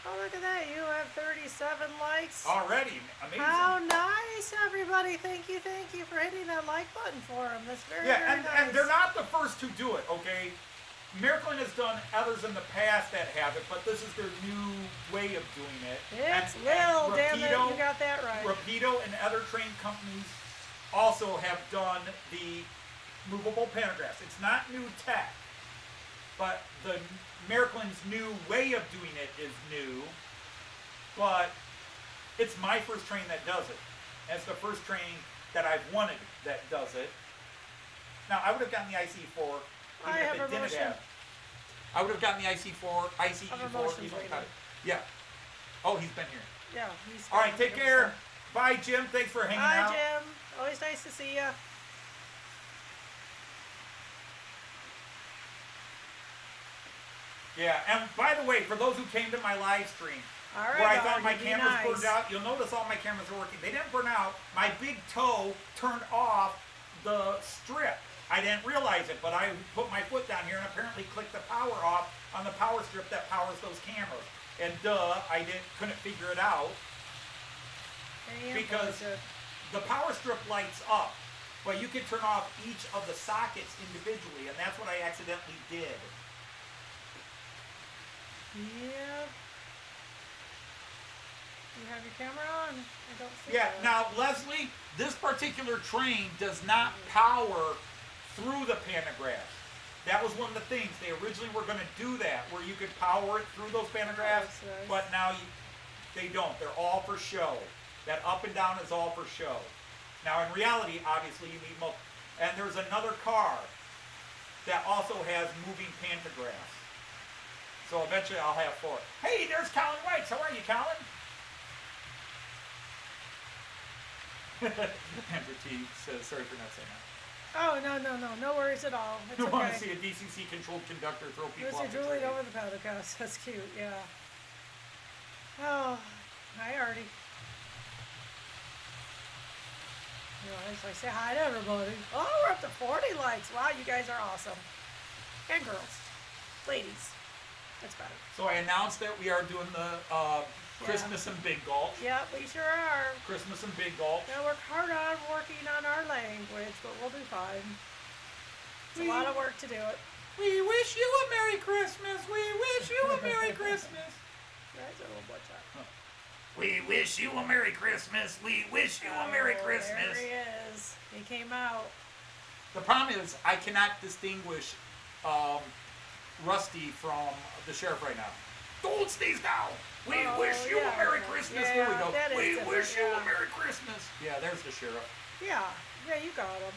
Oh, look at that. You have 37 likes. Already. Amazing. How nice, everybody. Thank you for hitting that like button for them. That's very, Yeah, very and, nice. and they're not the first to do it, okay? Miracle has done others in the past that have it, but this is their new way of doing it. It's and Will, damn it. Rapido- You got that right. Rapido and other train companies also have done the movable pantographs. It's not new tech, but the Miracle's new way of doing it is new, but it's my first train that does it. And it's the first train that I've wanted that does it. Now, I would have gotten the IC4 even I if have it a didn't motion. have. I would have gotten the IC4, I have a ICE4 motion even for you. without it. Yeah. Oh, he's been here. Yeah. He's All right, take care. Bye, Jim. Thanks for hanging Bye, out. Jim. Always nice to see you. Yeah, and by the way, for those who came to my live stream, All right, where I Artie, thought my be cameras nice. burned out. You'll notice all my cameras are working. They didn't burn out. My big toe turned off the strip. I didn't realize it, but I put my foot down here and apparently clicked the power off on the power strip that powers those cameras. And I couldn't figure it out because the power strip lights up, but you can turn off each of the sockets individually, and that's what I accidentally did. Yep. You have your camera on? I don't see Yeah, that. now Leslie, this particular train does not power through the pantographs. That was one of the things. They originally were going to do that, where you could power it through those pantographs, Oh, nice. but now they don't. They're all for show. That up and down is all for show. Now, in reality, obviously, you need multiple. And there's another car that also has moving pantographs. So eventually I'll have 4. Hey, there's Colin White. How are you, Colin? Andrew T says, sorry for not saying that. Oh, no worries at all. It's You okay. want to see a DCC-controlled conductor throw You people see off the drooling train. over the podcast. That's cute, yeah. Oh, hi, Artie. You know, I say hi to everybody. Oh, we're up to 40 likes. Wow, you guys are awesome. And girls. Ladies. That's better. So I announced that we are doing the Christmas and Big Gulch. Yeah, we sure are. Christmas and Big Gulch. Gotta work hard on working on our language, but we'll do fine. It's a lot of work to do it. We wish you a Merry Christmas. We wish you a Merry Christmas. That's a little butch up. We wish you a Merry Christmas. We wish you a Merry Christmas. There he is. He came out. The problem is I cannot distinguish Rusty from the sheriff right now. Don't sneeze now. We wish you a Merry Christmas. Yeah, There we go. that is We different, wish you a yeah. Merry Christmas. Yeah, there's the sheriff. Yeah, you got him.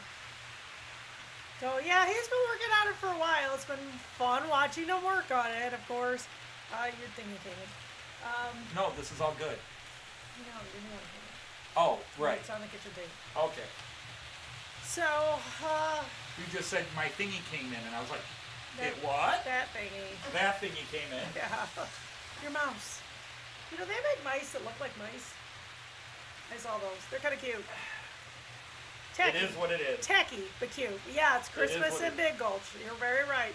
So yeah, he's been working on it for a while. It's been fun watching him work on it. Of course, your thingy came in. No, this is all good. No, your new one came in. Oh, right. It's on the kitchen table. Okay. So, You just said my thingy came in, and I was like, That- it what? that thingy. That thingy came in. Yeah, your mouse. You know, they make mice that look like mice. I saw those. They're kind of cute. It is what it is. Techie, but cute. Yeah, it's Christmas what in it Big Gulch. You're very right.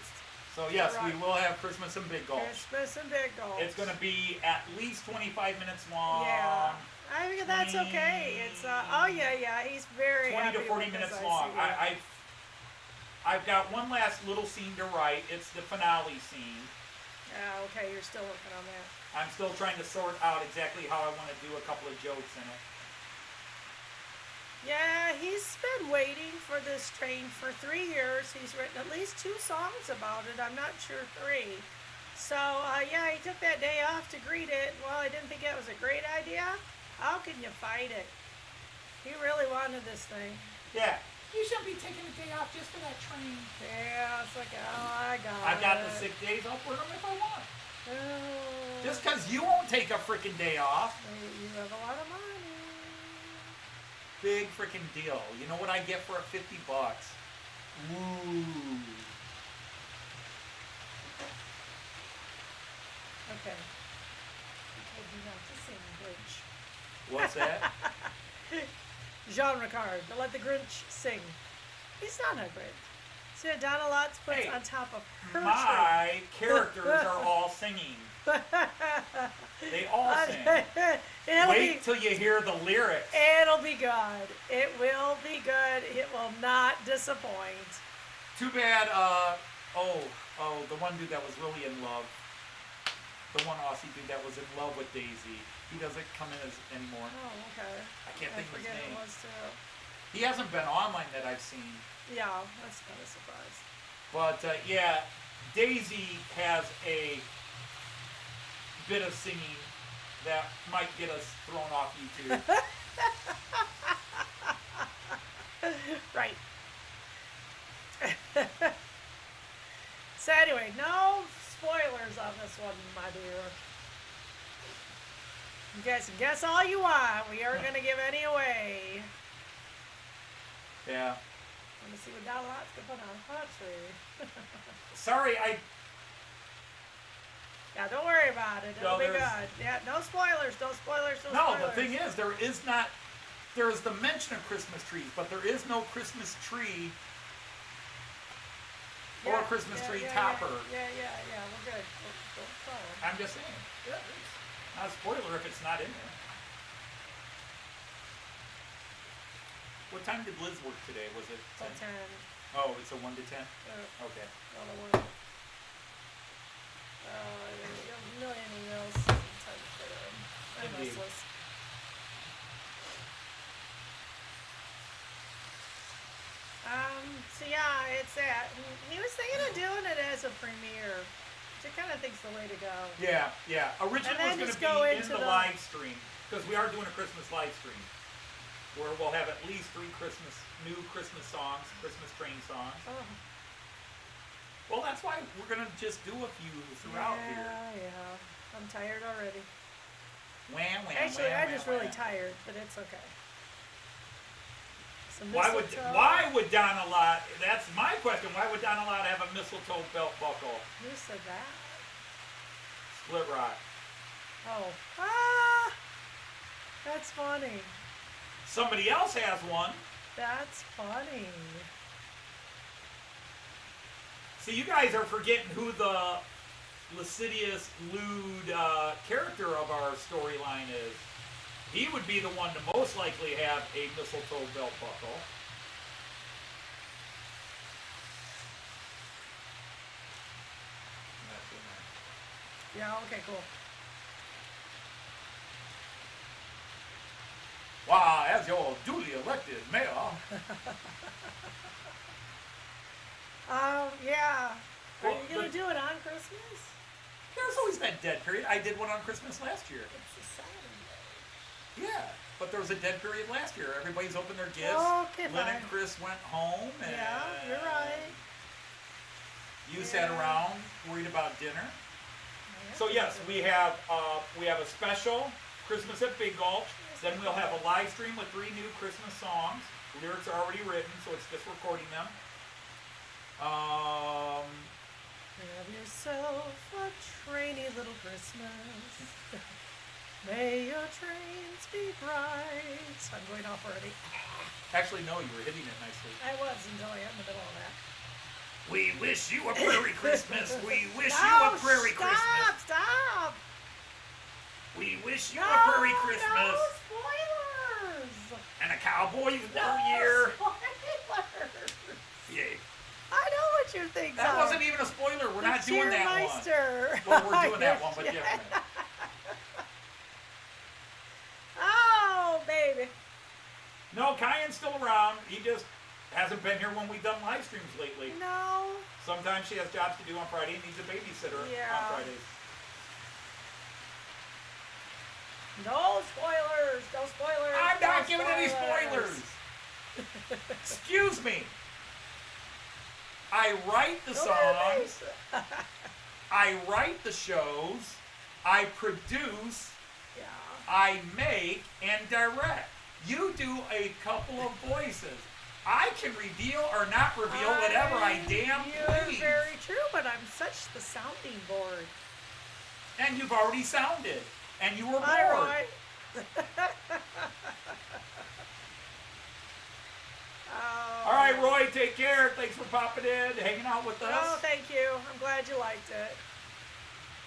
So yes, You're right. we will have Christmas and Big Gulch. Christmas in Big Gulch. It's going to be at least 25 minutes long. Yeah. I think that's okay. It's oh yeah, he's very 20 happy to 40 with minutes this, long. I see. I've got one last little scene to write. It's the finale scene. Yeah, okay, you're still working on that. I'm still trying to sort out exactly how I want to do a couple of jokes in it. Yeah, he's been waiting for this train for 3 years. He's written at least 2 songs about it. I'm not sure 3. So, yeah, he took that day off to greet it. Well, I didn't think it was a great idea. How can you fight it? He really wanted this thing. Yeah. You shouldn't be taking a day off just for that train. Yeah, it's like, oh, I got it. I've got the sick days. I'll burn them if I want. Oh, Just because you won't take a freaking day off. you have a lot of money. Big freaking deal. You know what I get for $50? Ooh. Okay. He told me not to sing Grinch. What's that? Genre card. To let the Grinch sing. He's not a Grinch. See, Donna Lots puts Hey, on top of her My characters are all singing. They all sing. It'll Wait till you hear the lyrics. It'll be good. It will be good. It will not disappoint. Too bad, the one dude that was really in love. The one Aussie dude that was in love with Daisy. He doesn't come in anymore. Oh, okay. I can't think of his forget name. it was too. He hasn't been online that I've seen. Yeah, that's not a surprise. But, yeah, Daisy has a bit of singing that might get us thrown off YouTube. Right. So anyway, no spoilers on this one, my dear. You guys can guess all you want. We aren't going to give any away. Yeah. Let me see what Donald Lots can put on hot tree. Sorry, Yeah, don't worry about it. It'll No, be there's- good. Yeah, no spoilers. No spoilers. No No, spoilers. the thing is, there is the mention of Christmas trees, but there is no Christmas tree or Christmas tree topper. Yeah. We're good. Don't follow. I'm just saying. Yeah, it's not a spoiler if it's not in there. What time did Liz work today? Was it 10? 10. Oh, it's a 1 to 10? Okay. On the one. A million emails. It's hard to fit in. I'm Indeed. restless. So yeah, it's that. And he was thinking of doing it as a premiere, which I kind of think's the way to go. Yeah. Originally And then it was just going go to be in into the the- live stream, because we are doing a Christmas live stream, where we'll have at least 3 new Christmas songs, Christmas train songs. Oh. Well, that's why we're going to just do a few throughout here. Yeah. I'm tired already. Wham, wham, Actually, wham, I'm wham, just really wham. tired, but it's okay. Some Why would mistletoe. Donna Lott? That's my question. Why would Donna Lott have a mistletoe belt buckle? Who said that? Split Rock. Oh. That's funny. Somebody else has one. That's funny. See, you guys are forgetting who the lascivious, lewd character of our storyline is. He would be the one to most likely have a mistletoe belt buckle. That's in there. Yeah, okay, cool. Wow, as your duly elected mayor. Yeah. Are Well, you going but- to do it on Christmas? There's always that dead period. I did one on Christmas last year. It's a Saturday. Yeah, but there was a dead period last year. Everybody's opened their gifts. Okay, Lynn and fine. Chris went home, and Yeah, you're right. you sat Yeah. around worried about dinner. So yes, we have a special Christmas at Big Gulch. Then we'll have a live stream with 3 new Christmas songs. Lyrics are already written, so it's just recording them. Have yourself a trainy little Christmas. May your trains be bright. I'm going off already. Actually, no, you were hitting it nicely. I was until I got in the middle of that. We wish you a Prairie Christmas. We wish No, you a Prairie stop, Christmas. Stop! We wish you No, a Prairie Christmas. No spoilers! And a Cowboys No year. spoilers! Yay. I know what your things That are. wasn't even a spoiler. We're not The doing that one. Cheermeister. Well, we're doing that one, but different. Oh, baby. No, Kyan's still around. He just hasn't been here when we've done live streams lately. No. Sometimes she has jobs to do on Friday and needs a babysitter Yeah. on Fridays. No spoilers. No spoilers. I'm no not giving any spoilers. Excuse me. I write the Go ahead, songs. I write the shows. I produce. Yeah. I make and direct. You do a couple of voices. I can reveal or not reveal whatever I damn You're please. very true, but I'm such the sounding board. And you've already sounded. And you were bored. Hi, Roy. Oh. All right, Roy, take care. Thanks for popping in, hanging out with Oh, us. thank you. I'm glad you liked it.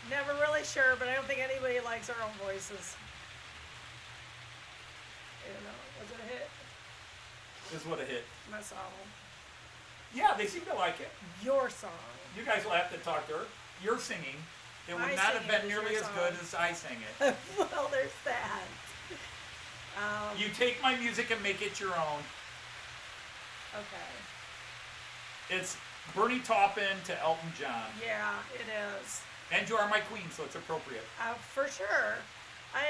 Never really sure, but I don't think anybody likes our own voices. You know, was it a hit? This would have hit. My song. Yeah, they seem to like it. Your song. You guys will have to talk to her. You're singing. It would My not have singing been is nearly your as good song. as I sang it. Well, there's that. You take my music and make it your own. Okay. It's Bernie Taupin to Elton John. Yeah, it is. And you are my queen, so it's appropriate. For sure.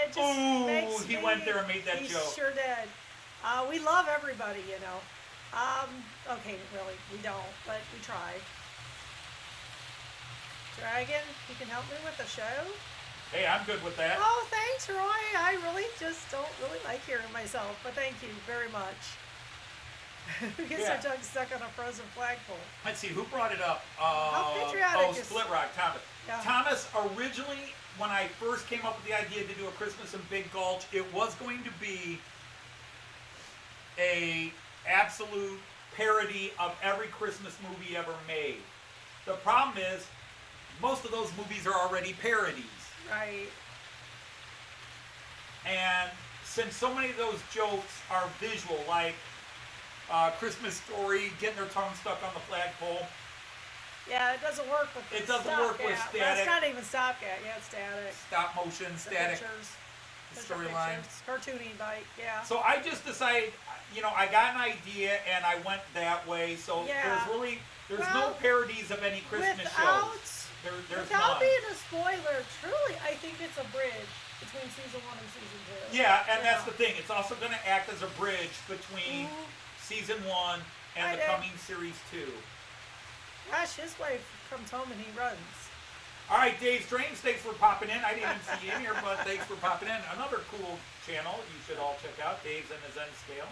It just Ooh, makes he me, went there and made that he joke. Sure did. We love everybody, you know. Okay, really, we don't, but we try. Dragon, you can help me with the show? Hey, I'm good with that. Oh, thanks, Roy. I really just don't really like hearing myself, but thank you very much. Gets Yeah. our tongue stuck on a frozen flagpole. Let's see, who brought it up? How patriotic is- Split Rock, Thomas. Yeah. Thomas, originally, when I first came up with the idea to do a Christmas in Big Gulch, it was going to be a absolute parody of every Christmas movie ever made. The problem is, most of those movies are already parodies. Right. And since so many of those jokes are visual, like Christmas Story, getting their tongue stuck on the flagpole. Yeah, it doesn't work with It doesn't work with Well, static. it's not even stopgap. Yeah, it's static. Stop motion, The static pictures, storyline. cartoony like, yeah. So I just decided, I got an idea and I went that way. So Yeah. there's no parodies of any Christmas shows. There's without none. being a spoiler, truly, I think it's a bridge between season 1 and season 2. Yeah, and that's the thing. It's also going to act as a bridge between season 1 and the coming series 2. Gosh, his wife comes home and he runs. All right, Dave Strange, thanks for popping in. I didn't even see you in here, but thanks for popping in. Another cool channel you should all check out, Dave's and his N Scale.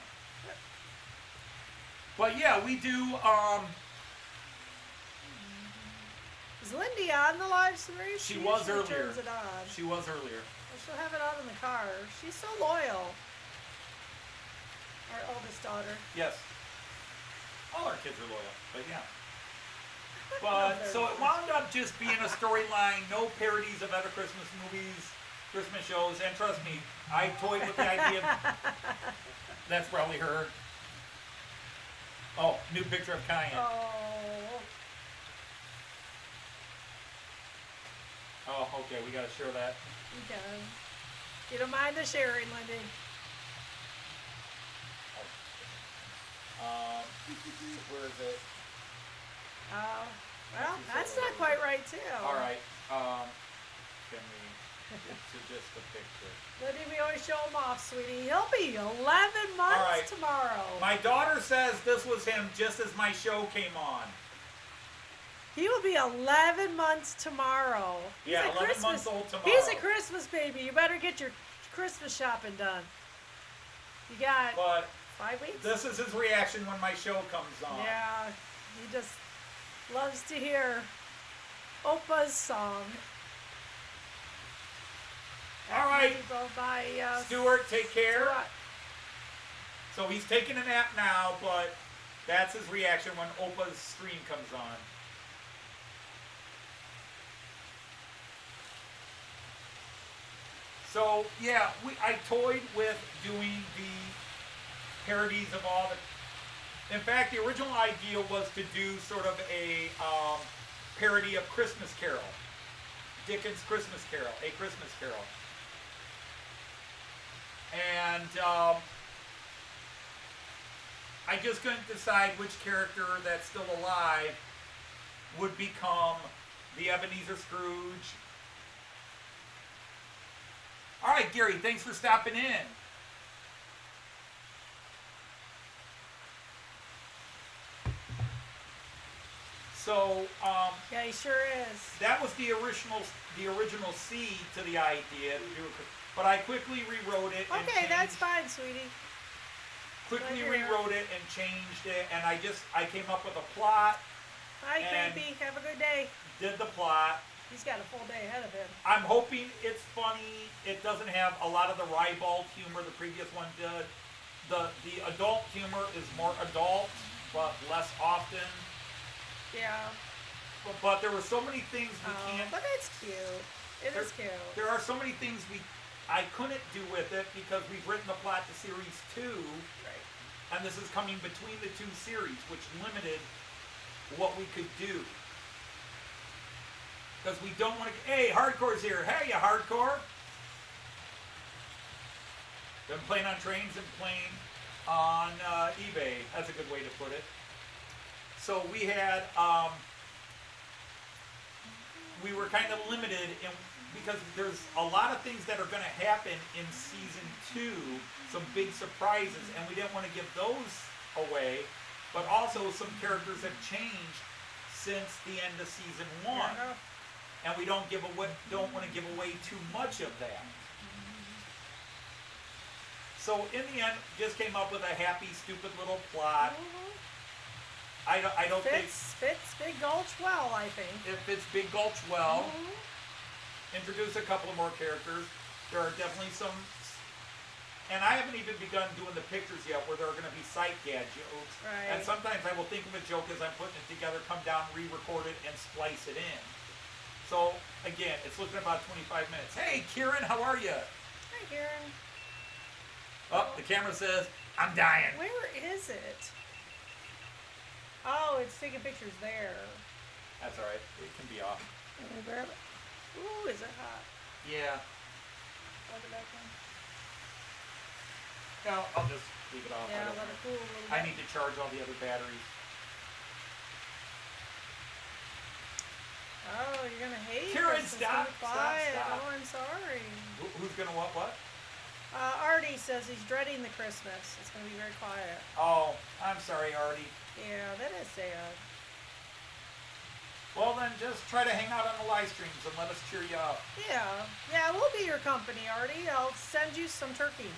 But yeah, we do. Is Lindy on the live stream? She was usually earlier. Turns it on. She was earlier. Well, she'll have it on in the car. She's so loyal. Our oldest daughter. Yes. All our kids are loyal, but yeah. But so it wound up just being a storyline, no parodies of other Christmas movies, Christmas shows, and trust me, I toyed with the idea. That's probably her. Oh, new picture of Cayenne. Oh, okay, we gotta share that. You can. You don't mind the sharing, Lindy. Where is it? Well, that's not quite right, too. All right. Can we get to just a picture? Lindy, we always show him off, sweetie. He'll be 11 months All right. tomorrow. My daughter says this was him just as my show came on. He will be 11 months tomorrow. Yeah, 11 months old tomorrow. He's a Christmas baby. You better get your Christmas shopping done. You got But 5 weeks? this is his reaction when my show comes on. Yeah, he just loves to hear Opa's song. All right. By, Stuart, take care. Stuart. So he's taking a nap now, but that's his reaction when Opa's stream comes on. So yeah, I toyed with doing the parodies of all the. In fact, the original idea was to do sort of a parody of Christmas Carol, Dickens' Christmas Carol, A Christmas Carol, and I just couldn't decide which character that's still alive would become the Ebenezer Scrooge. All right, Gary, thanks for stopping in. So, yeah, he sure is. that was the original seed to the idea, but I quickly rewrote it. And Okay, that's fine, sweetie. Quickly Glad you're here. rewrote it and changed it, and I came up with a plot, Hi, And- baby. Have a good day. did the plot. He's got a full day ahead of him. I'm hoping it's funny. It doesn't have a lot of the ribald humor the previous one did. The adult humor is more adult, but less often. Yeah. But there were so many things we can't. But it's cute. It is cute. There are so many things I couldn't do with it because we've written the plot to series 2, Right. and this is coming between the 2 series, which limited what we could do. Because we don't want to. Hey, Hardcore's here. Hey, you Hardcore. Been playing on trains and playing on eBay. That's a good way to put it. So we had. We were kind of limited because there's a lot of things that are going to happen in season 2, some big surprises, and we didn't want to give those away. But also some characters have changed since the end of season 1. Yeah. And we don't want to give away too much of that. So in the end, just came up with a happy, stupid little plot. I don't think Fits Big Gulch well, I think. it fits Big Gulch well. Mm-hmm. Introduce a couple of more characters. There are definitely some, and I haven't even begun doing the pictures yet where there are going to be sight gag jokes. Right. And sometimes I will think of a joke as I'm putting it together, come down, re-record it, and splice it in. So, again, it's looking about 25 minutes. Hey, Kieran, how are you? Hi, Karen. Oh, the camera says, I'm dying. Where is it? Oh, it's taking pictures there. That's all right. It can be off. Let me grab it. Ooh, is it hot? Yeah. Plug it back in. No, I'll just leave it off. Yeah, let it cool a little bit. I need to charge all the other batteries. Oh, you're gonna hate Karen, this. It's stop, gonna be quiet. stop. Oh, I'm sorry. Who's gonna what? Artie says he's dreading the Christmas. It's gonna be very quiet. Oh, I'm sorry, Artie. Yeah, that is sad. Well, then just try to hang out on the live streams and let us cheer you up. Yeah, we'll be your company, Artie. I'll send you some turkey.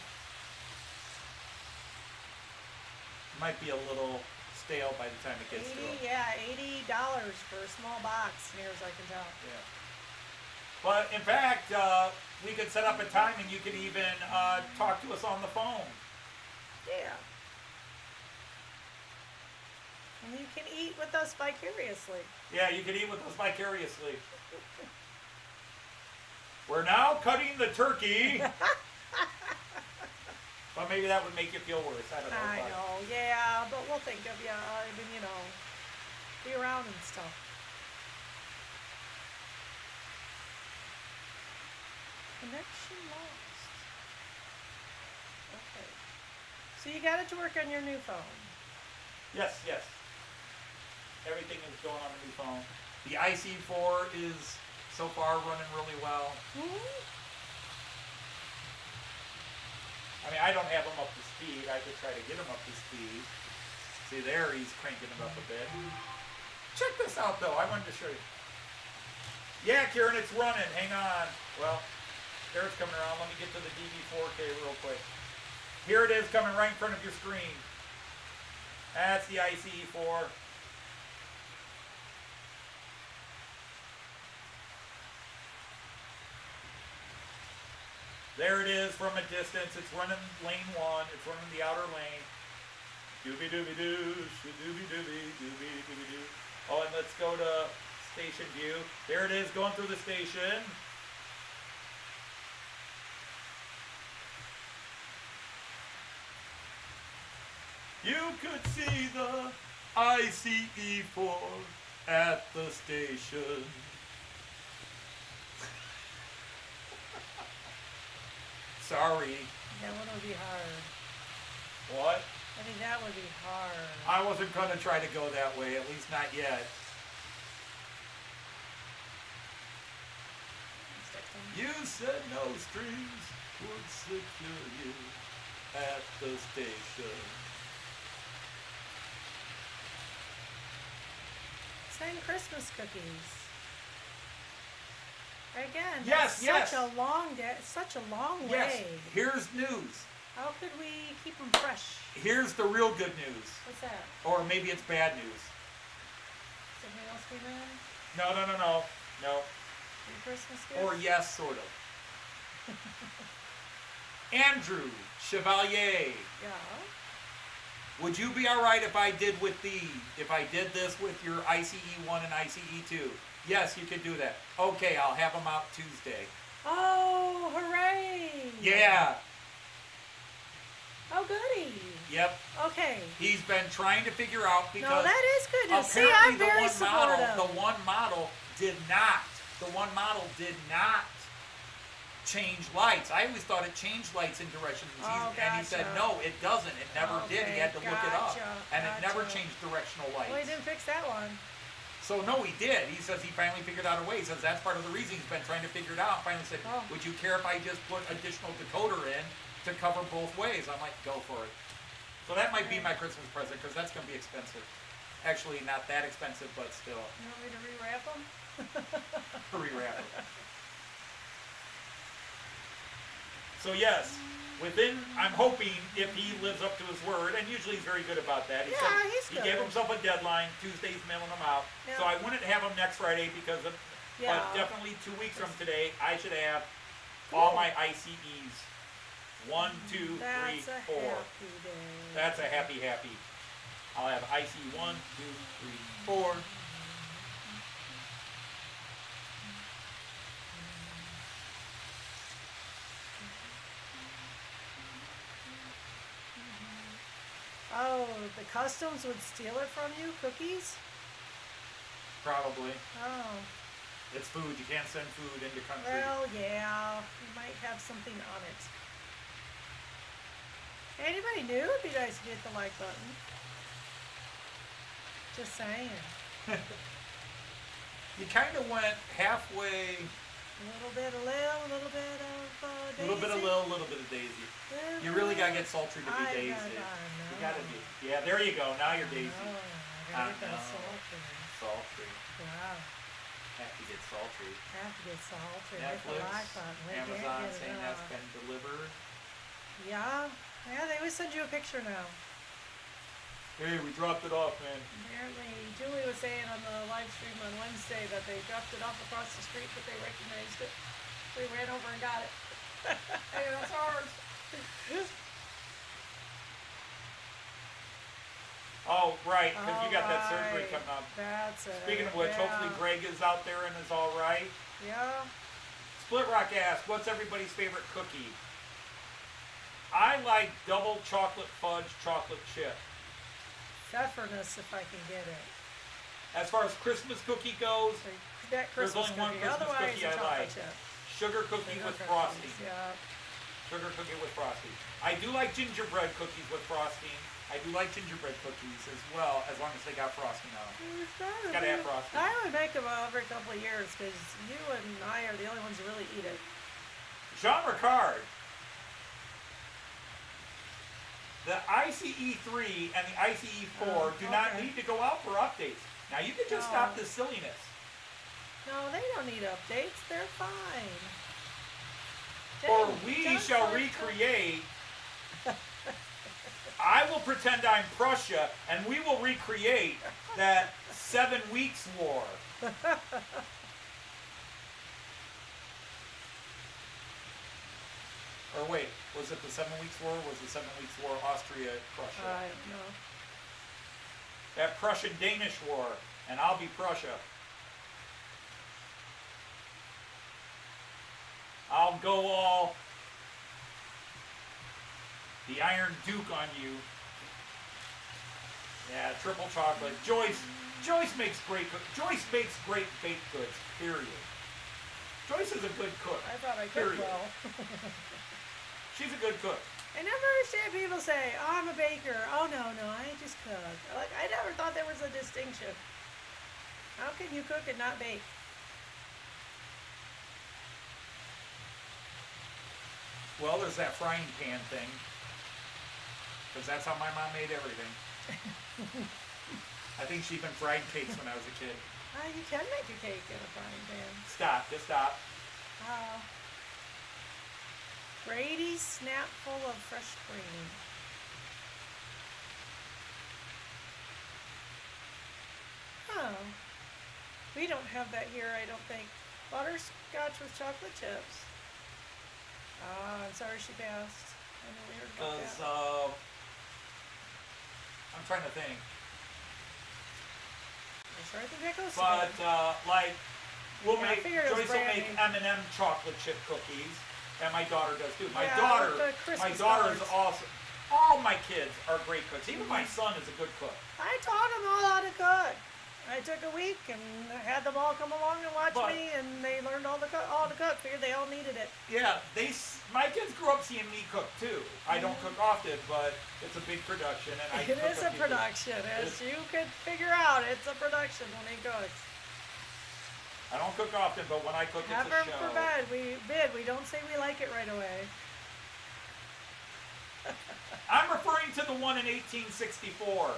Might be a little stale by the time it gets to it. Yeah, $80 for a small box, near as I can tell. Yeah. But in fact, we could set up a time and you could even talk to us on the phone. Yeah. And you can eat with us vicariously. Yeah, you can eat with us vicariously. We're now cutting the turkey. But maybe that would make you feel worse. I don't know. I know, yeah, but we'll think of you. I mean, you know, be around and stuff. Connection lost. Okay. So you got it to work on your new phone. Yes. Everything is going on the new phone. The IC4 is so far running really well. Mm-hmm. I mean, I don't have him up to speed. I could try to get him up to speed. See there, he's cranking him up a bit. Check this out, though. I wanted to show you. Yeah, Kieran, it's running. Hang on. Well, there it's coming around. Let me get to the DV4K real quick. Here it is coming right in front of your screen. That's the ICE4. There it is from a distance. It's running lane 1. It's running the outer lane. Doobie doobie doo, doobie doobie doobie doobie doo. Oh, and let's go to station view. There it is going through the station. You could see the ICE4 at the station. Sorry. That one would be hard. What? I mean, that would be hard. I wasn't going to try to go that way, at least not yet. You said no strings would secure you at the station. Send Christmas cookies. Again, Yes, that's such a long Yes, way. here's news. How could we keep them fresh? Here's the real good news. What's that? Or maybe it's bad news. Something else we learned? No. Your Christmas gift? Or yes, sort of. Andrew Chevalier. Yeah. Would you be alright if I did this with your ICE1 and ICE2? Yes, you can do that. Okay, I'll have them out Tuesday. Oh, hooray! Yeah. Oh, goody. Yep. Okay. He's been trying to figure out because No, that is good news. See, apparently I'm very supportive. the one model did not change lights. I always thought it changed lights in directions. Oh, And he said, gotcha. no, it doesn't. It never did. He had to look it up. And it never Gotcha. changed directional lights. Well, he didn't fix that one. So no, he did. He says he finally figured out a way. He says that's part of the reason he's been trying to figure it out. Finally said, Oh. would you care if I just put additional decoder in to cover both ways? I'm like, go for it. So that might be my Christmas present because that's going to be expensive. Actually, not that expensive, but still. You want me to rewrap them? Rewrap it. So yes, I'm hoping if he lives up to his word, and usually he's very good about that. He's he good. gave himself a deadline. Tuesday's mailing them out. Yeah. So I wouldn't have them next Friday because of, Yeah. but definitely 2 weeks from today, I should have Cool. all my ICEs. 1, 2, 3, That's a 4. happy day. That's a happy. I'll have IC 1, 2, 3, 4. Oh, the customs would steal it from you? Cookies? Probably. Oh. It's food. You can't send food into country. Well, yeah. You might have something on it. Anybody new? It'd be nice to hit the like button. Just saying. You kind of went halfway. A little bit of Lil, a little bit of Daisy. A little bit of Lil, a little bit of Daisy. You really gotta get sultry to be Daisy. You gotta be. Yeah, there you go. Now you're Daisy. I gotta get sultry. Sultry. Wow. Have to get sultry. Have to get sultry. Hit the Netflix, like button. We can't Amazon get it saying that's enough. been delivered. Yeah. Yeah, they always send you a picture now. Hey, we dropped it off, man. Apparently, Julie was saying on the live stream on Wednesday that they dropped it off across the street, but they recognized it. So we ran over and got it. Hey, that's ours. Oh, right, because you got that surgery coming up. That's it. Speaking of which, hopefully Greg is out there and is all right. Yeah. Split Rock asks, what's everybody's favorite cookie? I like double chocolate fudge chocolate chip. Pfefferness, if I can get it. As far as Christmas cookie goes, So that There's Christmas only one cookie. Christmas Otherwise, cookie a I chocolate like. chip. sugar cookie Sugar with cookies, frosting. Yeah. Sugar cookie with frosting. I do like gingerbread cookies with frosting. I do like gingerbread cookies as well, as long as they got frosting on them. It's gotta have frosting. I would make them every couple of years because you and I are the only ones who really eat it. Jean Ricard. The ICE3 and the ICE4 do not okay. need to go out for updates. Now you can just No. stop this silliness. No, they don't need updates. They're fine. Or Dang, we John shall Clark- recreate. I will pretend I'm Prussia, and we will recreate that 7 weeks war. Or wait, was it the 7 weeks war? Or was the 7 weeks war Austria-Prussia? I don't know. That Prussian-Danish war, and I'll be Prussia. I'll go all the Iron Duke on you. Yeah, triple chocolate. Joyce makes great baked goods. Period. Joyce is a good cook. I thought I Period. cooked well. She's a good cook. I never understand people say, oh, I'm a baker. Oh, no, I just cook. Like, I never thought there was a distinction. How can you cook and not bake? Well, there's that frying pan thing. Because that's how my mom made everything. I think she even fried cakes when I was a kid. You can make a cake in a frying pan. Stop, just stop. Brady's snap full of fresh cream. Oh. We don't have that here, I don't think. Butterscotch with chocolate chips. I'm sorry she passed. I know we heard about Because, that. I'm trying to think. I'm sure I think that goes But, like, we'll Yeah, I make, figured it was Joyce will make Brandy. M&M chocolate chip cookies. And my daughter does too. My Yeah, daughter with the Christmas is colors. awesome. All my kids are great cooks. Even my son is a good cook. I taught them all how to cook. I took a week and had them all come along and watch But- me, and they learned all to cook. Figured they all needed it. Yeah, my kids grew up seeing me cook too. I don't cook often, but it's a big production, and I It cook is a few production, It as you could figure out. It's a production when he cooks. things. I don't cook often, but when I cook, it's Heaven a show. forbid we don't say we like it right away. I'm referring to the one in 1864.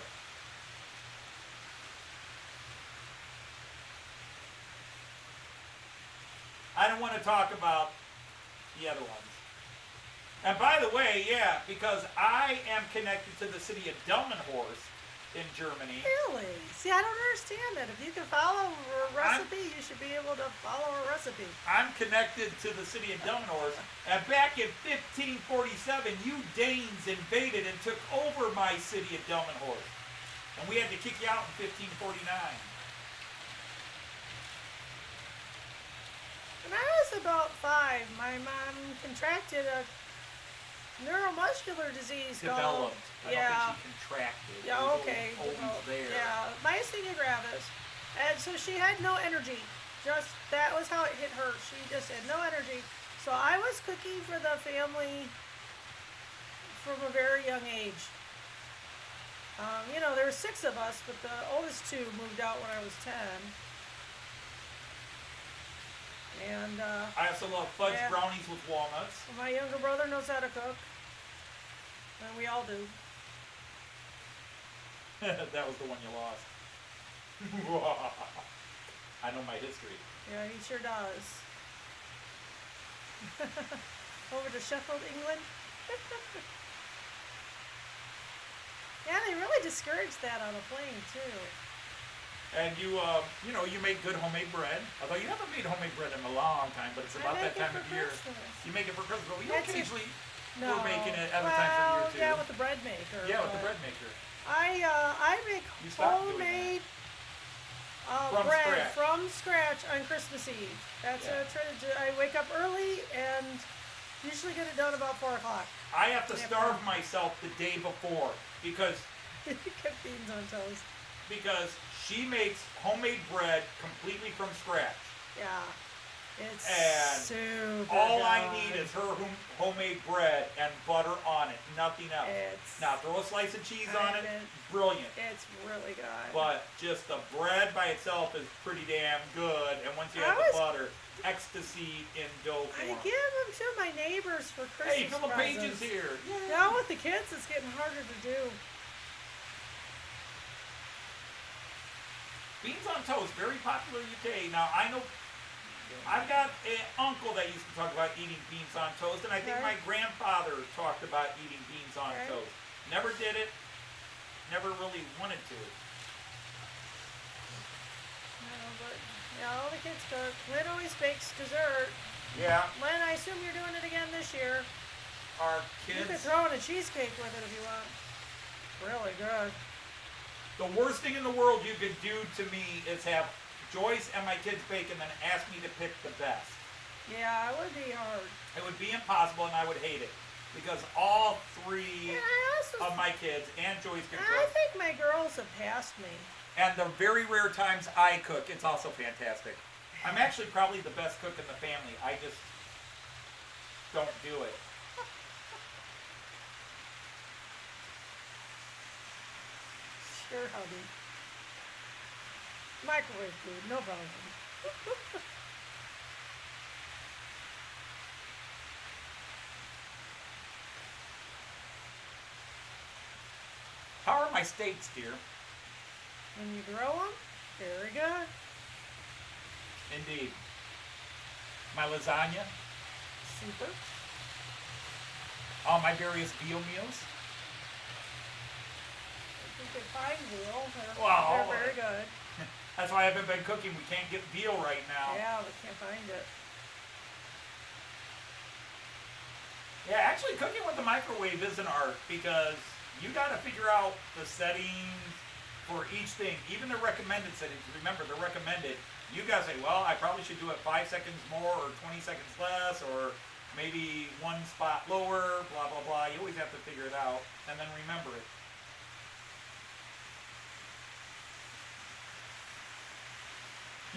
I don't want to talk about the other ones. And by the way, yeah, because I am connected to the city of Delmenhorst in Germany. Really? See, I don't understand that. If you can follow a recipe, you should be able to follow a recipe. I'm connected to the city of Delmenhorst, and back in 1547, you Danes invaded and took over my city of Delmenhorst. And we had to kick you out in 1549. When I was about 5, my mom contracted a neuromuscular disease called... Developed. I don't think she contracted. Yeah, It was okay. always Well, there. yeah, myasthenia gravis. And so she had no energy. Just, that was how it hit her. She just had no energy. So I was cooking for the family from a very young age. There were 6 of us, but the oldest 2 moved out when I was 10. And I also love fudge yeah. brownies with walnuts. My younger brother knows how to cook. And we all do. That was the one you lost. I know my history. Yeah, he sure does. Over to Sheffield, England. Yeah, they really discourage that on a plane too. And you make good homemade bread. Although you haven't made homemade bread in a long time, but it's about that time of year. You make it for Christmas. But you occasionally we're making it other times of the year too. Yeah, with the bread maker. Yeah, with the bread maker. I make homemade bread from scratch on Christmas Eve. That's a tradition. I wake up early and usually get it done about 4 o'clock. I have to starve myself the day before because Get beans on toast. Because she makes homemade bread completely from scratch. Yeah. It's and super all good. I need is her homemade bread and butter on it, nothing else. Now throw a slice of cheese on it, brilliant. It's really good. But just the bread by itself is pretty damn good, and once you add the butter, ecstasy in dough form. I give them to my neighbors for Christmas Hey, Philip Page is presents. here. Yeah. Now with the kids, it's getting harder to do. Beans on toast, very popular in UK. Now I know I've got an uncle that used to talk about eating beans on toast, and I think my grandfather talked about eating beans on toast. Never did it, never really wanted to. No, but all the kids cook. Lynn always bakes dessert. Yeah. Lynn, I assume you're doing it again this year. Our kids. You could throw in a cheesecake with it if you want. Really good. The worst thing in the world you could do to me is have Joyce and my kids bake and then ask me to pick the best. Yeah, it would be hard. It would be impossible and I would hate it. Because all 3 of my kids and Joyce can cook. I think my girls have passed me. And the very rare times I cook, it's also fantastic. I'm actually probably the best cook in the family. I just don't do it. Sure, hubby. Microwave food, no problem. How are my steaks, dear? When you grow them, very good. Indeed. My lasagna. Super. All my various veal meals. You can find veal. Wow. They're very good. That's why I haven't been cooking. We can't get veal right now. Yeah, we can't find it. Yeah, actually cooking with the microwave is an art because you got to figure out the settings for each thing, even the recommended settings. Remember, they're recommended. You guys say, well, I probably should do it 5 seconds more or 20 seconds less or maybe 1 spot lower, blah, blah, blah. You always have to figure it out and then remember it.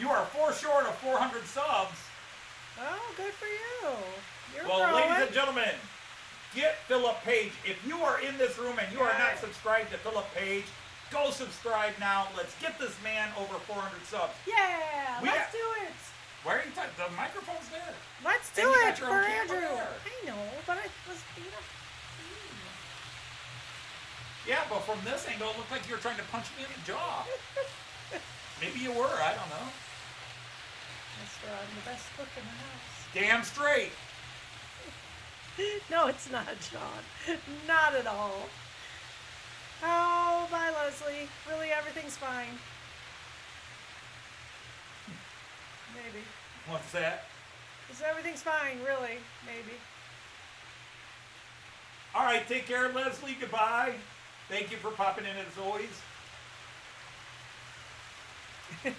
You are 4 short of 400 subs. Oh, good for you. You're Well, growing. ladies and gentlemen, get Philip Page. If you are in this room and you are not subscribed to Philip Page, go subscribe now. Let's get this man over 400 subs. Yeah, let's do it. Why are you talking? The microphone's there. Let's do And you it got your for own camera Andrew. there. I know, but I was, Yeah, but from this angle, it looked like you were trying to punch me in the jaw. Maybe you were. I don't know. That's right. I'm the best cook in the house. Damn straight. No, it's not, Sean. Not at all. Oh, bye, Leslie. Really, everything's fine. Maybe. What's that? Because everything's fine, really. Maybe. All right, take care, Leslie. Goodbye. Thank you for popping in as always. Is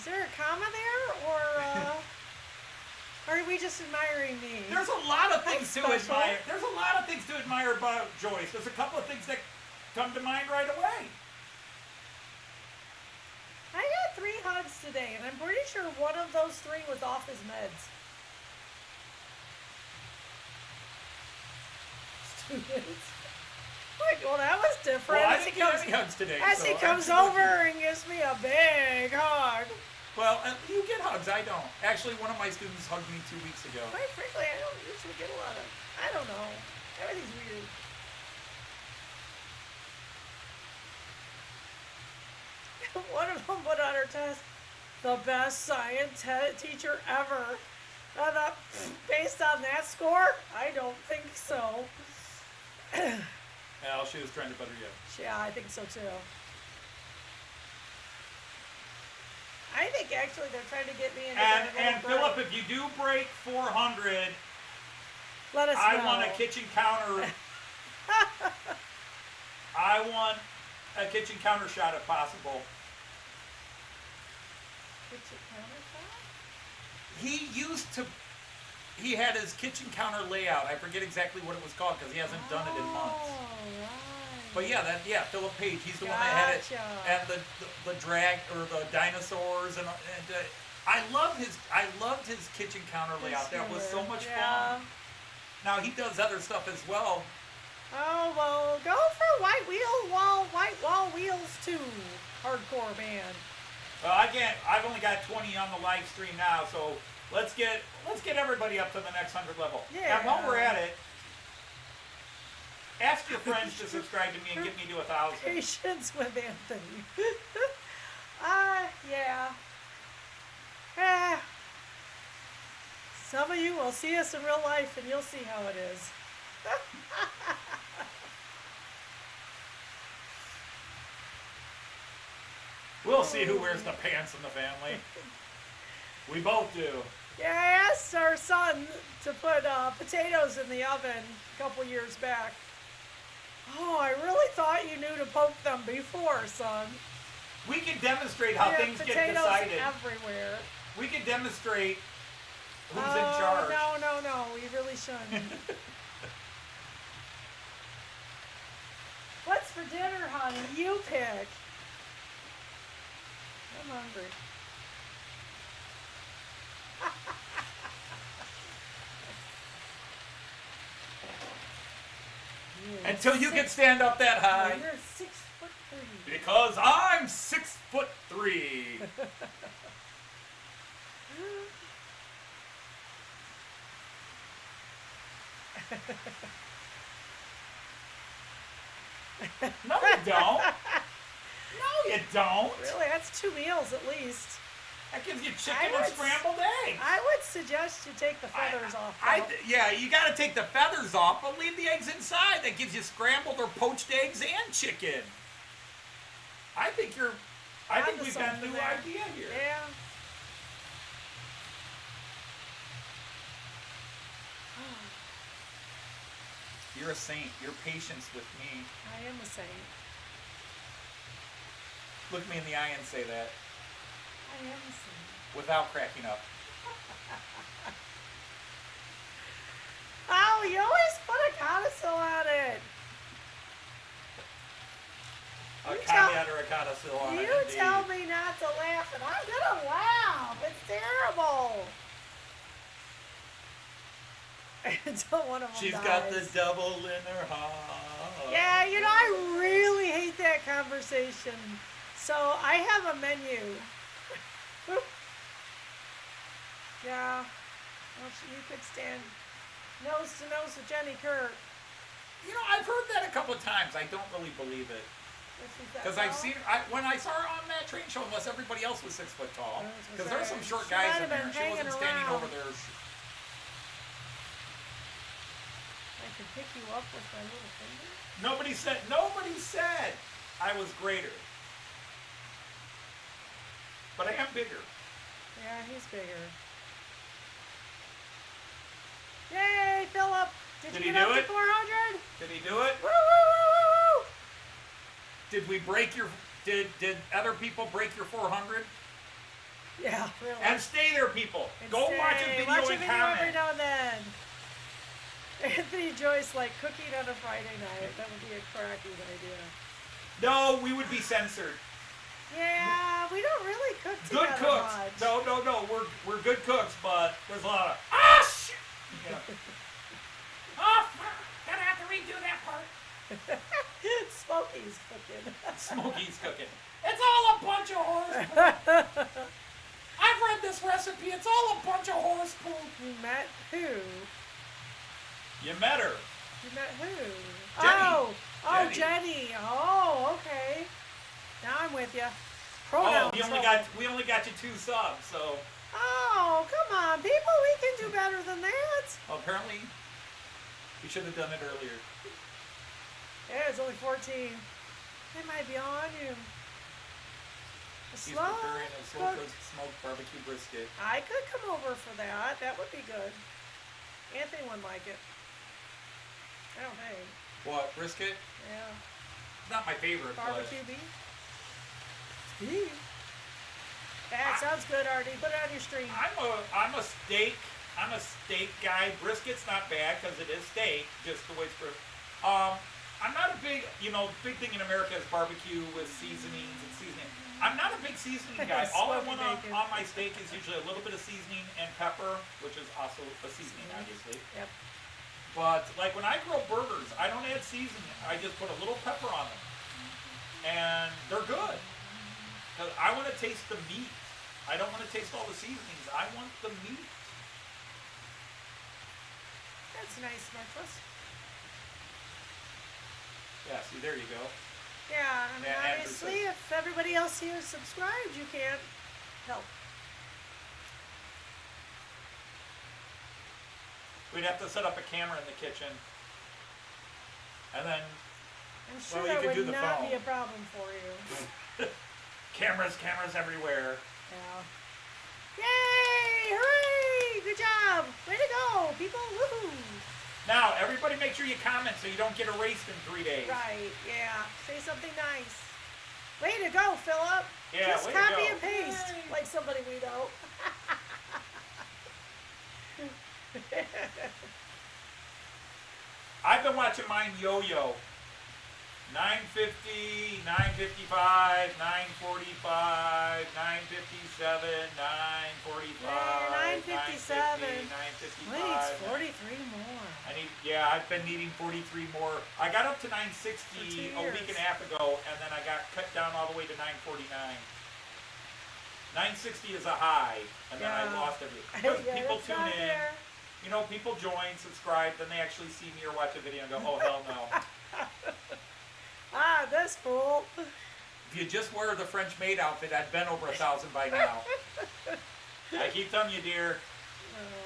there a comma there, or are we just admiring me? There's a lot of things to That's special. admire. There's a lot of things to admire about Joyce. There's a couple of things that come to mind right away. I got 3 hugs today, and I'm pretty sure one of those 3 was off his meds. Students. Wait, well, that was different. Well, I didn't get any hugs today. As so he comes over and gives me a big hug. Well, you get hugs. I don't. Actually, one of my students hugged me 2 weeks ago. Quite frankly, I don't usually get a lot of. I don't know. Everything's weird. One of them put on her test, the best science teacher ever. I thought, based on that score, I don't think so. Well, she was trying to butter you up. Yeah, I think so too. I think actually they're trying to get me into And Philip, if you do break 400, let us know. I want a kitchen counter. I want a kitchen counter shot if possible. Kitchen counter shot? He had his kitchen counter layout. I forget exactly what it was called because he hasn't done it in months. Right. But yeah, Philip Page. He's the one that had it, Gotcha. and the drag or the dinosaurs and I loved his kitchen counter layout. That was so much fun. Now he does other stuff as well. Oh well, go for white wall wheels too. Hardcore band. Well, I've only got 20 on the live stream now, so let's get everybody up to the next 100 level. Yeah. And while we're at it, ask your friends to subscribe to me and get me to 1,000. Patience with Anthony. Yeah. Some of you will see us in real life and you'll see how it is. We'll see who wears the pants in the family. We both do. Yeah, I asked our son to put potatoes in the oven a couple years back. Oh, I really thought you knew to poke them before, son. We can demonstrate how things get decided. Potatoes everywhere. We can demonstrate who's in charge. No, we really shouldn't. What's for dinner, honey? You pick. I'm hungry. Until you can stand up that high. You're 6'3". Because I'm 6'3". No, you don't. No, you don't. Really, that's 2 meals at least. That gives you chicken and scrambled eggs. I would suggest you take the feathers off. Yeah, you got to take the feathers off, but leave the eggs inside. That gives you scrambled or poached eggs and chicken. I think we've got a new idea here. Yeah. You're a saint. Your patience with me. I am a saint. Look me in the eye and say that I am a saint. without cracking up. Oh, you always put a codicil on it. A caveat or a codicil on it. You tell me not to laugh, and I'm gonna laugh. It's terrible. Until one of them She's dies. got the devil in her heart. Yeah, you know, I really hate that conversation. So I have a menu. Yeah. Well, you could stand nose to nose with Jenny Kirk. You know, I've heard that a couple of times. I don't really believe it. Because I've seen her, when I saw her on that train show, unless everybody else was 6 foot tall. Because there's some short She guys might in have there. been She wasn't hanging standing around. over there. I could pick you up with my little finger. Nobody said I was greater. But I am bigger. Yeah, he's bigger. Yay, Philip! Did you he get do up to it? 400? Did he do it? Woo, woo, woo, woo, woo! Did we break your? Did other people break your 400? Yeah, really. And stay there, people. Go watch a video Watch a and video comment. every now and then. Anthony Joyce like cooking on a Friday night. That would be a cracking idea. No, we would be censored. Yeah, we don't really cook together Good cooks. much. No. We're good cooks, but there's a lot of shit. Yeah. Oh, gonna have to redo that part. Smokey's cooking. Smokey's cooking. It's all a bunch of horse. I've read this recipe. It's all a bunch of horse poop. You met who? You met her. You met who? Jenny. Oh, Jenny. Oh, okay. Now I'm with you. Oh, Pronouns. we only got you 2 subs, so. Oh, come on, people. We can do better than that. Well, apparently, we should have done it earlier. Yeah, it's only 14. They might be on you. He's preparing a slow-cooked smoked barbecue brisket. I could come over for that. That would be good. Anthony wouldn't like it. I don't think. What, brisket? Yeah. It's not my favorite, Barbecue beef? Beef. That sounds good, Artie. Put it on your stream. I'm a steak guy. Brisket's not bad because it is steak, just the way it's prepared. I'm not a big, big thing in America is barbecue with seasonings and seasoning. I'm not a big seasoning guy. All I want on my steak is usually a little bit of seasoning and pepper, which is also a seasoning, obviously. Yep. But like when I grill burgers, I don't add seasoning. I just put a little pepper on them, and they're good. Cause I want to taste the meat. I don't want to taste all the seasonings. I want the meat. That's nice, Marcus. Yeah, see, there you go. Yeah, I mean, Yeah, obviously, if everybody else here is subscribed, you can't help. We'd have to set up a camera in the kitchen, and then I'm sure you that could do would the not phone. be a problem for you. cameras everywhere. Yeah. Yay! Hooray! Good job! Way to go, people! Woohoo! Now, everybody make sure you comment so you don't get erased in 3 days. Right, yeah. Say something nice. Way to go, Philip! Yeah, just way to copy go. and paste, Yay. like somebody we know. I've been watching mine yo-yo. 950, 955, 945, 957, 945, 957. 950, We 955. need 43 more. I've been needing 43 more. I got up to 960 a week and a half ago, and then I got cut down all the way to 949. 960 is a high, and then I lost everything. Because people it's tune not in, there. people join, subscribe, then they actually see me or watch a video and go, oh, hell no. Ah, this fool. If you just wear the French maid outfit, I'd been over 1,000 by now. I keep telling you, dear,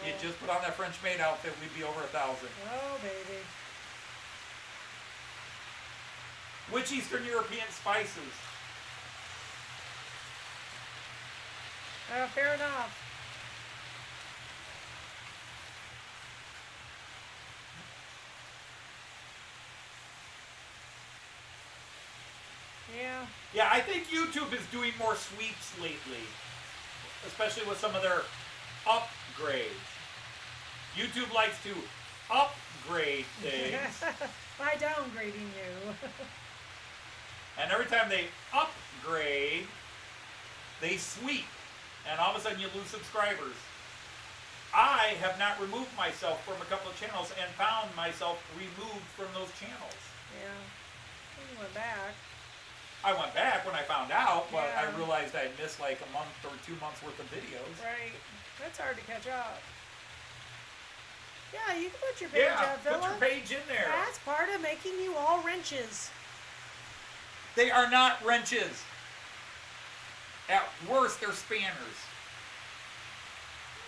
you just put on that French maid outfit, we'd be over 1,000. Oh, baby. Which Eastern European spices? Fair enough. Yeah. Yeah, I think YouTube is doing more sweeps lately, especially with some of their upgrades. YouTube likes to upgrade things, By downgrading you. and every time they upgrade, they sweep, and all of a sudden you lose subscribers. I have not removed myself from a couple of channels and found myself removed from those channels. Yeah. You went back. I went back when I found out, but Yeah. I realized I had missed like a month or 2 months worth of videos. Right. That's hard to catch up. Yeah, you can put your page Yeah, up, Philip. put your page in there. That's part of making you all wrenches. They are not wrenches. At worst, they're spanners.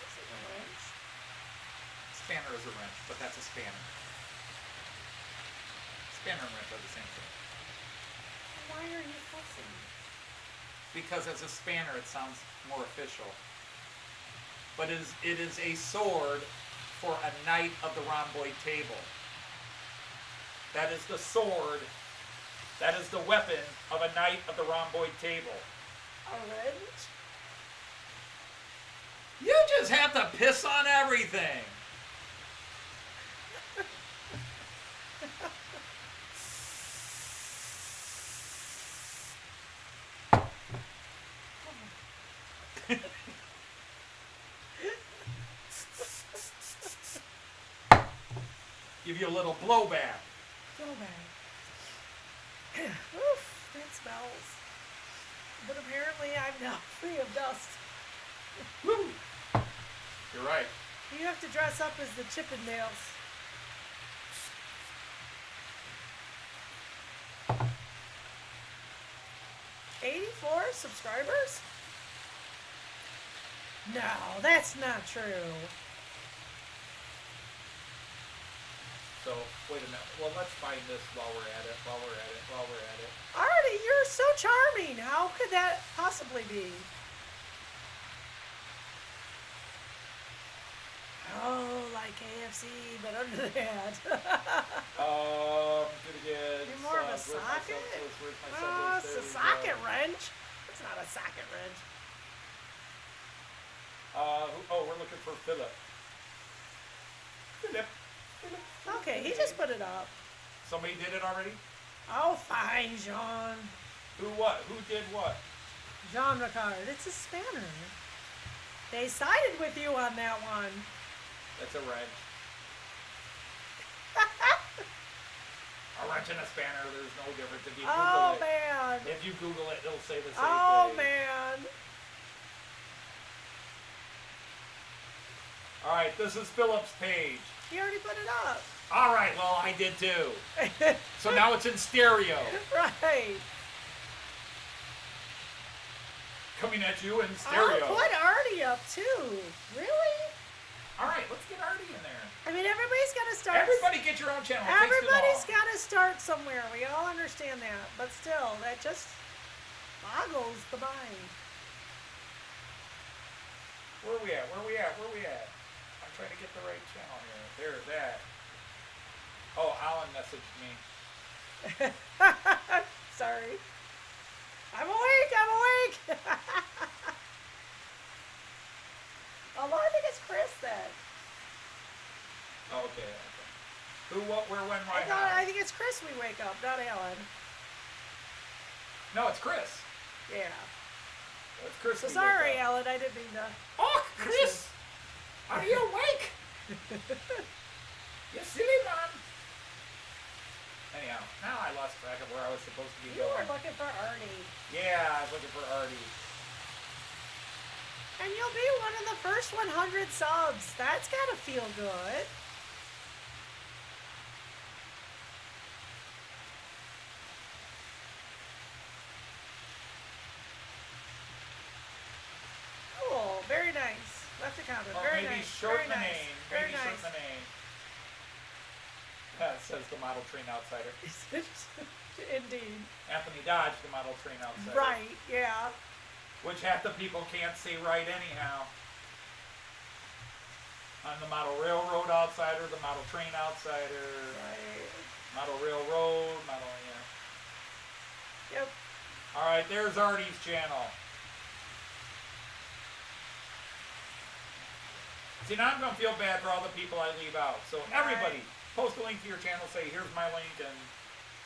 This is a wrench. Spanner is a wrench, but that's a spanner. Spanner and wrench are the same thing. Why are you fussing? Because as a spanner, it sounds more official. But it is a sword for a knight of the rhomboid table. That is the sword. That is the weapon of a knight of the rhomboid table. A wrench? You just have to piss on everything. Give you a little blowback. Blowback. Oof, that smells. But apparently I'm now free of dust. Woo! You're right. You have to dress up as the Chippendales. $84 subscribers? No, that's not true. So, wait a minute. Well, let's find this while we're at it. Artie, you're so charming. How could that possibly be? Oh, like KFC, but under that. Gonna get. You're more of a socket? Oh, it's a socket wrench. It's not a socket wrench. We're looking for Philip. Philip. Okay, he just put it up. Somebody did it already? Oh, fine, Jean. Who what? Who did what? Jean Ricard. It's a spanner. They sided with you on that one. That's a wrench. A wrench and a spanner, there's no difference if you Google it. Man. If you Google it, it'll say the same Oh, thing. man. Alright, this is Philip's page. He already put it up. Alright, well, I did too. So now it's in stereo. Right. Coming at you in stereo. I'll put Artie up too. Really? Alright, let's get Artie in there. I mean, everybody's got to start. Everybody get your own channel. It takes too Everybody's long. got to start somewhere. We all understand that. But still, that just boggles the mind. Where are we at? I'm trying to get the right channel here. There's that. Oh, Alan messaged me. Sorry. I'm awake. Although I think it's Chris then. Oh, okay. Who, what, where, when, why, I how? think it's Chris we wake up, not Alan. No, it's Chris. Yeah. It's Chris. So we sorry, wake up. Alan. I didn't mean to. Oh, Chris! Are you awake? You silly man. Anyhow, now I lost track of where I was supposed to be You going. were looking for Artie. Yeah, I was looking for Artie. And you'll be one of the first 100 subs. That's gotta feel good. Cool. Very nice. Left a comment. Or Very maybe nice. shorten Very the nice. name. Very Maybe nice. shorten the name. That says the model train outsider. Indeed. Anthony Dodge, the model train outsider. Right. Yeah. Which half the people can't say right anyhow. I'm the model railroad outsider, the model train outsider, Right. model railroad, model, yeah. Yep. Alright, there's Artie's channel. See, now I'm going to feel bad for all the people I leave out. So everybody, post a link to your channel, say, here's my link, and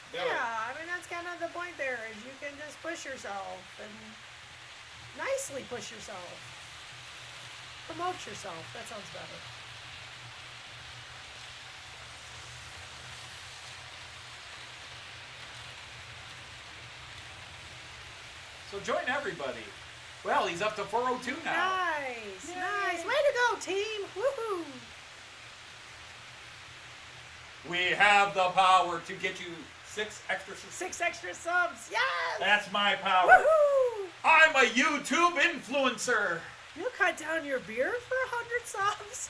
do it. Yeah, I mean, that's kind of the point there, is you can just push yourself and nicely push yourself. Promote yourself. That sounds better. So join everybody. Well, he's up to 402 now. Nice. Yay. Nice. Way to go, team. Woohoo. We have the power to get you 6 extra subs. 6 extra subs. Yes. That's my power. Woohoo! I'm a YouTube influencer. You cut down your beard for 100 subs.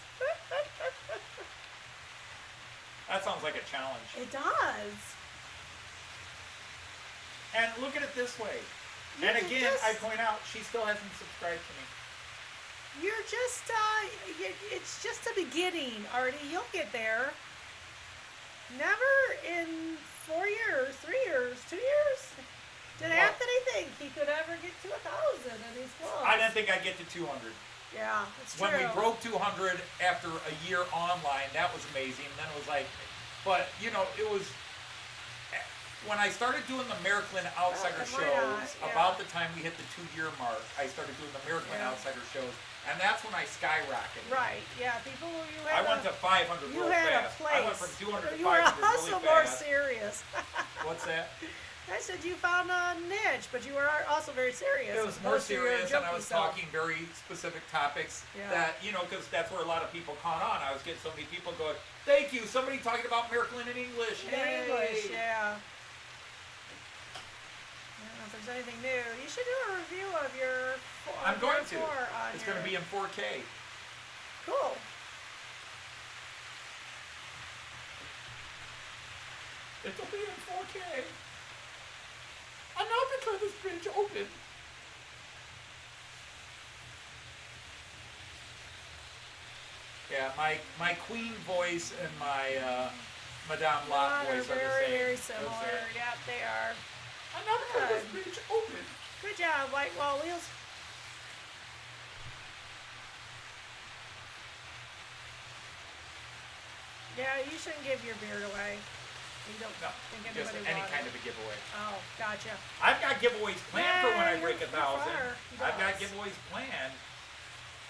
That sounds like a challenge. It does. And look at it this way. You And can again, just- I point out, she still hasn't subscribed to me. You're just, it's just a beginning, Artie. You'll get there. Never in 4 years, 3 years, 2 years did What? Anthony think he could ever get to 1,000, and he's close. I didn't think I'd get to 200. Yeah, it's true. When we broke 200 after a year online, that was amazing. And then it was like, but you know, it was when I started doing the American Outsider why not? shows. Yeah. About the time we hit the 2-year mark, I started doing the American Yeah. Outsider shows, and that's when I skyrocketed. Right, yeah, people, you I had went to 500 you real had fast. a place. I went from 200 to you were 500 also really more fast. serious. What's that? I said you found a niche, but you were also very serious. It was as more opposed to your serious, and I jokey was self. talking very specific topics Yeah. that, you know, because that's where a lot of people caught on. I was getting so many people going, thank you, somebody talking about Miracle in English. In Yay. English, yeah. I don't know if there's anything new. You should do a review of your. I'm going to. On It's going to be in 4K. Cool. It'll be in 4K. I'm not because this bridge open. Yeah, my queen voice and my Madame Lot They're voice are the very, same. very Those similar. are- Yep, they are. I'm not because this Good. bridge open. Good job, White Wall Wheels. Yeah, you shouldn't give your beard away. You don't No, think just anybody any wanted kind it. of a giveaway. Oh, gotcha. I've got giveaways planned for when I Yeah, break you're 1,000. fire. He I've got does. giveaways planned.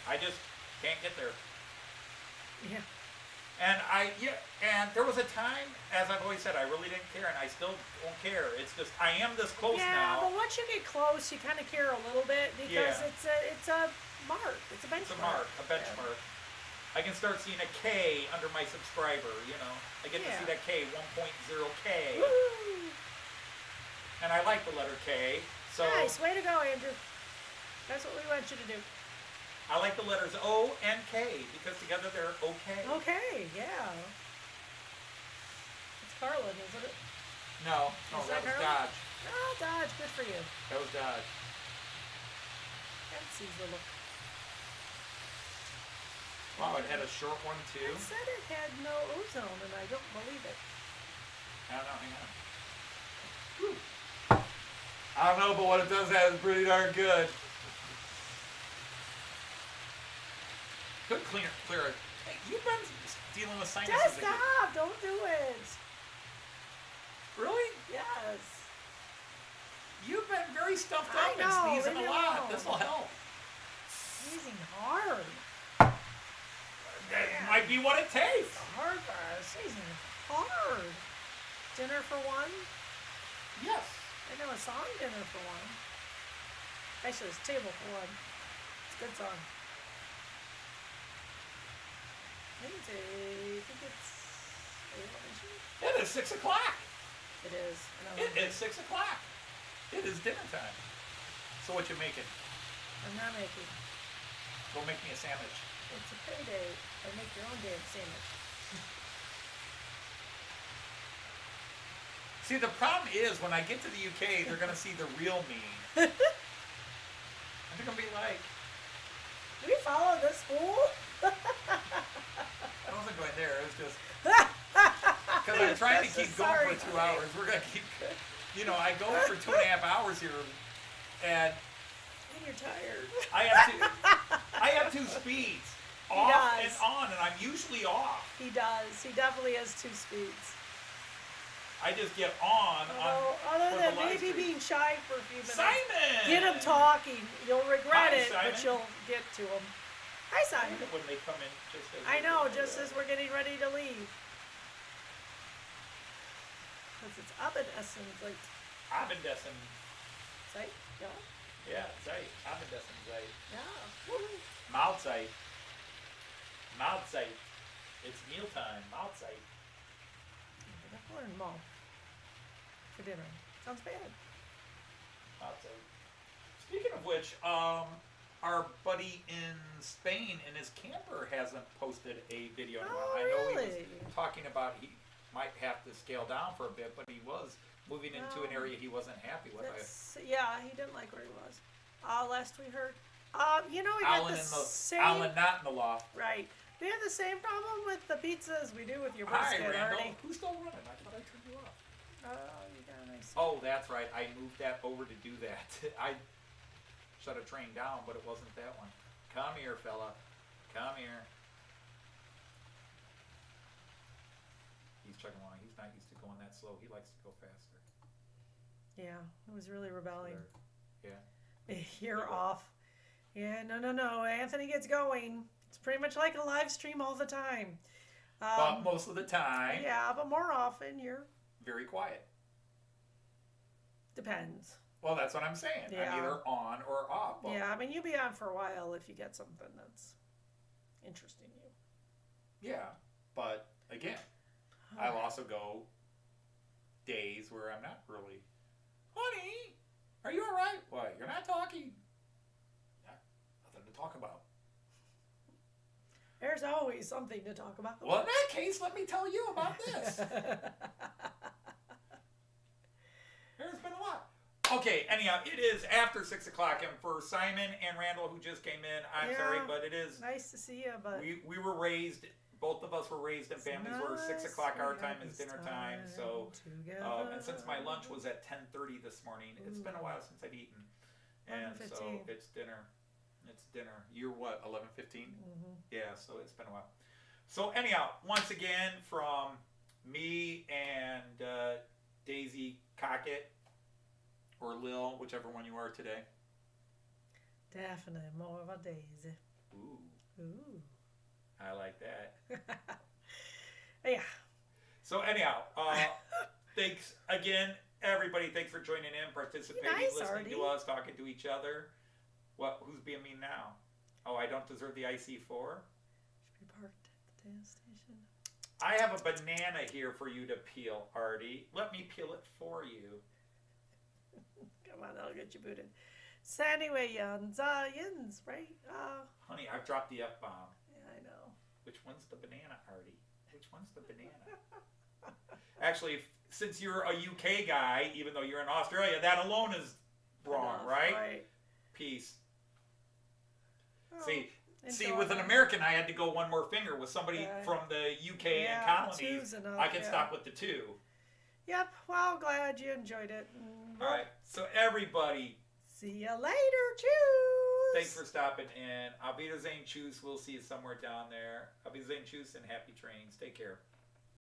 I just can't get there. Yeah. And and there was a time, as I've always said, I really didn't care, and I still don't care. It's just I am this close Yeah, now. but once you get close, you kind of care a little bit because Yeah. it's a mark. It's a benchmark. It's a mark, a benchmark. I can start seeing a K under my subscriber. You know, I get to see Yeah. that K, 1.0K, Woo! and I like the letter K. So Nice, way to go, Andrew. That's what we want you to do. I like the letters O and K because together they're okay. Okay, yeah. It's Carlin, isn't it? No, Is that that was Carlin? Dodge. Oh, Dodge, good for you. That was Dodge. That's easy to look. Wow, it had a short one too. I said it had no ozone, and I don't believe it. I don't know, hang on. Whew. I don't know, but what it does have is pretty darn good. Good clear it. Hey, you've been dealing with sinuses Just again. stop! Don't do it! Really? Yes. You've been very stuffed I up know, and sneezing leave a me lot. alone. This will help. Sneezing hard. That might be what it takes. Hard for us. Sneezing hard. Dinner for one? Yes. I know a song, Dinner for One. Actually, it's Table for One. It's a good song. I think it's. It is 6 o'clock. It is. It is 6 o'clock. It is dinner time. So what you making? I'm not making. Go make me a sandwich. It's a payday. I make your own damn sandwich. See, the problem is when I get to the UK, they're gonna see the real me. And they're gonna be like, Do we follow this fool? I wasn't going there. It was just because I'm trying to keep going Sorry. for 2 hours. We're gonna keep, you know, I go for 2.5 hours here, and And you're tired. I have two speeds, off and does. on, and I'm usually off. He does. He definitely has 2 speeds. I just get on Other for than the live maybe stream. being shy for a few minutes. Simon! Get him talking. You'll regret Hi, it, but Simon. you'll get to him. Hi, Simon. When they come in, just as I they know, do. just as we're getting ready to leave. Because it's Abendessen, like, Abendessen. Zeit, ja? Yeah, Zeit. Abendessen, Zeit. Ja. Mahlzeit. Mahlzeit. It's mealtime. Mahlzeit. Or in Mall. for dinner. Sounds bad. Speaking of which, our buddy in Spain in his camper hasn't posted a video in a while. I know he was talking about he might have to scale down for a bit, but he was moving into an area he wasn't happy with. Yeah, he didn't like where he was. Last we heard. You know, we Alan got the same. Alan not in the loft. Right. We have the same problem with the pizza as we do with your Hi, brisket, Randall. Artie. Who's still running? I thought I turned you off. Oh, you got a nice. Oh, that's right. I moved that over to do that. I shut a train down, but it wasn't that one. Come here, fella. Come here. He's chugging along. He's not used to going that slow. He likes to go faster. Yeah, it was really rebelling. Yeah. You're off. Yeah, no. Anthony gets going. It's pretty much like a live stream all the time. But most of the time. Yeah, but more often you're. Very quiet. Depends. Well, that's what I'm saying. Yeah. I'm either on or off. Well, Yeah, I mean, you'll be on for a while if you get something that's interesting you. Yeah, but again, I'll also go days where I'm not really. Honey, are you all right? What? You're not talking. Nothing to talk about. There's always something to talk about. Well, in that case, let me tell you about this. There's been a lot. Okay, anyhow, it is after 6 o'clock, and for Simon and Randall, who just came in, I'm sorry, but it is. Nice to see you, but we were raised. Both of us were raised in families where 6 o'clock our time is dinner time. So, and since my lunch was at 10:30 this morning, it's been a while since I've eaten, and so it's dinner. It's dinner. You're what, 11:15? Mm-hmm. Yeah, so it's been a while. So anyhow, once again from me and Daisy Cockett, or Lil, whichever one you are today. Definitely more of a Daisy. Ooh. I like that. Yeah. So anyhow, thanks again, everybody. Thanks for joining in, participating, listening to us, talking to each other. What? Who's being mean now? Oh, I don't deserve the IC4? Should be parked at the gas station. I have a banana here for you to peel, Artie. Let me peel it for you. Come on, I'll get you booted. So anyway, yins, right? Honey, I've dropped the F-bomb. Yeah, I know. Which one's the banana, Artie? Which one's the banana? Actually, since you're a UK guy, even though you're in Australia, that alone is wrong, right? Peace. Oh, See, with an American, I had to go one more finger. With somebody from the UK and colonies, I could stop with the two. Yep. Well, glad you enjoyed it. All right. So everybody. See you later. Choose. Thanks for stopping in. Auf Wiedersehen, Choose. We'll see you somewhere down there. Auf Wiedersehen, Choose, and happy trains. Take care.